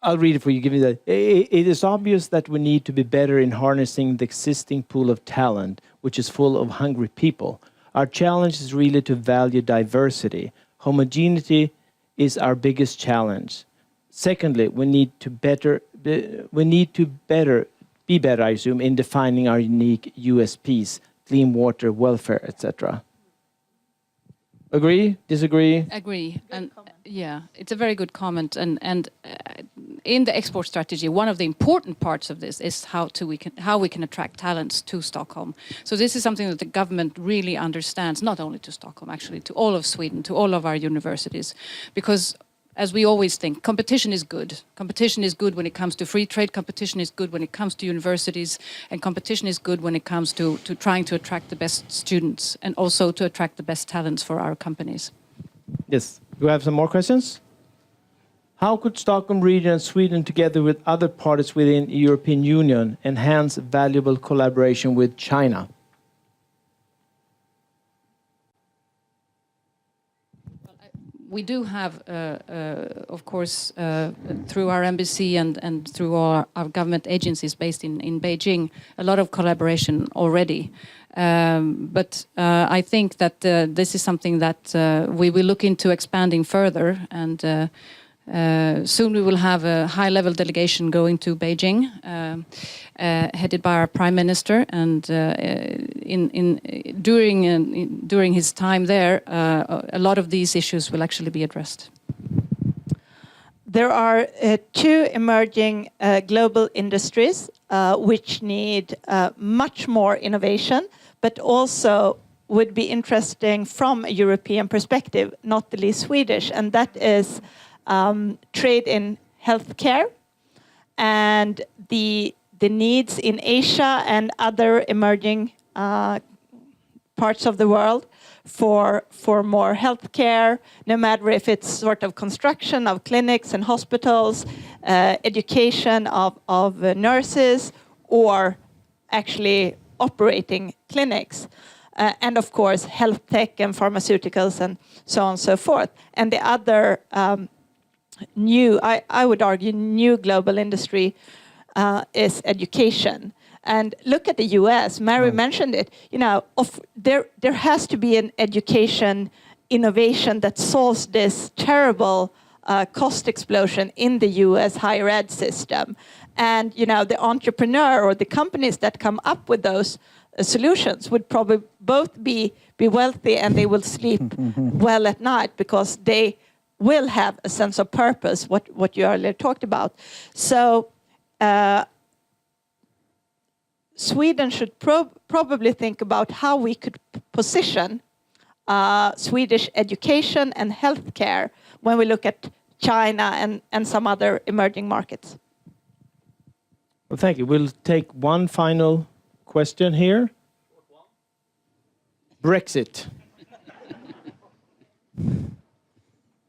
S1: I'll read it for you. Give me that. It is obvious that we need to be better in harnessing the existing pool of talent, which is full of hungry people. Our challenge is really to value diversity. Homogeneity is our biggest challenge. Secondly, we need to be better, I assume, in defining our unique USPs, clean water, welfare, etc. Agree? Disagree?
S6: Agree. And yeah, it's a very good comment. And in the export strategy, one of the important parts of this is how we can attract talents to Stockholm. So this is something that the government really understands, not only to Stockholm, actually, to all of Sweden, to all of our universities, because as we always think, competition is good. Competition is good when it comes to free trade. Competition is good when it comes to universities. And competition is good when it comes to trying to attract the best students and also to attract the best talents for our companies.
S1: Yes. Do we have some more questions? How could Stockholm region and Sweden, together with other parties within the European Union, enhance valuable collaboration with China?
S6: We do have, of course, through our embassy and through our government agencies based in Beijing, a lot of collaboration already. But I think that this is something that we will look into expanding further. And soon we will have a high-level delegation going to Beijing, headed by our Prime Minister. And during his time there, a lot of these issues will actually be addressed.
S5: There are 2 emerging global industries which need much more innovation, but also would be interesting from a European perspective, not the least Swedish, and that is trade in healthcare and the needs in Asia and other emerging parts of the world for more healthcare, no matter if it's sort of construction of clinics and hospitals, education of nurses, or actually operating clinics. And of course, health tech and pharmaceuticals and so on and so forth. And the other new, I would argue, new global industry is education. And look at the US, Mary mentioned it, you know, there has to be an education innovation that solves this terrible cost explosion in the US higher ed system. And, you know, the entrepreneur or the companies that come up with those solutions would probably both be wealthy and they will sleep well at night because they will have a sense of purpose, what you earlier talked about. So, Sweden should probably think about how we could position Swedish education and healthcare when we look at China and some other emerging markets.
S1: Well, thank you. We'll take one final question here. Brexit.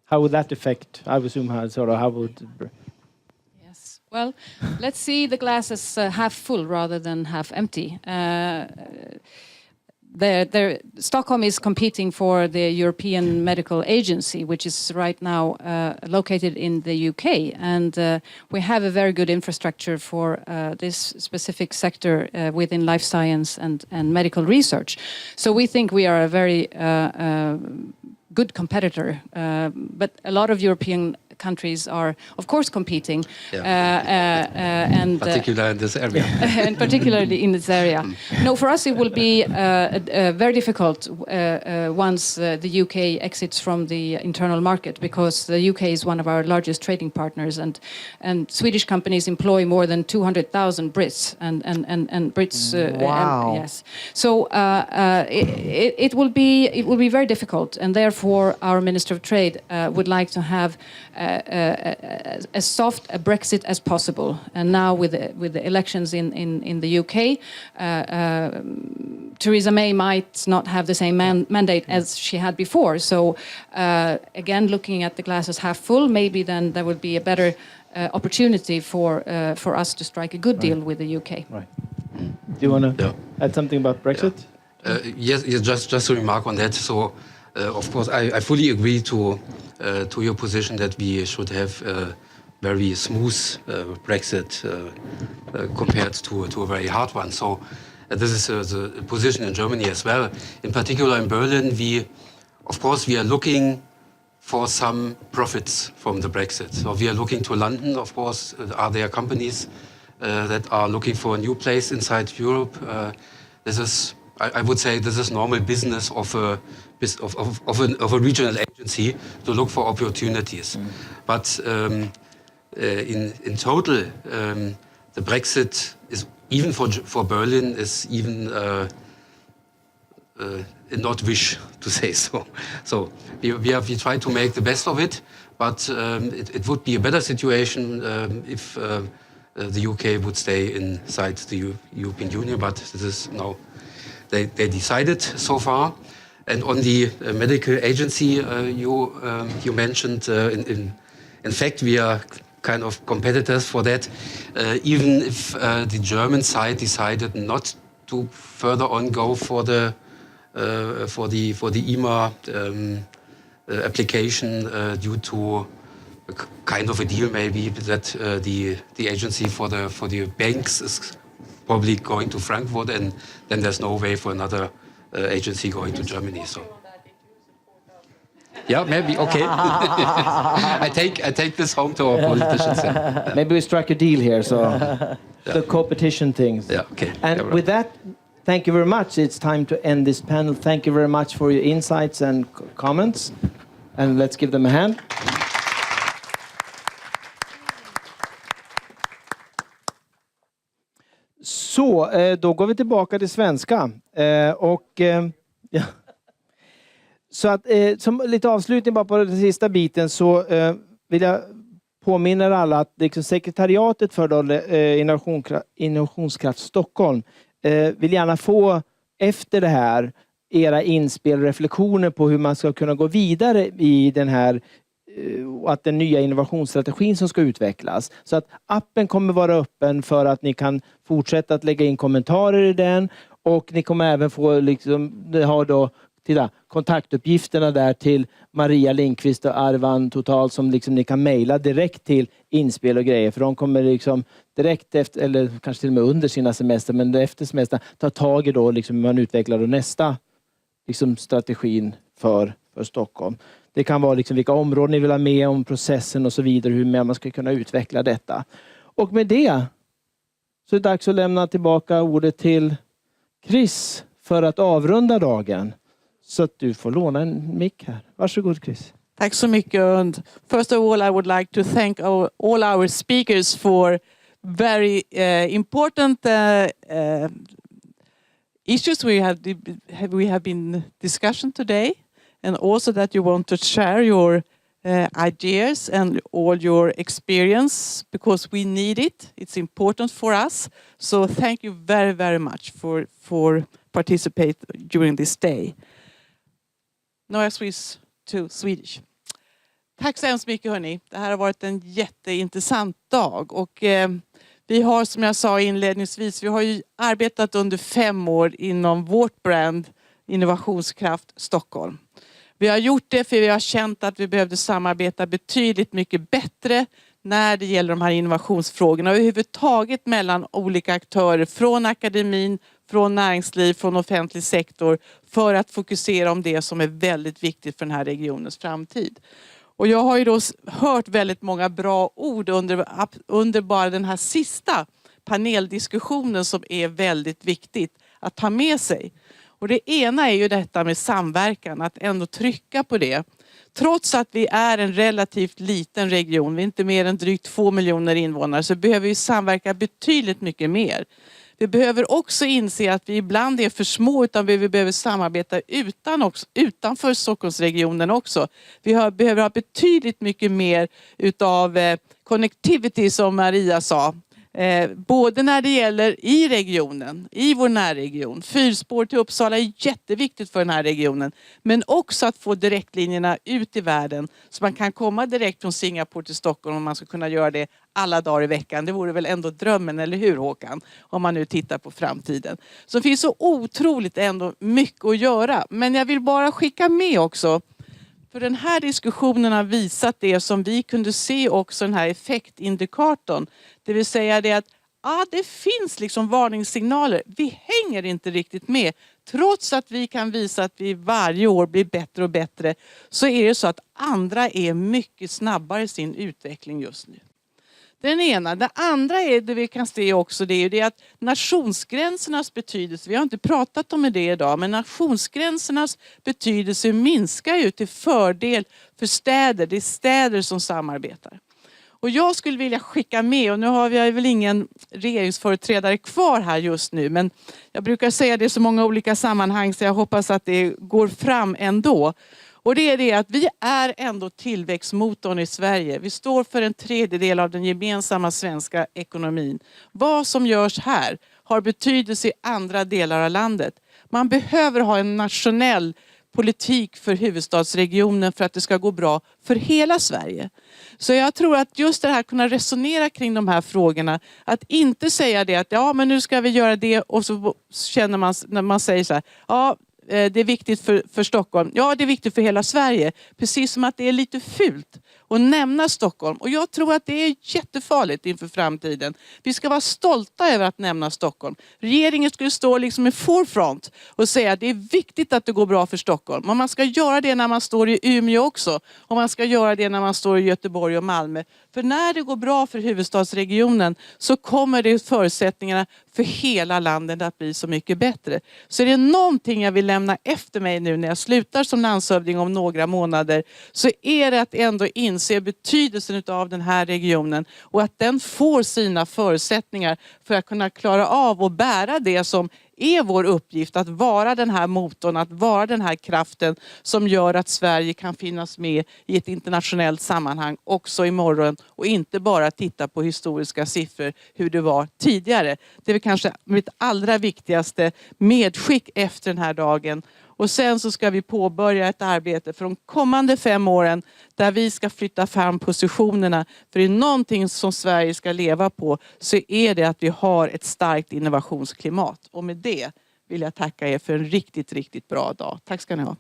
S1: How would that affect? I would assume how would.
S6: Yes. Well, let's see the glass as half full rather than half empty. Stockholm is competing for the European Medical Agency, which is right now located in the UK. And we have a very good infrastructure for this specific sector within life science and medical research. So we think we are a very good competitor. But a lot of European countries are, of course, competing. And
S3: particularly in this area.
S6: and particularly in this area. No, for us it will be very difficult once the UK exits from the internal market, because the UK is one of our largest trading partners, and Swedish companies employ more than 200,000 Brits and Brits.
S4: Wow.
S6: Yes. So it will be very difficult, and therefore our Minister of Trade would like to have as soft a Brexit as possible. And now with the elections in the UK, Theresa May might not have the same mandate as she had before. So again, looking at the glass as half full, maybe then there would be a better opportunity for us to strike a good deal with the UK.
S1: Right. Do you want to add something about Brexit?
S3: Yes, just to remark on that. So, of course, I fully agree to your position that we should have a very smooth Brexit compared to a very hard one. So, this is the position in Germany as well. In particular, in Berlin, we are looking for some profits from the Brexit. So we are looking to London, of course. Are there companies that are looking for a new place inside Europe? This is, I would say, this is normal business of a regional agency to look for opportunities. But in total, the Brexit is, even for Berlin, is even not wish to say so. So we try to make the best of it, but it would be a better situation if the UK would stay inside the European Union. But this is now they decided so far. And on the medical agency you mentioned, in fact, we are kind of competitors for that. Even if the German side decided not to further on go for the EMA application due to a kind of a deal maybe that the agency for the banks is probably going to Frankfurt, and then there's no way for another agency going to Germany. So. Yeah, maybe, okay. I take this home to our politicians. Yeah.
S1: Maybe we strike a deal here, so the competition things.
S3: Yeah, okay.
S1: And with that, thank you very much. It's time to end this panel. Thank you very much for your insights and comments. And let's give them a hand. Så, då går vi tillbaka till svenska. Ja. Så att som lite avslutning bara på den sista biten, så vill jag påminner alla att liksom sekretariatet för då, Innovationskraft Stockholm vill gärna få efter det här era inspel och reflektioner på hur man ska kunna gå vidare i den här att den nya innovationsstrategin som ska utvecklas. Så att appen kommer vara öppen för att ni kan fortsätta att lägga in kommentarer i den, och ni kommer även få ha då kontaktuppgifterna där till Maria Lindqvist och Arvan Total som ni kan mejla direkt till inspel och grejer, för de kommer direkt efter, eller kanske till och med under sina semester, men efter semestern ta tag i då hur man utvecklar då nästa strategin för Stockholm. Det kan vara vilka områden ni vill ha med om processen och så vidare, hur man ska kunna utveckla detta. Och med det så är det dags att lämna tillbaka ordet till Chris för att avrunda dagen. Så att du får låna en mick här. Varsågod Chris.
S7: Tack så mycket. And first of all, I would like to thank all our speakers for very important issues we have been discussing today, and also that you want to share your ideas and all your experience, because we need it. It's important for us. So thank you very, very much for participate during this day. Now I switch to Swedish. Tack så hemskt mycket hörni. Det här har varit en jätteintressant dag, och vi har, som jag sa inledningsvis, vi har ju arbetat under 5 år inom vårt brand Innovationskraft Stockholm. Vi har gjort det för vi har känt att vi behövde samarbeta betydligt mycket bättre när det gäller de här innovationsfrågorna och överhuvudtaget mellan olika aktörer från akademin, från näringsliv, från offentlig sektor, för att fokusera om det som är väldigt viktigt för den här regionens framtid. Och jag har ju då hört väldigt många bra ord under bara den här sista paneldiskussionen som är väldigt viktigt att ta med sig. Och det ena är ju detta med samverkan, att ändå trycka på det. Trots att vi är en relativt liten region, vi är inte mer än drygt 2 miljoner invånare, så behöver vi samverka betydligt mycket mer. Vi behöver också inse att vi ibland är för små, utan vi behöver samarbeta utanför Stockholmsregionen också. Vi behöver ha betydligt mycket mer utav connectivity, som Maria sa. Både när det gäller i regionen, i vår närregion. 4-spår till Uppsala är jätteviktigt för den här regionen. Men också att få direktlinjerna ut i världen. Så man kan komma direkt från Singapore till Stockholm, om man ska kunna göra det alla dagar i veckan. Det vore väl ändå drömmen, eller hur Håkan? Om man nu tittar på framtiden. Så det finns så otroligt ändå mycket att göra. Men jag vill bara skicka med också. För den här diskussionen har visat det som vi kunde se också, den här effektindikatorn. Det vill säga det att det finns varningssignaler. Vi hänger inte riktigt med. Trots att vi kan visa att vi varje år blir bättre och bättre, så är det så att andra är mycket snabbare i sin utveckling just nu. Den ena. Det andra är det vi kan se också, det är det att nationsgränsernas betydelse, vi har inte pratat om det idag, men nationsgränsernas betydelse minskar ju till fördel för städer. Det är städer som samarbetar. Och jag skulle vilja skicka med, och nu har vi väl ingen regeringsföreträdare kvar här just nu, men jag brukar säga det i så många olika sammanhang, så jag hoppas att det går fram ändå. Och det är det att vi är ändå tillväxtmotorn i Sverige. Vi står för 1/3 av den gemensamma svenska ekonomin. Vad som görs här har betydelse i andra delar av landet. Man behöver ha en nationell politik för huvudstadsregionen för att det ska gå bra för hela Sverige. Så jag tror att just det här kunna resonera kring de här frågorna, att inte säga det att men nu ska vi göra det, och så känner man när man säger så här, det är viktigt för Stockholm. Ja, det är viktigt för hela Sverige. Precis som att det är lite fult att nämna Stockholm. Och jag tror att det är jättefarligt inför framtiden. Vi ska vara stolta över att nämna Stockholm. Regeringen skulle stå i forefront och säga att det är viktigt att det går bra för Stockholm. Och man ska göra det när man står i Umeå också. Och man ska göra det när man står i Göteborg och Malmö. För när det går bra för huvudstadsregionen, så kommer det förutsättningarna för hela landet att bli så mycket bättre. Så är det någonting jag vill lämna efter mig nu när jag slutar som landshövding om några månader, så är det att ändå inse betydelsen av den här regionen, och att den får sina förutsättningar för att kunna klara av och bära det som är vår uppgift att vara den här motorn, att vara den här kraften som gör att Sverige kan finnas med i ett internationellt sammanhang också imorgon och inte bara titta på historiska siffror hur det var tidigare. Det är väl kanske mitt allra viktigaste medskick efter den här dagen. Och sen så ska vi påbörja ett arbete för de kommande 5 åren där vi ska flytta fram positionerna. För det är någonting som Sverige ska leva på, så är det att vi har ett starkt innovationsklimat. Och med det vill jag tacka er för en riktigt, riktigt bra dag. Tack ska ni ha.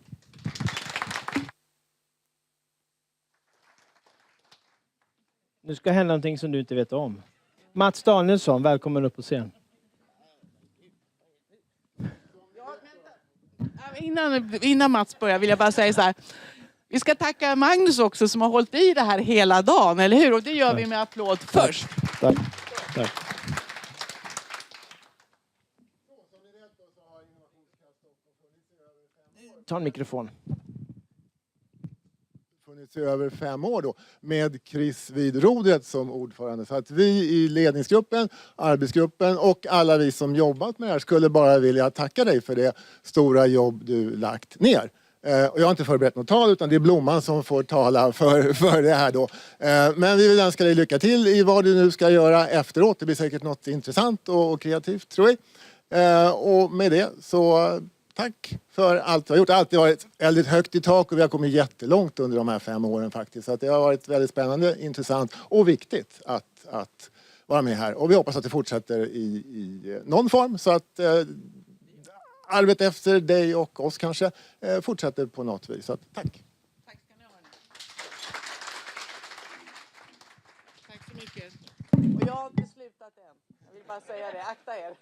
S1: Nu ska hända någonting som du inte vet om. Mats Danielsson, välkommen upp på scen.
S7: Innan Mats börjar vill jag bara säga så här. Vi ska tacka Magnus också som har hållit i det här hela dagen, eller hur? Och det gör vi med applåd först.
S1: Tack. Tack. Ta en mikrofon.
S8: Funnits i över 5 år då, med Chris vid rodret som ordförande. Så att vi i ledningsgruppen, arbetsgruppen och alla vi som jobbat med det här skulle bara vilja tacka dig för det stora jobb du lagt ner. Och jag har inte förberett något tal, utan det är Blomman som får tala för det här då. Men vi vill önska dig lycka till i vad du nu ska göra efteråt. Det blir säkert något intressant och kreativt, tror jag. Och med det så tack för allt du har gjort. Det har alltid varit väldigt högt i tak och vi har kommit jättelångt under de här 5 åren faktiskt. Så att det har varit väldigt spännande, intressant och viktigt att vara med här. Och vi hoppas att det fortsätter i någon form så att arbetet efter dig och oss kanske fortsätter på något vis. Så att, tack.
S7: Tack ska ni ha. Tack så mycket. Och jag har inte slutat än. Jag vill bara säga det. Akta er.